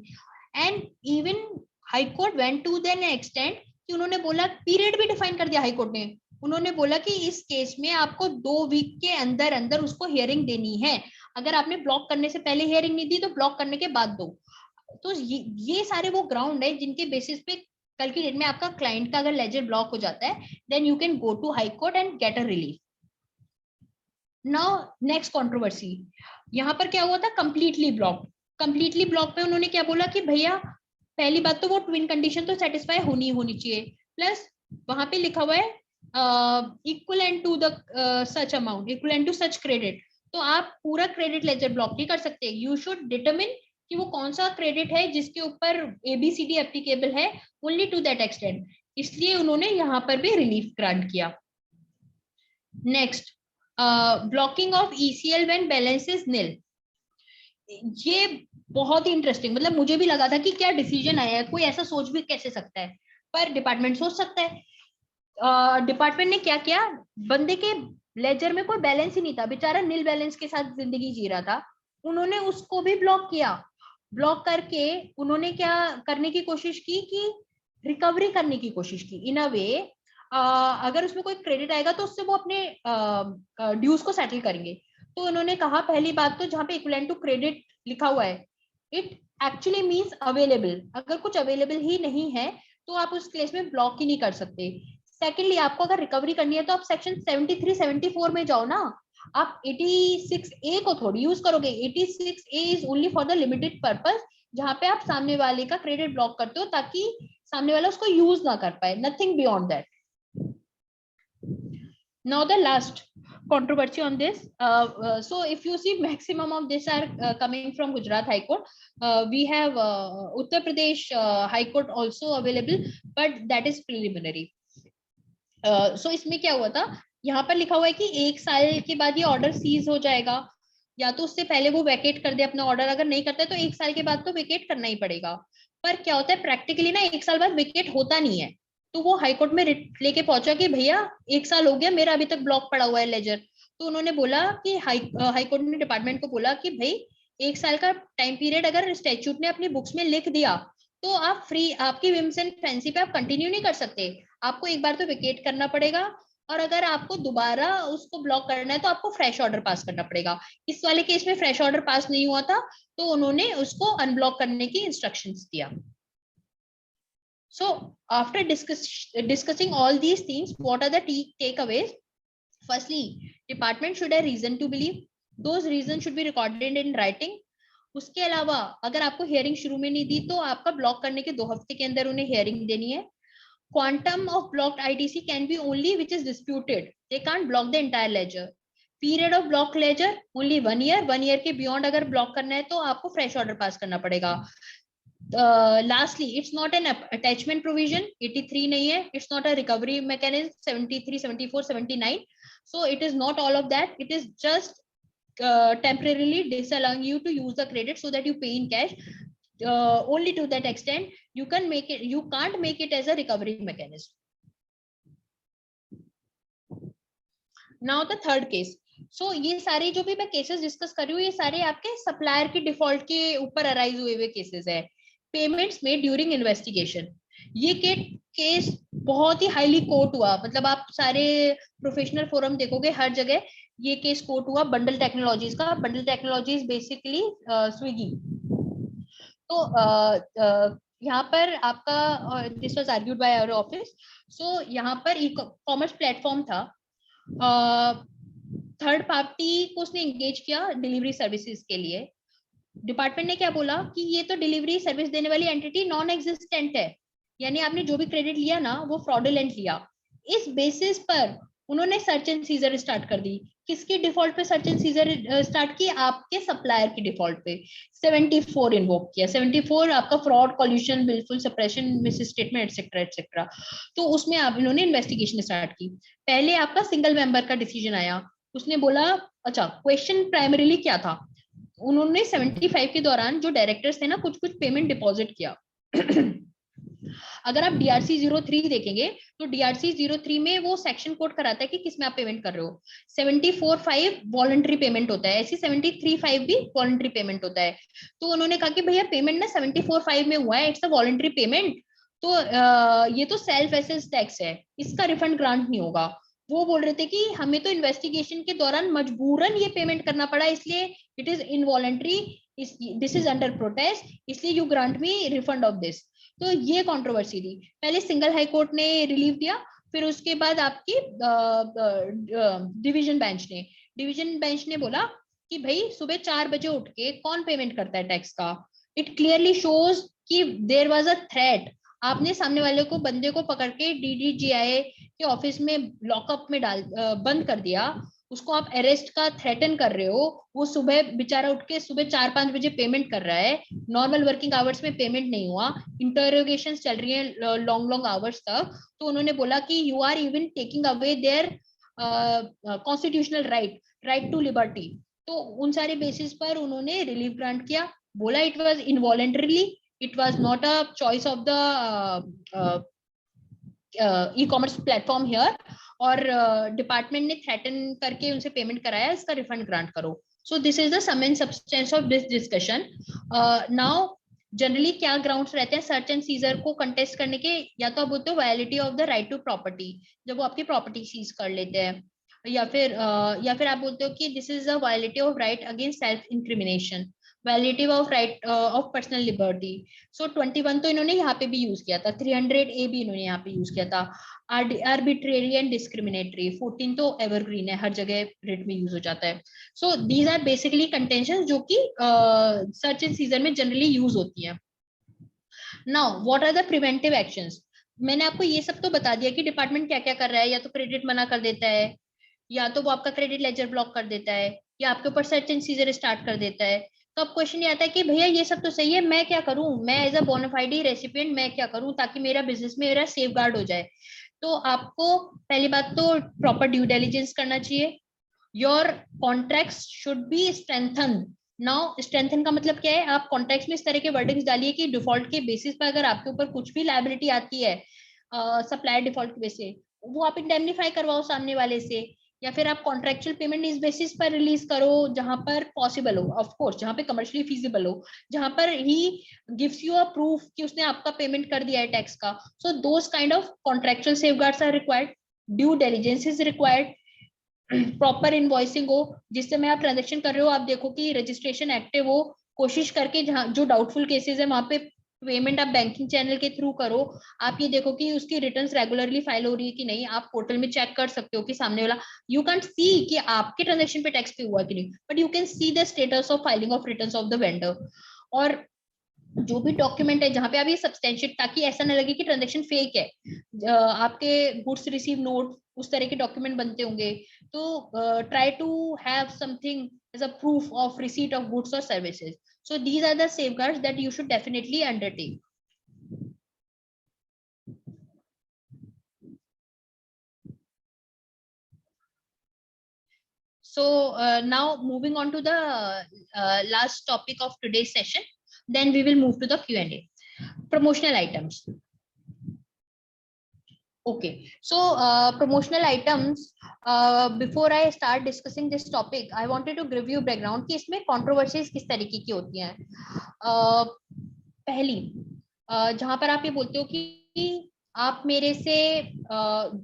And even high court went to then extend कि उन्होंने बोला, पीरियड भी डिफाइन कर दिया हाई कोर्ट ने. उन्होंने बोला कि इस केस में आपको 2 वीक के अंदर अंदर उसको हियरिंग देनी है. अगर आपने ब्लॉक करने से पहले हियरिंग नहीं दी तो ब्लॉक करने के बाद दो. तो ये सारे वो ग्राउंड है जिनके बेसिस पे कल की डेट में आपका क्लाइंट का अगर लेजर ब्लॉक हो जाता है then you can go to high court and get a relief. Now next controversy, यहाँ पर क्या हुआ था, कंप्लीटली ब्लॉक. कंप्लीटली ब्लॉक पे उन्होंने क्या बोला कि भैया पहली बात तो वो ट्विन कंडीशन तो सेटिस्फाई होनी चाहिए, प्लस वहां पे लिखा हुआ है equivalent to the such amount, equivalent to such credit. तो आप पूरा क्रेडिट लेजर ब्लॉक नहीं कर सकते. यू शुड डिटरमिन कि वो कौन सा क्रेडिट है जिसके ऊपर ABCD एप्लीकेबल है, ओनली टू दैट एक्सटेंट. इसलिए उन्होंने यहाँ पर भी रिलीफ ग्रांट किया. Next, blocking of ECL when balance is निल. ये बहुत ही इंटरेस्टिंग, मतलब मुझे भी लगा था कि क्या डिसीजन आया है, कोई ऐसा सोच भी कैसे सकता है, पर डिपार्टमेंट सोच सकता है. डिपार्टमेंट ने क्या किया, बंदे के लेजर में कोई बैलेंस ही नहीं था, बेचारा नील बैलेंस के साथ जिंदगी जी रहा था. उन्होंने उसको भी ब्लॉक किया. ब्लॉक करके उन्होंने क्या करने की कोशिश की कि रिकवरी करने की कोशिश की. इन अ वे अगर उसमें कोई क्रेडिट आएगा तो उससे वो अपने ड्यूज को सेटल करेंगे. तो उन्होंने कहा पहली बात तो जहां पे इक्विवेलेंट टू क्रेडिट लिखा हुआ है इट एक्चुअली मींस अवेलेबल. अगर कुछ अवेलेबल ही नहीं है तो आप उस केस में ब्लॉक ही नहीं कर सकते. सेकेंडली, आपको अगर रिकवरी करनी है तो आप सेक्शन 73-74 में जाओ ना. आप 86A को थोड़ी यूज करोगे. 86A is only for the limited purpose, जहां पे आप सामने वाले का क्रेडिट ब्लॉक करते हो ताकि सामने वाला उसको यूज ना कर पाए, nothing beyond that. Now the last controversy on this. So if you see, maximum of this are coming from Gujarat High Court. We have Uttar Pradesh High Court also available, but that is preliminary. So इसमें क्या हुआ था, यहाँ पर लिखा हुआ है कि 1 साल के बाद ये ऑर्डर सीज हो जाएगा, या तो उससे पहले वो वैकेट कर दे अपना ऑर्डर, अगर नहीं करता है तो 1 साल के बाद तो वैकेट करना ही पड़ेगा। पर क्या होता है प्रैक्टिकली ना, 1 साल बाद वैकेट होता नहीं है। तो वो हाईकोर्ट में रिट लेके पहुंचा कि भैया 1 साल हो गया, मेरा अभी तक ब्लॉक पड़ा हुआ है लेजर। तो उन्होंने बोला कि हाईकोर्ट ने डिपार्टमेंट को बोला कि भाई 1 साल का टाइम पीरियड अगर स्टैट्यूट ने अपनी बुक्स में लिख दिया तो आप फ्री, आपकी विम्स एंड फैंसी पे आप कंटिन्यू नहीं कर सकते, आपको एक बार तो वेकेट करना पड़ेगा, और अगर आपको दोबारा उसको ब्लॉक करना है तो आपको फ्रेश ऑर्डर पास करना पड़ेगा। इस वाले केस में फ्रेश ऑर्डर पास नहीं हुआ था, तो उन्होंने उसको अनब्लॉक करने की इंस्ट्रक्शंस दिया। So after discussing all these things, what are the takeaways? Firstly, department should have reason to believe. Those reasons should be recorded in writing. उसके अलावा अगर आपको हियरिंग शुरू में नहीं दी तो आपका ब्लॉक करने के 2 हफ्ते के अंदर उन्हें हियरिंग देनी है। Quantum of blocked ITC can be only which is disputed. They can't block the entire ledger. Period of block ledger only 1 year. 1 year के beyond अगर ब्लॉक करना है तो आपको फ्रेश ऑर्डर पास करना पड़ेगा। Lastly, it's not an attachment provision. 83 नहीं है. It's not a recovery mechanism. 73, 74, 79. So it is not all of that. It is just temporarily disallowing you to use the credit so that you pay in cash. Only to that extent you can make it. You can't make it as a recovery mechanism. Now the third case. So ये सारे जो भी मैं cases discuss कर रही हूँ, ये सारे आपके सप्लायर की डिफॉल्ट के ऊपर अराइज हुए हुए केसेस है। पेमेंट्स में ड्यूरिंग इन्वेस्टिगेशन, ये केस बहुत ही हाईली कोर्ट हुआ, मतलब आप सारे प्रोफेशनल फोरम देखोगे हर जगह ये केस कोर्ट हुआ बंडल टेक्नोलॉजीज का। Bundl Technologies basically Swiggy. तो यहाँ पर आपका this was argued by our office. So यहाँ पर ई कॉमर्स प्लेटफॉर्म था, थर्ड पार्टी को उसने एंगेज किया डिलीवरी सर्विसेज के लिए। डिपार्टमेंट ने क्या बोला कि ये तो डिलीवरी सर्विस देने वाली एंटिटी नॉन एग्जिस्टेंट है, यानी आपने जो भी क्रेडिट लिया ना वो फ्रॉडुलेंट लिया। इस बेसिस पर उन्होंने सर्च एंड सीजर स्टार्ट कर दी। किसकी डिफॉल्ट पे सर्च एंड सीजर स्टार्ट की? आपके सप्लायर की डिफॉल्ट पे 74 इन्वोक किया। 74 आपका fraud, collusion, wilful suppression, misstatement etcetera etcetera. तो उसमें आप इन्होंने इन्वेस्टिगेशन स्टार्ट की। पहले आपका सिंगल मेंबर का डिसीजन आया, उसने बोला अच्छा क्वेश्चन प्राइमरीली क्या था, उन्होंने 75 के दौरान जो डायरेक्टर्स थे ना कुछ पेमेंट डिपॉजिट किया। अगर आप DRC 03 देखेंगे तो DRC 03 में वो सेक्शन कोड कराता है कि किसमें आप पेमेंट कर रहे हो। 74(5) वॉलंटरी पेमेंट होता है, ऐसी 73(5) भी वॉलंटरी पेमेंट होता है। तो उन्होंने कहा कि भैया पेमेंट ना 74(5) में हुआ है, इट्स अ वॉलंटरी पेमेंट, तो ये तो सेल्फ एसेस टैक्स है, इसका रिफंड ग्रांट नहीं होगा। वो बोल रहे थे कि हमें तो इन्वेस्टिगेशन के दौरान मजबूरन ये पेमेंट करना पड़ा, इसलिए it is involuntary, this is under protest, इसलिए you grant me refund of this. तो ये कंट्रोवर्सी थी। पहले सिंगल हाई कोर्ट ने रिलीफ दिया, फिर उसके बाद आपकी डिवीजन बेंच ने बोला कि भाई सुबह 4 बजे उठ के कौन पेमेंट करता है टैक्स का। इट क्लियरली शोज कि देयर वाज अ थ्रेट। आपने सामने वाले को बंदे को पकड़ के DDGI के ऑफिस में लॉकअप में बंद कर दिया, उसको आप अरेस्ट का थ्रेटन कर रहे हो, वो सुबह बेचारा उठ के सुबह 4-5 बजे पेमेंट कर रहा है, नॉर्मल वर्किंग आवर्स में पेमेंट नहीं हुआ, इंटरोगेशन चल रही है लॉन्ग आवर्स तक। तो उन्होंने बोला कि you are even taking away their constitutional right to liberty. तो उन सारे बेसिस पर उन्होंने रिलीफ ग्रांट किया, बोला it was involuntarily, it was not a choice of the e-commerce platform here, और डिपार्टमेंट ने थ्रेटन करके उनसे पेमेंट कराया, इसका रिफंड ग्रांट करो। So this is the sum and substance of this discussion. Now generally क्या ग्राउंड्स रहते हैं सर्च एंड सीजर को कंटेस्ट करने के? या तो आप बोलते हो validity of the right to property, जब वो आपकी प्रॉपर्टी सीज कर लेते हैं, या फिर आप बोलते हो कि this is a validity of right against self incrimination, validity of right of personal liberty. So 21 तो इन्होंने यहाँ पे भी यूज किया था, 300A भी इन्होंने यहाँ पे यूज किया था। आर्बिट्रेरी एंड डिस्क्रिमिनेटरी 14 तो एवरग्रीन है, हर जगह रिट में यूज हो जाता है। So these are basically contention जो कि सर्च एंड सीजर में जनरली यूज होती है। Now what are the preventive actions? मैंने आपको ये सब तो बता दिया कि डिपार्टमेंट क्या क्या कर रहा है, या तो क्रेडिट मना कर देता है, या तो वो आपका क्रेडिट लेजर ब्लॉक कर देता है, या आपके ऊपर सर्च एंड सीजर स्टार्ट कर देता है। तो अब क्वेश्चन ये आता है कि भैया ये सब तो सही है, मैं क्या करूं, मैं एज अ बोनाफाइड रेसिपिएंट मैं क्या करूं ताकि मेरा बिजनेस में मेरा सेफ गार्ड हो जाए। तो आपको पहली बात तो प्रॉपर ड्यू डिलिजेंस करना चाहिए। Your contracts should be strengthen. Now strengthen का मतलब क्या है, आप कॉन्ट्रैक्ट्स में इस तरह के वर्डिंग्स डालिए कि डिफॉल्ट के बेसिस पर अगर आपके ऊपर कुछ भी लायबिलिटी आती है सप्लायर डिफॉल्ट की वजह से, वो आप इंडेमनीफाई करवाओ सामने वाले से। या फिर आप कॉन्ट्रेक्चुअल पेमेंट इस बेसिस पर रिलीज करो जहां पर पॉसिबल हो, ऑफ कोर्स जहां पे कमर्शियली फीजिबल हो, जहां पर he gives you a proof कि उसने आपका पेमेंट कर दिया है टैक्स का। So those kind of contractual safeguards are required. Due diligence is required. Proper invoicing हो, जिस समय आप ट्रांजेक्शन कर रहे हो आप देखो कि रजिस्ट्रेशन एक्टिव हो। कोशिश करके जहां जो डाउटफुल केसेस है वहां पे पेमेंट आप बैंकिंग चैनल के थ्रू करो। आप ये देखो कि उसकी रिटर्न्स रेगुलरली फाइल हो रही है कि नहीं। आप पोर्टल में चेक कर सकते हो कि सामने वाला, यू कैंट सी कि आपके ट्रांजेक्शन पे टैक्स पे हुआ कि नहीं, but you can see the status of filing of returns of the vendor. और जो भी डॉक्यूमेंट है जहां पे आप ये सब्सटेंशिएट, ताकि ऐसा ना लगे कि ट्रांजेक्शन फेक है। आपके गुड्स रिसीव नोट उस तरह के डॉक्यूमेंट बनते होंगे। तो try to have something as a proof of receipt of goods और services. So these are the safeguards that you should definitely undertake. So now moving on to the last topic of today's session, then we will move to the Q&A. Promotional items. Okay, so promotional items, before I start discussing this topic, I wanted to give you background कि इसमें controversies किस तरीके की होती हैं। पहली, जहां पर आप ये बोलते हो कि आप मेरे से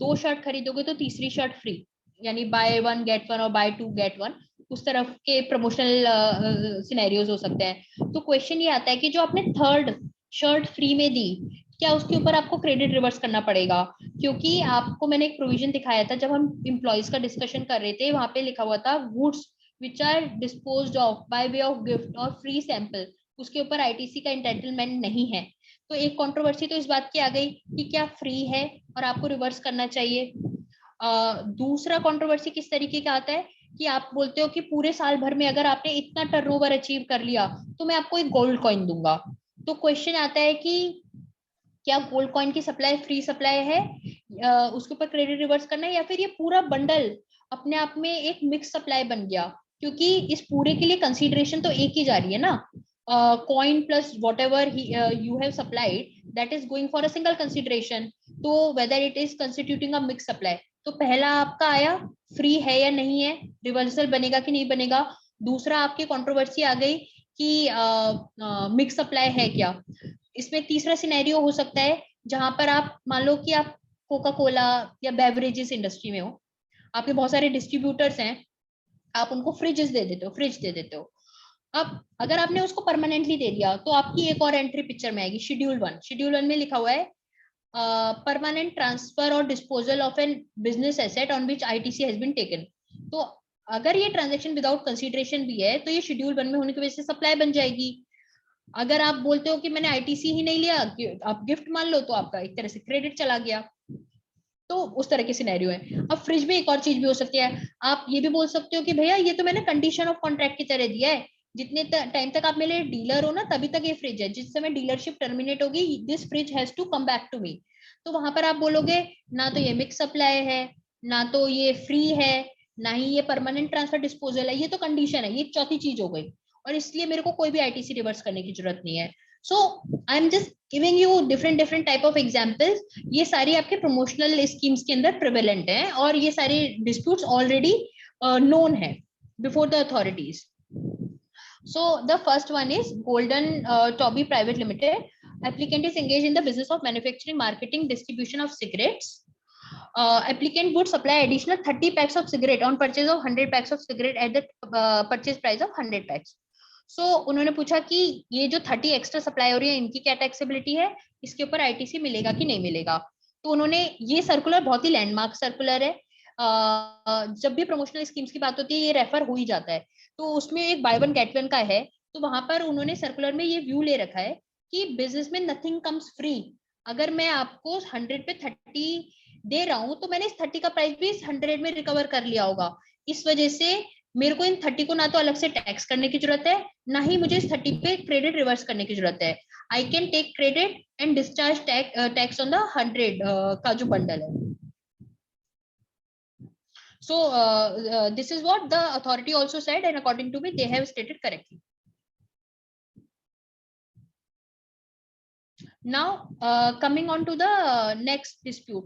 2 शर्ट खरीदोगे तो तीसरी शर्ट फ्री, यानी बाय 1 गेट 1 और बाय 2 गेट 1, उस तरफ के प्रमोशनल सिनेरियोज हो सकते हैं। तो क्वेश्चन ये आता है कि जो आपने 3rd शर्ट फ्री में दी, क्या उसके ऊपर आपको क्रेडिट रिवर्स करना पड़ेगा? क्योंकि आपको मैंने एक प्रोविजन दिखाया था जब हम एम्प्लॉइज का डिस्कशन कर रहे थे, वहां पे लिखा हुआ था goods which are disposed of by way of gift और फ्री सैंपल, उसके ऊपर आईटीसी का एंटाइटलमेंट नहीं है। तो एक कंट्रोवर्सी तो इस बात की आ गई कि क्या फ्री है और आपको रिवर्स करना चाहिए। दूसरा कंट्रोवर्सी किस तरीके का आता है कि आप बोलते हो कि पूरे साल भर में अगर आपने इतना टर्नओवर अचीव कर लिया तो मैं आपको एक गोल्ड कॉइन दूंगा। तो क्वेश्चन आता है कि क्या गोल्ड कॉइन की सप्लाई फ्री सप्लाई है, उसके ऊपर क्रेडिट रिवर्स करना है, या फिर ये पूरा बंडल अपने आप में एक मिक्स सप्लाई बन गया? क्योंकि इस पूरे के लिए कंसीडरेशन तो एक ही जा रही है ना, coin plus whatever you have supplied, that is going for a single consideration. तो whether it is constituting a mixed supply, तो पहला आपका आया फ्री है या नहीं है, रिवर्सल बनेगा कि नहीं बनेगा। दूसरा आपकी कंट्रोवर्सी आ गई कि मिक्स सप्लाई है क्या। इसमें तीसरा सिनेरियो हो सकता है जहां पर आप मान लो कि आप कोका कोला या बेवरेजेस इंडस्ट्री में हो, आपके बहुत सारे डिस्ट्रीब्यूटर्स हैं, आप उनको फ्रिज दे देते हो। अब अगर आपने उसको परमानेंटली दे दिया तो आपकी एक और एंट्री पिक्चर में आएगी, शेड्यूल 1 में लिखा हुआ है परमानेंट ट्रांसफर और disposal of an business asset on which ITC has been taken. तो अगर ये ट्रांजैक्शन विदाउट कंसीडरेशन भी है तो ये शेड्यूल 1 में होने की वजह से सप्लाई बन जाएगी। अगर आप बोलते हो कि मैंने आईटीसी ही नहीं लिया, आप गिफ्ट मान लो, तो आपका एक तरह से क्रेडिट चला गया। तो उस तरह के सिनेरियो है। अब फ्रिज में एक और चीज भी हो सकती है, आप ये भी बोल सकते हो कि भैया ये तो मैंने कंडीशन ऑफ कॉन्ट्रैक्ट की तरह दिया है, जितने टाइम तक आप मेरे डीलर हो ना तभी तक ये फ्रिज है, जिस समय डीलरशिप टर्मिनेट होगी this fridge has to come back to me. तो वहां पर आप बोलोगे ना तो ये मिक्स सप्लाई है, ना तो ये फ्री है, ना ही ये परमानेंट ट्रांसफर डिस्पोजल है, ये तो कंडीशन है, ये चौथी चीज हो गई, और इसलिए मेरे को कोई भी आईटीसी रिवर्स करने की जरूरत नहीं है। So I am just giving you different type of examples. ये सारी आपके प्रमोशनल स्कीम्स के अंदर प्रिवेलेंट है और ये सारे डिस्प्यूट्स ऑलरेडी नोन है before the authorities. So the first one is Golden Toby Private Limited. Applicant is engaged in the business of manufacturing, marketing, distribution of cigarettes. Applicant would supply additional 30 packs of cigarette on purchase of 100 packs of cigarette at the purchase price of 100 packs. So उन्होंने पूछा कि ये जो 30 extra supply हो रही है इनकी क्या टैक्सेबिलिटी है, इसके ऊपर आईटीसी मिलेगा कि नहीं मिलेगा। तो उन्होंने, ये सर्कुलर बहुत ही लैंडमार्क सर्कुलर है, जब भी प्रमोशनल स्कीम्स की बात होती है ये रेफर हो ही जाता है। तो उसमें एक बाय 1 गेट 1 का है, तो वहां पर उन्होंने सर्कुलर में ये व्यू ले रखा है कि बिजनेस में नथिंग कम्स फ्री। अगर मैं आपको 100 पे 30 दे रहा हूँ तो मैंने इस 30 का प्राइस भी इस 100 में रिकवर कर लिया होगा। इस वजह से मेरे को इन 30 को ना तो अलग से टैक्स करने की जरूरत है, ना ही मुझे इस 30 पे क्रेडिट रिवर्स करने की जरूरत है। I can take credit and discharge tax on the 100 का जो बंडल है। So this is what the authority also said, and according to me, they have stated correctly. Now, coming on to the next dispute,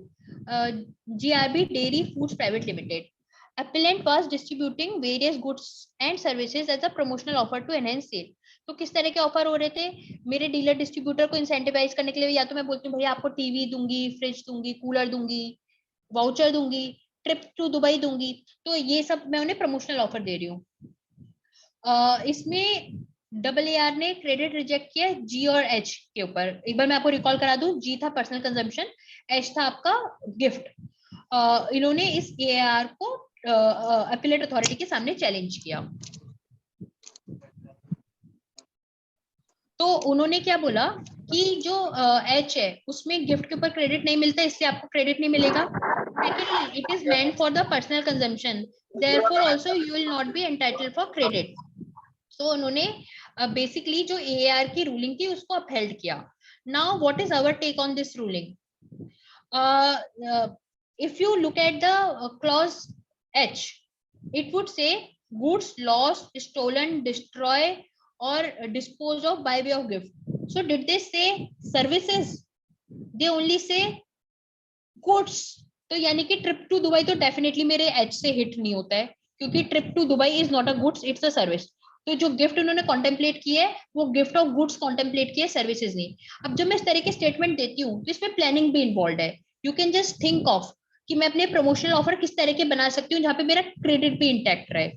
GRB Dairy Foods Private Limited. Appellant was distributing various goods and services as a promotional offer to enhance sale. तो किस तरह के offer हो रहे थे? मेरे dealer distributor को incentivise करने के लिए, या तो मैं बोलती हूँ भैया आपको टीवी दूंगी, फ्रिज दूंगी, कूलर दूंगी, वाउचर दूंगी, ट्रिप टू दुबई दूंगी, तो ये सब मैं उन्हें प्रमोशनल ऑफर दे रही हूँ। इसमें AAR ने क्रेडिट रिजेक्ट किया जी और एच के ऊपर। एक बार मैं आपको रिकॉल करा दूं, जी था पर्सनल कंजम्पशन, एच था आपका गिफ्ट। इन्होंने इस AAR को अपीलेट अथॉरिटी के सामने चैलेंज किया। तो उन्होंने क्या बोला कि जो एच है उसमें गिफ्ट के ऊपर क्रेडिट नहीं मिलता, इसलिए आपको क्रेडिट नहीं मिलेगा। Secondly, it is meant for the personal consumption, therefore also you will not be entitled for credit. So उन्होंने basically जो AAR की ruling थी उसको upheld किया। Now what is our take on this ruling? If you look at the clause H, it would say goods lost, stolen, destroy or dispose of by way of gift. So did they say services? They only say goods. तो यानी कि trip to Dubai तो definitely मेरे H से hit नहीं होता है, क्योंकि trip to Dubai is not a goods, it's a service. तो जो गिफ्ट उन्होंने कॉन्टेम्पलेट किया है वो गिफ्ट ऑफ गुड्स कॉन्टेम्पलेट किया है, सर्विसेज नहीं। अब जब मैं इस तरह के स्टेटमेंट देती हूँ तो इसमें प्लानिंग भी इन्वॉल्व है। You can just think of कि मैं अपने प्रमोशनल ऑफर किस तरह के बना सकती हूँ जहाँ पे मेरा क्रेडिट भी इंटैक्ट रहे।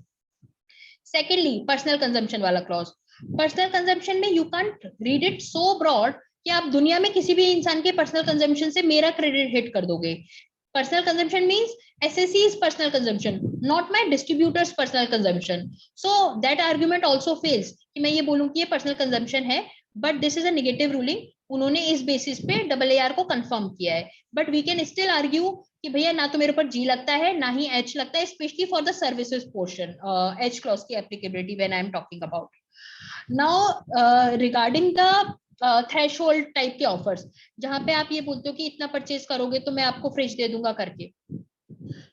सेकेंडली, पर्सनल कंजम्पशन वाला क्लॉज। पर्सनल कंजम्पशन में you can't read it so broad कि आप दुनिया में किसी भी इंसान के पर्सनल कंजम्पशन से मेरा क्रेडिट हिट कर दोगे। Personal consumption means SSC's personal consumption, not my distributor's personal consumption. So that argument also fails कि मैं ये बोलूं कि ये personal consumption है, but this is a negative ruling. उन्होंने इस बेसिस पे AAR को कंफर्म किया है, but we can still argue कि भैया ना तो मेरे ऊपर G लगता है ना ही H लगता है, especially for the services portion, H clause की applicability when I am talking about. Now regarding the threshold type के ऑफर्स, जहां पे आप ये बोलते हो कि इतना परचेज करोगे तो मैं आपको फ्रिज दे दूंगा करके,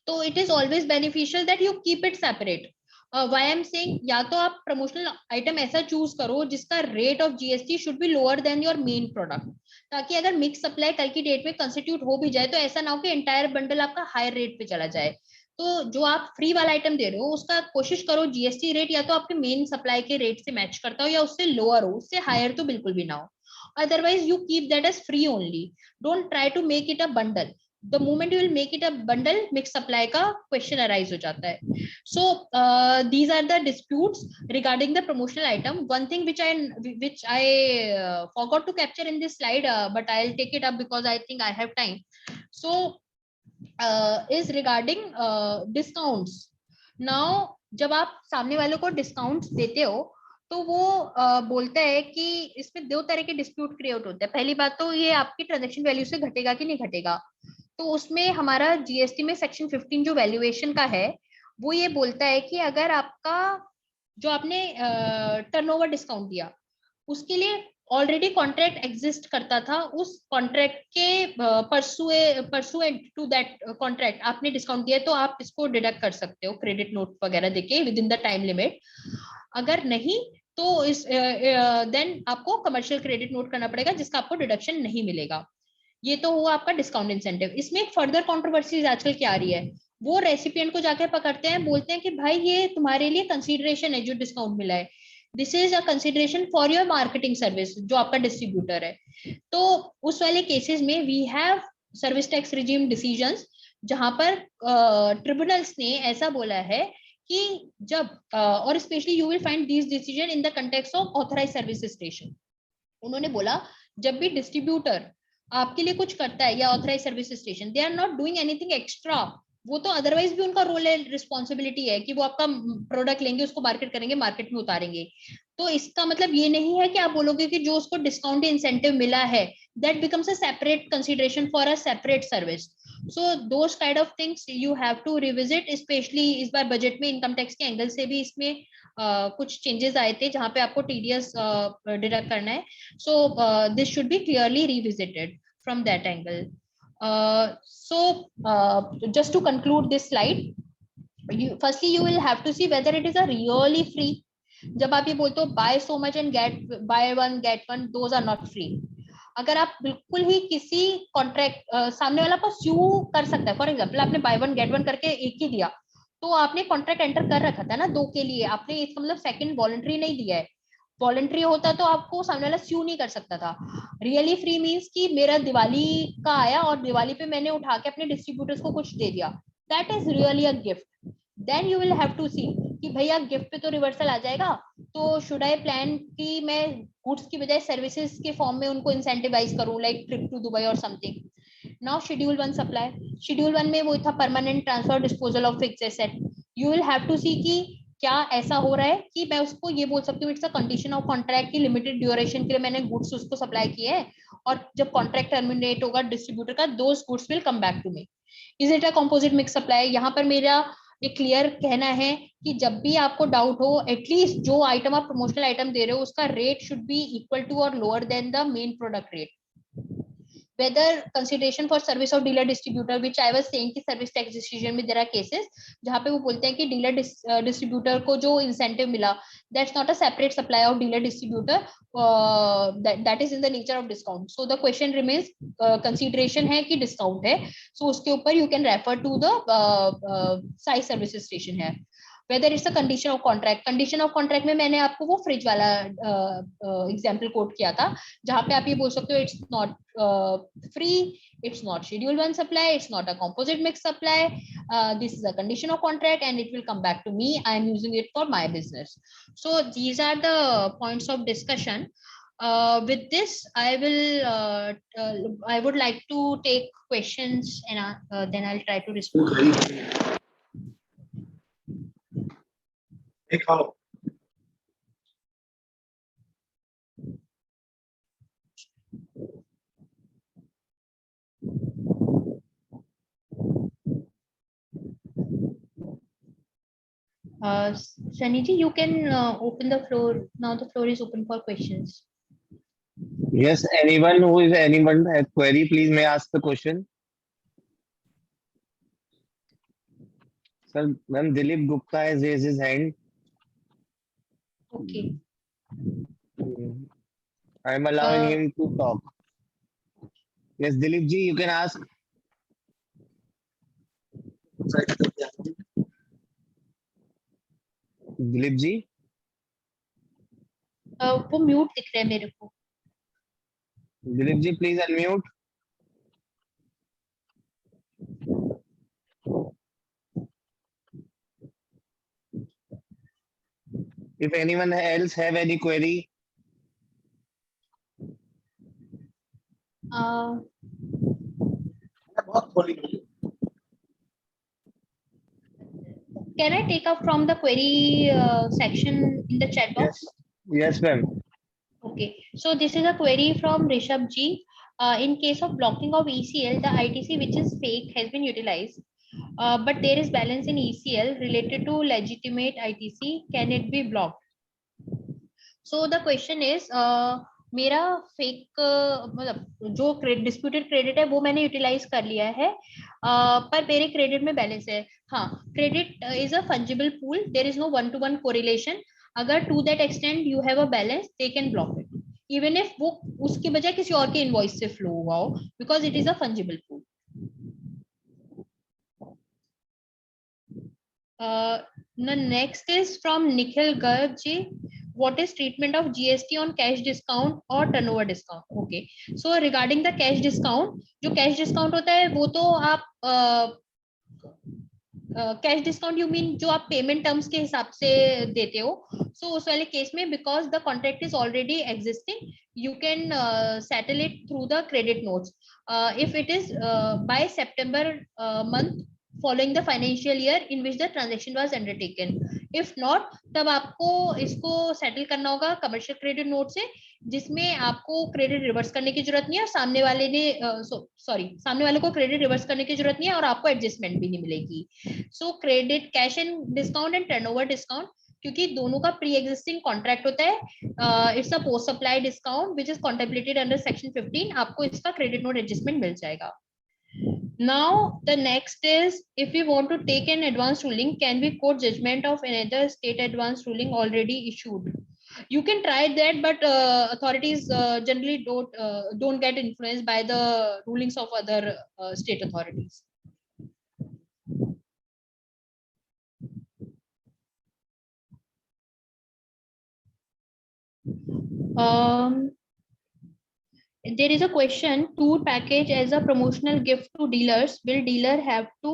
तो it is always beneficial that you keep it separate. Why I am saying, या तो आप प्रमोशनल आइटम ऐसा चूज करो जिसका rate of GST should be lower than your main product, ताकि अगर मिक्स सप्लाई कल की डेट में कंस्टिट्यूट हो भी जाए तो ऐसा ना हो कि एंटायर बंडल आपका हायर रेट पे चला जाए। तो जो आप फ्री वाला आइटम दे रहे हो उसका कोशिश करो GST रेट या तो आपके मेन सप्लाई के रेट से मैच करता हो या उससे लोअर हो, उससे हायर तो बिल्कुल भी ना हो। Otherwise you keep that as free only, don't try to make it a bundle. The moment you will make it a bundle, mixed supply का question arise हो जाता है। So these are the disputes regarding the promotional item. One thing which I forgot to capture in this slide, but I'll take it up because I think I have time. So is regarding discounts. Now जब आप सामने वालों को discounts देते हो तो वो बोलता है कि इसमें दो तरह के डिस्प्यूट क्रिएट होते हैं। पहली बात तो ये आपकी ट्रांजैक्शन वैल्यू से घटेगा कि नहीं घटेगा, तो उसमें हमारा GST में सेक्शन 15 जो वैल्यूएशन का है वो ये बोलता है कि अगर आपका जो आपने टर्नओवर डिस्काउंट दिया उसके लिए ऑलरेडी कॉन्ट्रैक्ट एग्जिस्ट करता था, उस कॉन्ट्रैक्ट के परसुएंट टू दैट कॉन्ट्रैक्ट आपने डिस्काउंट दिया तो आप इसको डिडक्ट कर सकते हो क्रेडिट नोट वगैरह देके with in the time limit. अगर नहीं तो इस देन आपको कमर्शियल क्रेडिट नोट करना पड़ेगा जिसका आपको डिडक्शन नहीं मिलेगा। ये तो हुआ आपका डिस्काउंट इंसेंटिव। इसमें एक फर्दर कंट्रोवर्सी आजकल क्या आ रही है, वो रेसिपिएंट को जाके पकड़ते हैं, बोलते हैं कि भाई ये तुम्हारे लिए कंसीडरेशन है जो डिस्काउंट मिला है, this is a consideration for your marketing service जो आपका डिस्ट्रीब्यूटर है। तो उस वाले केसेस में we have service tax regime decisions जहां पर ट्रिब्यूनल्स ने ऐसा बोला है कि जब और specially you will find this decision in the context of authorised service station. उन्होंने बोला जब भी डिस्ट्रीब्यूटर आपके लिए कुछ करता है या authorised service station, they are not doing anything extra, वो तो अदरवाइज भी उनका रोल है, रिस्पॉन्सिबिलिटी है कि वो आपका प्रोडक्ट लेंगे, उसको मार्केट करेंगे, मार्केट में उतारेंगे। तो इसका मतलब ये नहीं है कि आप बोलोगे कि जो उसको डिस्काउंट इंसेंटिव मिला है that becomes a separate consideration for a separate service. So those kind of things you have to revisit, especially इस बार बजट में इनकम टैक्स के एंगल से भी इसमें कुछ चेंजेस आए थे जहाँ पे आपको टीडीएस डिडक्ट करना है. So this should be clearly revisited from that angle. So just to conclude this slide, firstly you will have to see whether it is a really free. जब आप ये बोलते हो buy so much and buy one get one, those are not free. अगर आप बिल्कुल ही किसी contract सामने वाला को स्यू कर सकता है, फॉर एग्जांपल आपने बाय वन गेट वन करके एक ही दिया, तो आपने कॉन्ट्रैक्ट एंटर कर रखा था ना दो के लिए, आपने इसका मतलब सेकंड वॉलंटरी नहीं दिया है. वॉलंटरी होता तो आपको सामने वाला स्यू नहीं कर सकता था. रियली फ्री मींस कि मेरा दिवाली का आया और दिवाली पे मैंने उठा के अपने डिस्ट्रीब्यूटर्स को कुछ दे दिया, that is really a gift. Then you will have to see कि भैया गिफ्ट पे तो रिवर्सल आ जाएगा, तो शुड आई प्लान कि मैं गुड्स की बजाय सर्विसेज के फॉर्म में उनको इंसेंटिवाइज करूं, लाइक ट्रिप टू दुबई और something. Now schedule 1 supply, schedule 1 में वो था permanent transfer disposal of fixed asset. You will have to see कि क्या ऐसा हो रहा है कि मैं उसको ये बोल सकती हूँ it's a condition of contract की लिमिटेड ड्यूरेशन के लिए मैंने गुड्स उसको सप्लाई किए हैं, और जब कॉन्ट्रैक्ट टर्मिनेट होगा डिस्ट्रीब्यूटर का, those goods will come back to me. Is it a composite mix supply? यहाँ पर मेरा एक क्लियर कहना है कि जब भी आपको डाउट हो, एटलीस्ट जो आइटम आप प्रमोशनल आइटम दे रहे हो उसका rate should be equal to और lower than the main product rate. whether consideration for service of dealer distributor, which I was saying कि service tax decision में there are cases जहाँ पे वो बोलते हैं कि dealer distributor को जो incentive मिला, that's not a separate supply of dealer distributor, that is in the nature of discount. So the question remains, consideration है कि discount है, so उसके ऊपर you can refer to the size services station है. whether it's a condition of contract में मैंने आपको वो फ्रिज वाला एग्जांपल कोट किया था, जहाँ पे आप ये बोल सकते हो it's not free, it's not schedule 1 supply, it's not a composite mix supply, this is a condition of contract and it will come back to me, I am using it for my business. So these are the points of discussion. With this I would like to take questions and then I'll try to respond. How? Sunny ji, you can open the floor now. The floor is open for questions. Yes, anyone has query, please may ask the question. Sir, ma'am, Dilip Gupta has raised his hand. Okay. I am allowing him to talk. Yes, Dilip ji, you can ask. Dilip ji वो mute दिख रहा है मेरे को. Dilip ji please unmute. If anyone else have any query. Can I take up from the query section in the chat box? Yes, ma'am. Okay, so this is a query from Rishabh Ji. In case of blocking of ECL, the ITC which is fake has been utilized, but there is balance in ECL related to legitimate ITC. Can it be blocked? So the question is, मेरा fake मतलब जो disputed credit है वो मैंने utilise कर लिया है, पर मेरे क्रेडिट में बैलेंस है. हाँ, credit is a fungible pool, there is no 1-to-1 correlation. अगर to that extent you have a balance, they can block it even if वो उसकी बजाय किसी और के इनवॉइस से फ्लो हुआ हो, because it is a fungible pool. Next is from Nikhil Garg ji. What is treatment of GST on cash discount or turnover discount? Okay, so regarding the cash discount, जो cash discount होता है वो तो आप कैश डिस्काउंट यू मीन जो आप payment terms के हिसाब से देते हो, सो उस वाले केस में because the contract is already existing, you can settle it through the credit notes. If it is by September month following the financial year in which the transaction was undertaken. If not, तब आपको इसको settle करना होगा commercial credit note से, जिसमें आपको credit reverse करने की जरूरत नहीं है और सामने वाले ने सामने वाले को क्रेडिट रिवर्स करने की जरूरत नहीं है और आपको एडजस्टमेंट भी नहीं मिलेगी. सो credit cash and discount and turnover discount, क्योंकि दोनों का प्री एग्जिस्टिंग कॉन्ट्रैक्ट होता है. It's a post supply discount which is contemplated under section 15. आपको इसका क्रेडिट नोट एडजस्टमेंट मिल जाएगा. Now the next is, if we want to take an advance ruling, can we quote judgment of another state advance ruling already issued? You can try that, but authorities generally don't get influenced by the rulings of other state authorities. There is a question: tour package as a promotional gift to dealers. Will dealer have to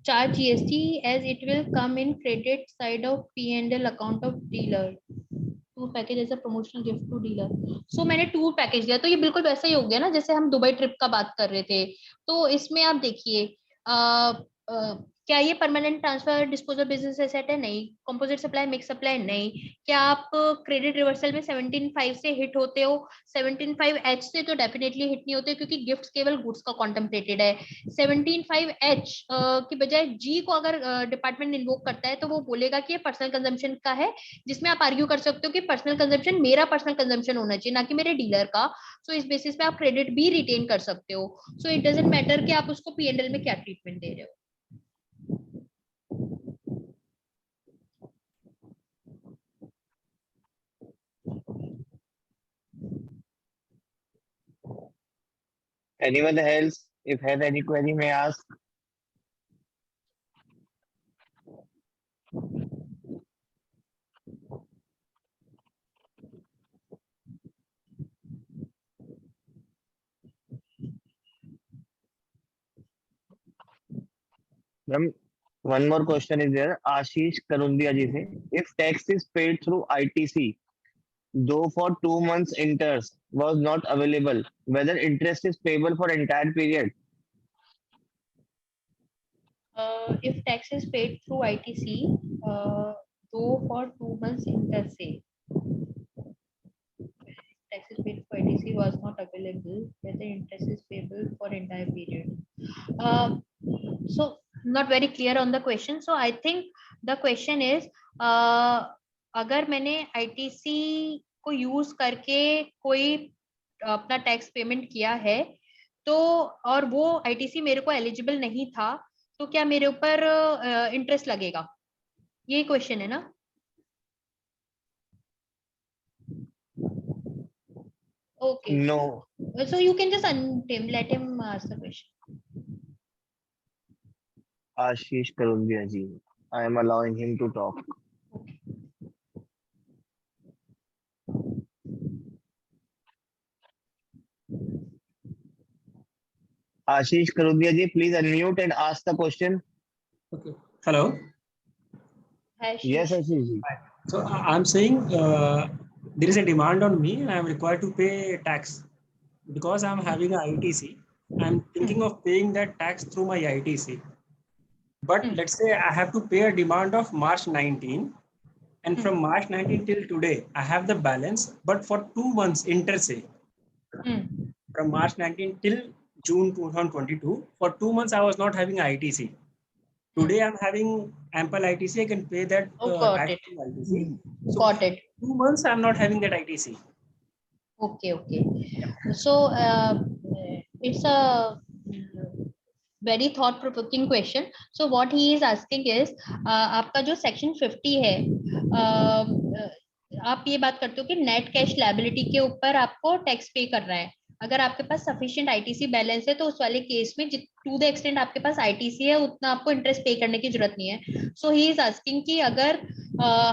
charge GST as it will come in credit side of P&L account of dealer? Tour package as a promotional gift to dealer. So मैंने tour package दिया, तो ये बिल्कुल वैसा ही हो गया ना जैसे हम दुबई ट्रिप का बात कर रहे थे. तो इसमें आप देखिए, क्या ये permanent transfer disposal business asset है? नहीं. Composite supply, mix supply? नहीं. क्या आप क्रेडिट रिवर्सल में 17.5 से हिट होते हो? 17.5H से तो डेफिनेटली हिट नहीं होते, क्योंकि गिफ्ट्स केवल गुड्स का कॉन्टेम्पलेटेड है. 17.5H की बजाय जी को अगर डिपार्टमेंट इन्वोक करता है तो वो बोलेगा कि ये पर्सनल कंजम्पशन का है, जिसमें आप आर्ग्यू कर सकते हो कि पर्सनल कंजम्पशन मेरा पर्सनल कंजम्पशन होना चाहिए, ना कि मेरे डीलर का. सो इस बेसिस पे आप क्रेडिट भी रिटेन कर सकते हो. सो इट डजंट मैटर कि आप उसको P&L में क्या ट्रीटमेंट दे रहे हो. Anyone else, if has any query, may ask. Ma'am, one more question is there. Ashish Karundia ji se, if tax is paid through ITC, though for 2 months interest was not available, whether interest is payable for entire period? If tax is paid through ITC, though for 2 months interest say, tax is paid for ITC was not available, whether interest is payable for entire period. So not very clear on the question. So I think the question is, अगर मैंने ITC को use करके कोई अपना tax payment किया है, तो और वो ITC मेरे को एलिजिबल नहीं था, तो क्या मेरे ऊपर इंटरेस्ट लगेगा? ये क्वेश्चन है ना. Okay. No. So you can just unmute him, let him ask the question. Ashish Karundia ji, I am allowing him to talk. Ashish Karundia ji, please unmute and ask the question. Okay. Hello. Hi, Yes, Ashish ji. So I'm saying there is a demand on me and I'm required to pay tax because I'm having a ITC. I'm thinking of paying that tax through my ITC. But let's say I have to pay a demand of March 19, and from March 19 till today, I have the balance, but for 2 months interest say, from March 19 till June 2022, for 2 months I was not having ITC. Today I'm having ample ITC, I can pay that got it. ITC. So Got it. 2 months I'm not having that ITC. Okay. So it's a very thought provoking question. So what he is asking is, आपका जो section 50 है, आप ये बात करते हो कि net cash liability के ऊपर आपको टैक्स पे करना है. अगर आपके पास सफिशिएंट आईटीसी बैलेंस है, तो उस वाले केस में टू द एक्सटेंट आपके पास आईटीसी है, उतना आपको इंटरेस्ट पे करने की जरूरत नहीं है. सो ही इज आस्किंग कि अगर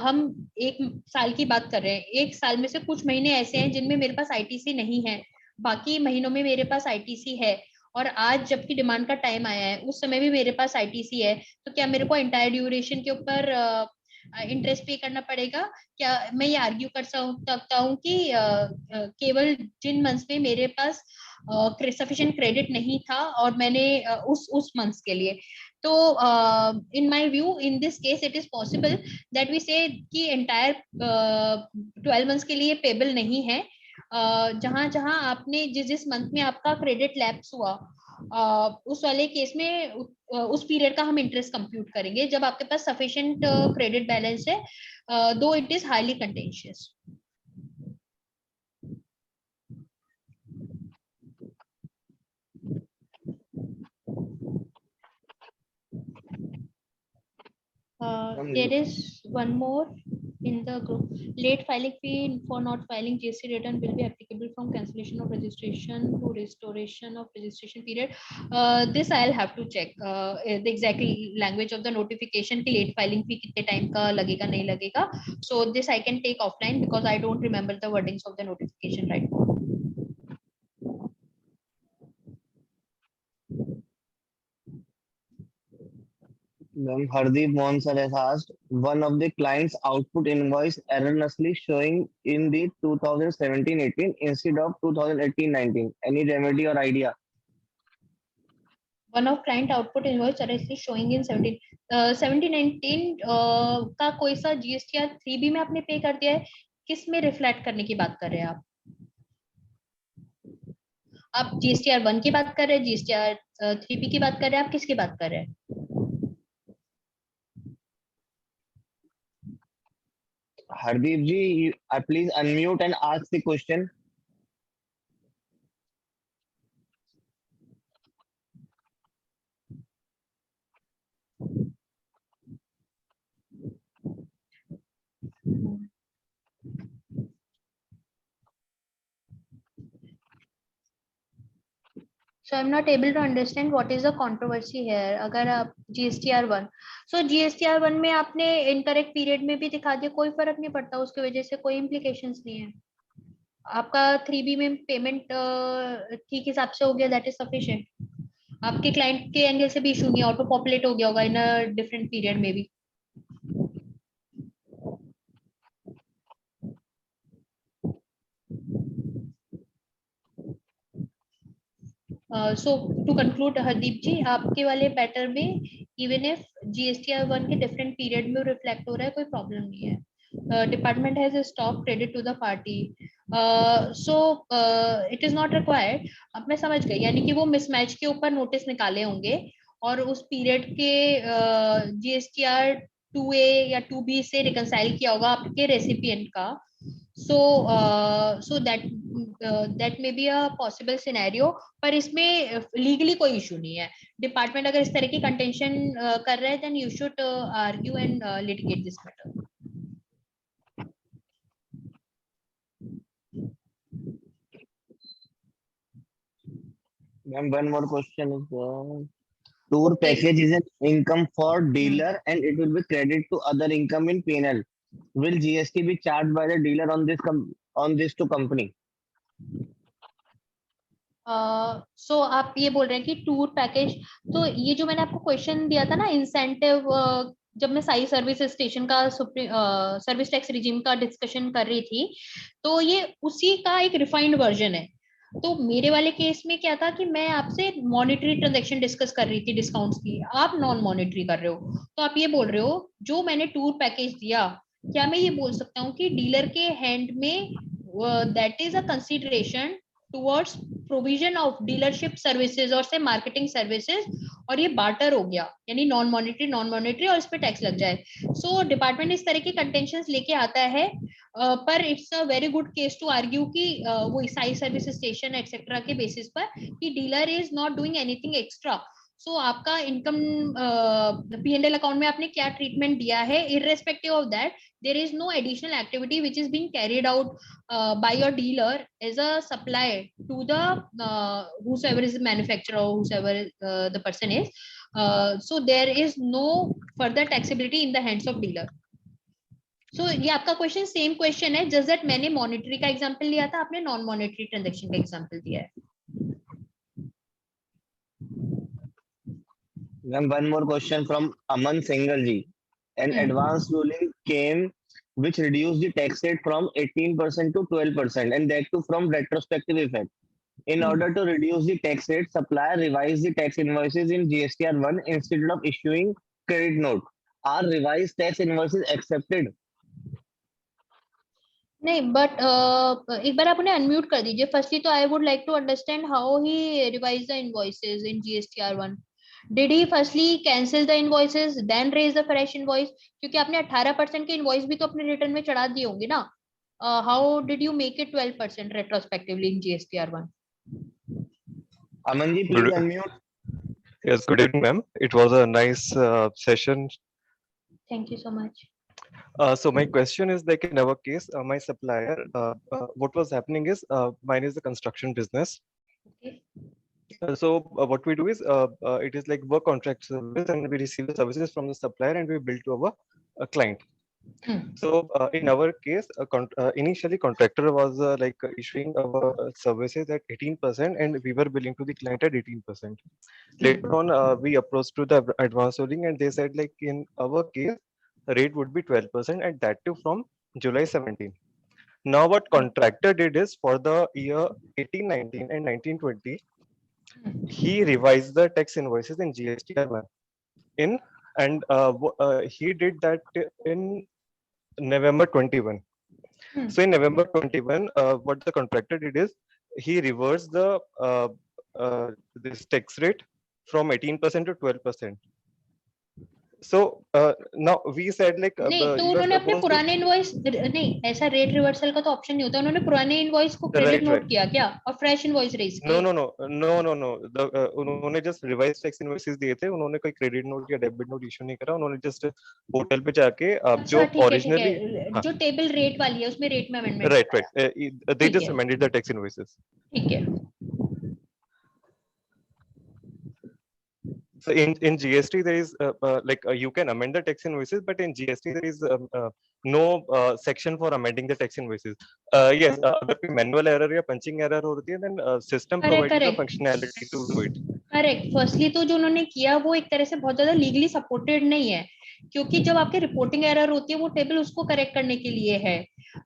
हम 1 साल की बात कर रहे हैं, 1 साल में से कुछ महीने ऐसे हैं जिनमें मेरे पास आईटीसी नहीं है, बाकी महीनों में मेरे पास आईटीसी है, और आज जबकि डिमांड का टाइम आया है उस समय भी मेरे पास आईटीसी है, तो क्या मेरे को एंटायर ड्यूरेशन के ऊपर इंटरेस्ट पे करना पड़ेगा। क्या मैं ये आर्ग्यू कर सकता हूँ कि केवल जिन मंथ्स में मेरे पास सफिशिएंट क्रेडिट नहीं था और मैंने उस मंथ्स के लिए, तो in my view in this case it is possible that we say कि एंटायर 12 मंथ्स के लिए पेबल नहीं है। जहां जहां आपने जिस जिस मंथ में आपका क्रेडिट लैप्स हुआ उस वाले केस में उस पीरियड का हम इंटरेस्ट कंप्यूट करेंगे जब आपके पास सफिशिएंट क्रेडिट बैलेंस है, दो it is highly contentious. There is one more in the group. Late filing fee for not filing GST return will be applicable from cancellation of registration to restoration of registration period. This I'll have to check the exact language of the notification कि late filing fee कितने time का लगेगा नहीं लगेगा. So this I can take offline because I don't remember the wordings of the notification right now. Hardeep Monsar has asked, one of the client's output invoice erroneously showing in the 2017-18 instead of 2018-19. Any remedy or idea? One of client output invoice is showing in 17-19 का कोई सा GSTR 3B में आपने पे कर दिया है, किस में रिफ्लेक्ट करने की बात कर रहे हैं आप GSTR 1 की बात कर रहे हैं, GSTR 3B की बात कर रहे हैं, आप किसकी बात कर रहे हैं? Hardeep ji, please unmute and ask the question. So I'm not able to understand what is the controversy here. अगर आप GSTR 1, so GSTR 1 में आपने इनकरेक्ट पीरियड में भी दिखा दिया, कोई फर्क नहीं पड़ता, उसकी वजह से कोई इम्प्लीकेशंस नहीं है। आपका 3B में पेमेंट ठीक हिसाब से हो गया, दैट इज सफिशिएंट। आपके क्लाइंट के एंगल से भी इशू नहीं, ऑटो पॉपुलेट हो गया होगा इन अ डिफरेंट पीरियड में भी। सो टू कंक्लूड हरदीप जी, आपके वाले पैटर्न में इवन इफ GSTR 1 के डिफरेंट पीरियड में रिफ्लेक्ट हो रहा है, कोई प्रॉब्लम नहीं है। Department has stop credit to the party, so it is not required. अब मैं समझ गई, यानी कि वो मिसमैच के ऊपर नोटिस निकाले होंगे और उस पीरियड के GSTR 2A या 2B से रिकंसाइल किया होगा आपके रेसिपिएंट का। so that may be a possible scenario, पर इसमें लीगली कोई इशू नहीं है। डिपार्टमेंट अगर इस तरह की कंटेंशन कर रहा है then you should argue and litigate this matter. Ma'am, one more question is tour package is an income for dealer and it will be credited to other income in P&L. Will GST be charged by the dealer on this to company? सो आप ये बोल रहे हैं कि tour package, तो ये जो मैंने आपको क्वेश्चन दिया था ना इंसेंटिव, जब मैं साई सर्विस स्टेशन का सर्विस टैक्स रिजीम का डिस्कशन कर रही थी, तो ये उसी का एक रिफाइंड वर्जन है। तो मेरे वाले केस में क्या था कि मैं आपसे मॉनेटरी ट्रांजैक्शन डिस्कस कर रही थी डिस्काउंट्स की, आप नॉन मॉनेटरी कर रहे हो। तो आप ये बोल रहे हो जो मैंने टूर पैकेज दिया, क्या मैं ये बोल सकता हूँ कि डीलर के हैंड में that is a consideration towards provision of dealership services और से मार्केटिंग सर्विसेज, और ये बार्टर हो गया, यानी नॉन मॉनेटरी और इस पे टैक्स लग जाए। सो डिपार्टमेंट इस तरह की कंटेंशंस लेके आता है, पर it's a very good case to argue कि वो साई सर्विस स्टेशन एक्सेट्रा के बेसिस पर कि dealer is not doing anything extra. So आपका इनकम P&L अकाउंट में आपने क्या ट्रीटमेंट दिया है, irrespective of that there is no additional activity which is being carried out by your dealer as a supply to the whosoever is the manufacturer or whosoever the person is, so there is no further taxability in the hands of dealer. So ये आपका question same question है, just that मैंने monetary का example लिया था, आपने non monetary transaction का example दिया है। Then one more question from Aman Singhal ji. An advance ruling came which reduced the tax rate from 18% to 12%, and that too from retrospective effect. In order to reduce the tax rate, supplier revised the tax invoices in GSTR1 instead of issuing credit note. Are revised tax invoices accepted? नहीं, but एक बार आप उन्हें unmute कर दीजिए firstly. तो I would like to understand how he revise the invoices in GSTR1। Did he firstly cancel the invoices then raise the fresh invoice? क्योंकि आपने 18% के इनवॉइस भी तो अपने रिटर्न में चढ़ा दिए होंगे ना। How did you make it 12% retrospectively in GSTR1? Aman ji, please unmute. Yes, good evening, ma'am. It was a nice session. Thank you so much. So my question is, like in our case, my supplier, what was happening is, mine is the construction business. Okay. So what we do is, it is like work contract service, and we receive the services from the supplier and we bill to our client. So in our case, initially contractor was like issuing our services at 18%, and we were billing to the client at 18%. Later on, we approached to the advance holding, and they said like in our case, the rate would be 12%, and that too from July 17. Now what contractor did is, for the year 18-19 and 19-20, he revised the tax invoices in GSTR1 in, and he did that in November 21. So in November 21, what the contractor did is, he reversed the this tax rate from 18% to 12%. So now we said like, नहीं, तो उन्होंने अपने पुराने invoice नहीं, ऐसा rate reversal का तो option नहीं होता। उन्होंने पुराने इनवॉइस को क्रेडिट नोट किया क्या और फ्रेश इनवॉइस रेज किया? No. उन्होंने जस्ट रिवाइज टैक्स इनवॉइसेस दिए थे, उन्होंने कोई क्रेडिट नोट या डेबिट नोट इशू नहीं करा। उन्होंने जस्ट पोर्टल पे जाके जो ओरिजिनली जो टेबल रेट वाली है उसमें रेट में amendment, right, they just amended the tax invoices. ठीक है। So in GST there is like you can amend the tax invoices, but in GST there is no section for amending the tax invoices. Yes, अगर कोई manual error या punching error होती है, then system provides the functionality to do it. Correct. Firstly तो जो उन्होंने किया वो एक तरह से बहुत ज्यादा लीगली सपोर्टेड नहीं है, क्योंकि जब आपके रिपोर्टिंग एरर होती है वो टेबल उसको करेक्ट करने के लिए है,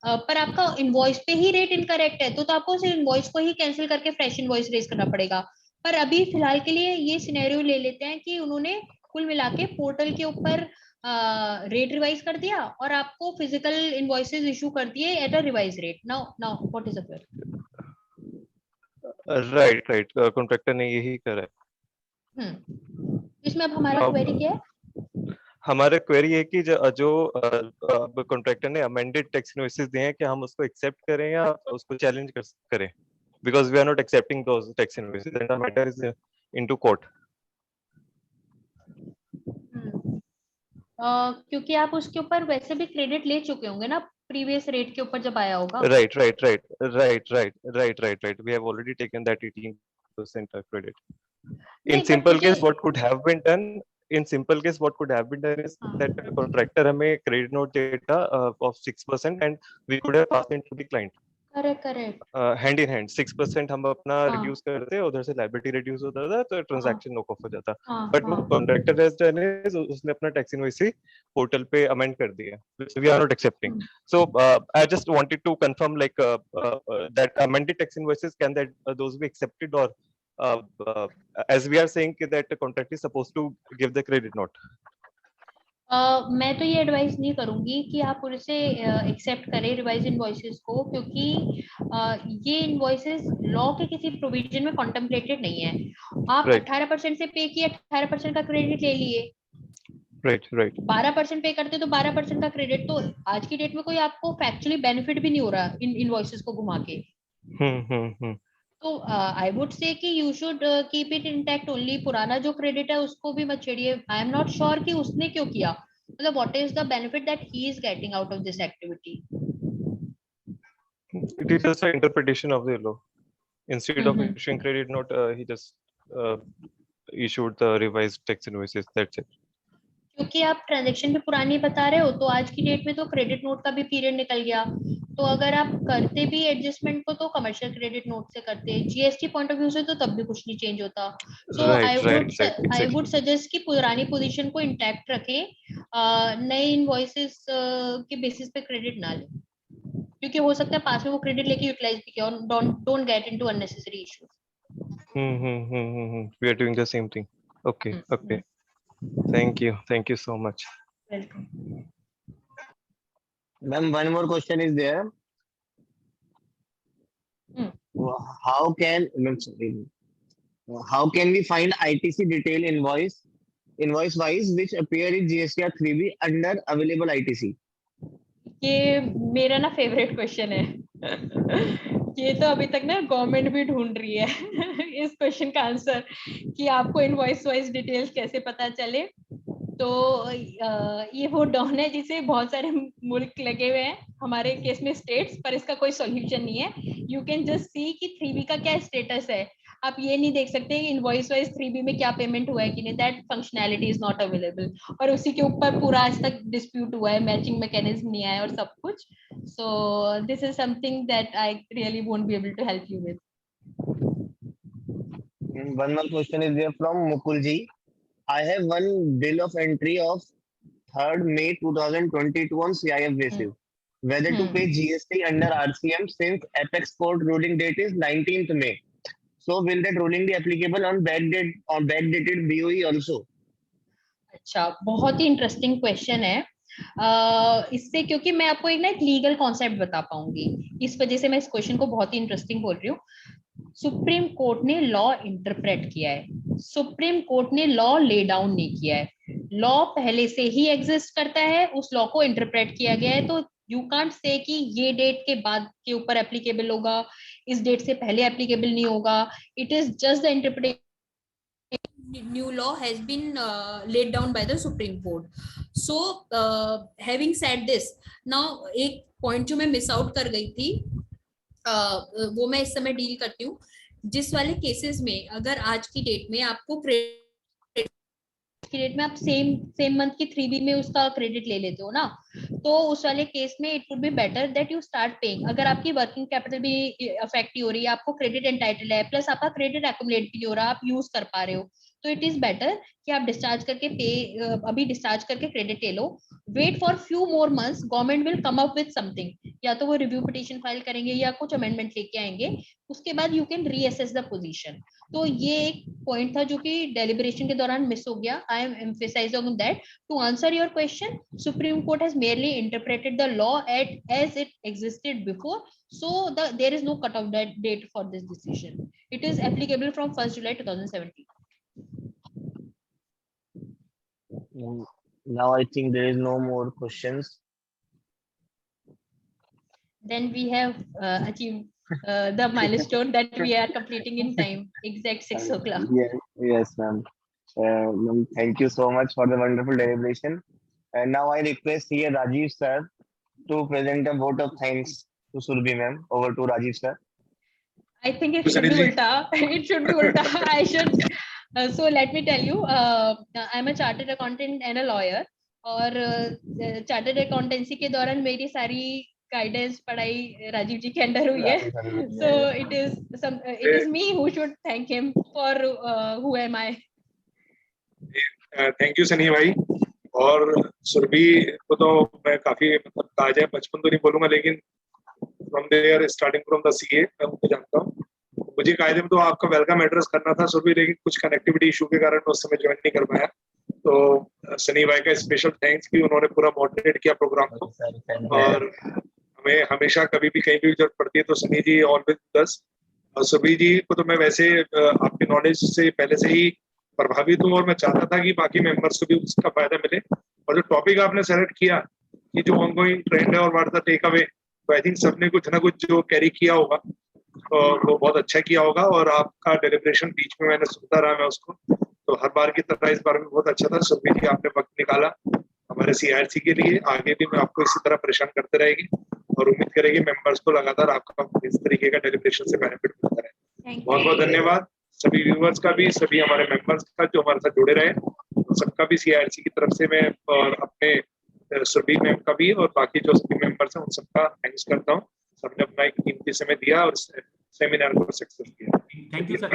पर आपका इनवॉइस पे ही रेट इनकरेक्ट है, तो आपको उस इनवॉइस को ही कैंसिल करके फ्रेश इनवॉइस रेज करना पड़ेगा। पर अभी फिलहाल के लिए ये सिनेरियो ले लेते हैं कि उन्होंने कुल मिला के पोर्टल के ऊपर रेट रिवाइज कर दिया और आपको फिजिकल इनवॉइसेस इशू कर दिए at a revise rate. Now what is the query? Right, contractor ने यही करा है। इसमें अब हमारा क्वेरी क्या है? हमारा क्वेरी है कि जो कॉन्ट्रैक्टर ने अमेंडेड टैक्स इनवॉइसेस दिए हैं, कि हम उसको एक्सेप्ट करें या उसको चैलेंज करें, because we are not accepting those tax invoices and the matter is into court. क्योंकि आप उसके ऊपर वैसे भी क्रेडिट ले चुके होंगे ना प्रीवियस रेट के ऊपर जब आया होगा। Right. We have already taken that 18% credit. In simple case, what could have been done? In simple case, what could have been done is that the contractor हमें credit note data of 6%, and we could have passed it to the client. Correct. Hand in hand 6% हम अपना reduce करते, उधर से liability reduce होता था, तो transaction knock off हो जाता। बट वो कॉन्ट्रैक्टर हैज डन इज, उसने अपना टैक्स इनवॉइस पोर्टल पे अमेंड कर दिया, which we are not accepting. So I just wanted to confirm like that amended tax invoices can that those be accepted, और as we are saying that the contract is supposed to give the credit note. मैं तो ये advice नहीं करूंगी कि आप उनसे accept करें रिवाइज इनवॉइसेस को, क्योंकि ये इनवॉइसेस लॉ के किसी प्रोविजन में कॉन्टेम्पलेटेड नहीं है। आप 18% से पे किए, 18% का क्रेडिट ले लिए। राइट 12% पे करते तो 12% का क्रेडिट, तो आज की डेट में कोई आपको फैक्चुअली बेनिफिट भी नहीं हो रहा इन इनवॉइसेस को घुमा के। तो आई वुड से कि you should keep it intact only. पुराना जो क्रेडिट है उसको भी मत छेड़िए। आई एम नॉट श्योर कि उसने क्यों किया, मतलब what is the benefit that he is getting out of this activity. It is just an interpretation of the law. Instead of issuing credit note, he just issued the revised tax invoices. That's it. क्योंकि आप transaction भी पुरानी बता रहे हो, तो आज की डेट में तो क्रेडिट नोट का भी पीरियड निकल गया, तो अगर आप करते भी एडजस्टमेंट को तो कमर्शियल क्रेडिट नोट से करते, जीएसटी पॉइंट ऑफ व्यू से तो तब भी कुछ नहीं चेंज होता। सो Right, right, right, I exactly. Would suggest कि पुरानी पोजीशन को इंटैक्ट रखें, नए इनवॉइसेस के बेसिस पे क्रेडिट ना लें, क्योंकि हो सकता है पास में वो क्रेडिट लेके यूटिलाइज भी किया, don't get into unnecessary issues. We are doing the same thing. Okay, okay. Thank you so much. Welcome. Ma'am, one more question is there. How can we find ITC detail invoice wise which appear in GSTR 3B under available ITC? ये मेरा ना favourite question है। ये तो अभी तक ना government भी ढूंढ रही है इस क्वेश्चन का आंसर, कि आपको इनवॉइस वाइज डिटेल्स कैसे पता चले। तो ये वो डॉन है जिसे बहुत सारे मुल्क लगे हुए हैं, हमारे केस में स्टेट्स, पर इसका कोई सॉल्यूशन नहीं है। यू कैन जस्ट सी कि 3B का क्या स्टेटस है, आप ये नहीं देख सकते इनवॉइस वाइज 3B में क्या पेमेंट हुआ है कि नहीं, that functionality is not available. और उसी के ऊपर पूरा आज तक डिस्प्यूट हुआ है, मैचिंग मैकेनिज्म नहीं आया और सब कुछ। So this is something that I really won't be able to help you with. One more question is there from Mukul ji. I have one bill of entry of 3rd May 2022 on CIF basis. Whether to pay GST under RCM since apex court ruling date is 19th May. So will that ruling be applicable on backdated BOE also? अच्छा, बहुत ही interesting question है। इससे क्योंकि मैं आपको एक ना एक लीगल कॉन्सेप्ट बता पाऊंगी, इस वजह से मैं इस क्वेश्चन को बहुत ही इंटरेस्टिंग बोल रही हूँ। सुप्रीम कोर्ट ने लॉ इंटरप्रेट किया है, सुप्रीम कोर्ट ने लॉ ले डाउन नहीं किया है। लॉ पहले से ही एग्जिस्ट करता है, उस लॉ को इंटरप्रेट किया गया है। तो यू कांट से कि ये डेट के बाद के ऊपर एप्लीकेबल होगा, इस डेट से पहले एप्लीकेबल नहीं होगा। It is just the interpretation. New law has been laid down by the Supreme Court. So having said this, now एक point जो मैं मिस आउट कर गई थी, वो मैं इस समय डील करती हूँ। जिस वाले केसेस में अगर आज की डेट में आपको क्रेडिट में आप सेम मंथ की 3B में उसका क्रेडिट ले लेते हो ना, तो उस वाले केस में it would be better that you start paying. अगर आपकी वर्किंग कैपिटल भी अफेक्ट हो रही है, आपको क्रेडिट एंटाइटल है, प्लस आपका क्रेडिट एक्युमुलेट भी नहीं हो रहा, आप यूज कर पा रहे हो, तो इट इज बेटर कि आप डिस्चार्ज करके अभी डिस्चार्ज करके क्रेडिट ले लो। Wait for few more months, government will come up with something, या तो वो रिव्यू पिटीशन फाइल करेंगे या कुछ अमेंडमेंट लेके आएंगे, उसके बाद you can reassess the position. तो ये एक पॉइंट था जो कि डेलिब्रेशन के दौरान मिस हो गया। I am emphasizing on that to answer your question. Supreme court has merely interpreted the law as it existed before, so there is no cut off date for this decision. It is applicable from 1st July 2017. Now I think there is no more questions. Then we have achieved the milestone that we are completing in time, exact 6 o'clock. Yes, ma'am. Ma'am, thank you so much for the wonderful deliberation. And now I request here Rajiv sir to present a vote of thanks to Surbhi ma'am. Over to Rajiv sir. I think it should be ulta. It should be ulta. I should. So let me tell you, I'm a chartered accountant and a lawyer. और chartered accountancy के दौरान मेरी सारी guidance पढ़ाई राजीव जी के under हुई है। So it is me who should thank him for who am I. Thank you Sunny भाई। और सुरभि को तो मैं काफी मतलब ताजा बचपन तो नहीं बोलूंगा, लेकिन from there starting from the CA मैं उनको जानता हूँ। मुझे कायदे में तो आपका वेलकम एड्रेस करना था सुरभि, लेकिन कुछ कनेक्टिविटी इशू के कारण उस समय ज्वाइन नहीं कर पाया। तो सनी भाई का स्पेशल थैंक्स कि उन्होंने पूरा मॉडरेट किया प्रोग्राम को, और हमें हमेशा कभी भी कहीं भी जरूरत पड़ती है तो सनी जी ऑलवेज दस। और सुरभि जी को तो मैं वैसे आपके नॉलेज से पहले से ही प्रभावित हूँ, और मैं चाहता था कि बाकी मेंबर्स को भी उसका फायदा मिले। और जो टॉपिक आपने सेलेक्ट किया कि जो ऑनगोइंग ट्रेंड है और व्हाट द टेक अवे, तो आई थिंक सबने कुछ ना कुछ जो कैरी किया होगा और वो बहुत अच्छा किया होगा। और आपका डेलिब्रेशन बीच में मैंने सुनता रहा मैं उसको, तो हर बार की तरह इस बार में बहुत अच्छा था। सुरभि जी आपने वक्त निकाला हमारे CRC के लिए, आगे भी मैं आपको इसी तरह परेशान करते रहेगी और उम्मीद करेगी मेंबर्स को लगातार आपका इस तरीके का डेलिब्रेशन से बेनिफिट मिलता रहे। बहुत बहुत धन्यवाद सभी व्यूअर्स का भी, सभी हमारे मेंबर्स का जो हमारे साथ जुड़े रहे। सबका भी CIRC की तरफ से मैं और अपने सुरभि मैम का भी और बाकी जो सभी मेंबर्स हैं उन सबका थैंक्स करता हूँ। सबने अपना एक कीमती समय दिया और सेमिनार को सक्सेस किया। Thank you sir.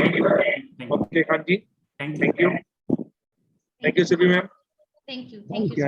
Okay Khan ji, thank you Surabhi ma'am. Thank you.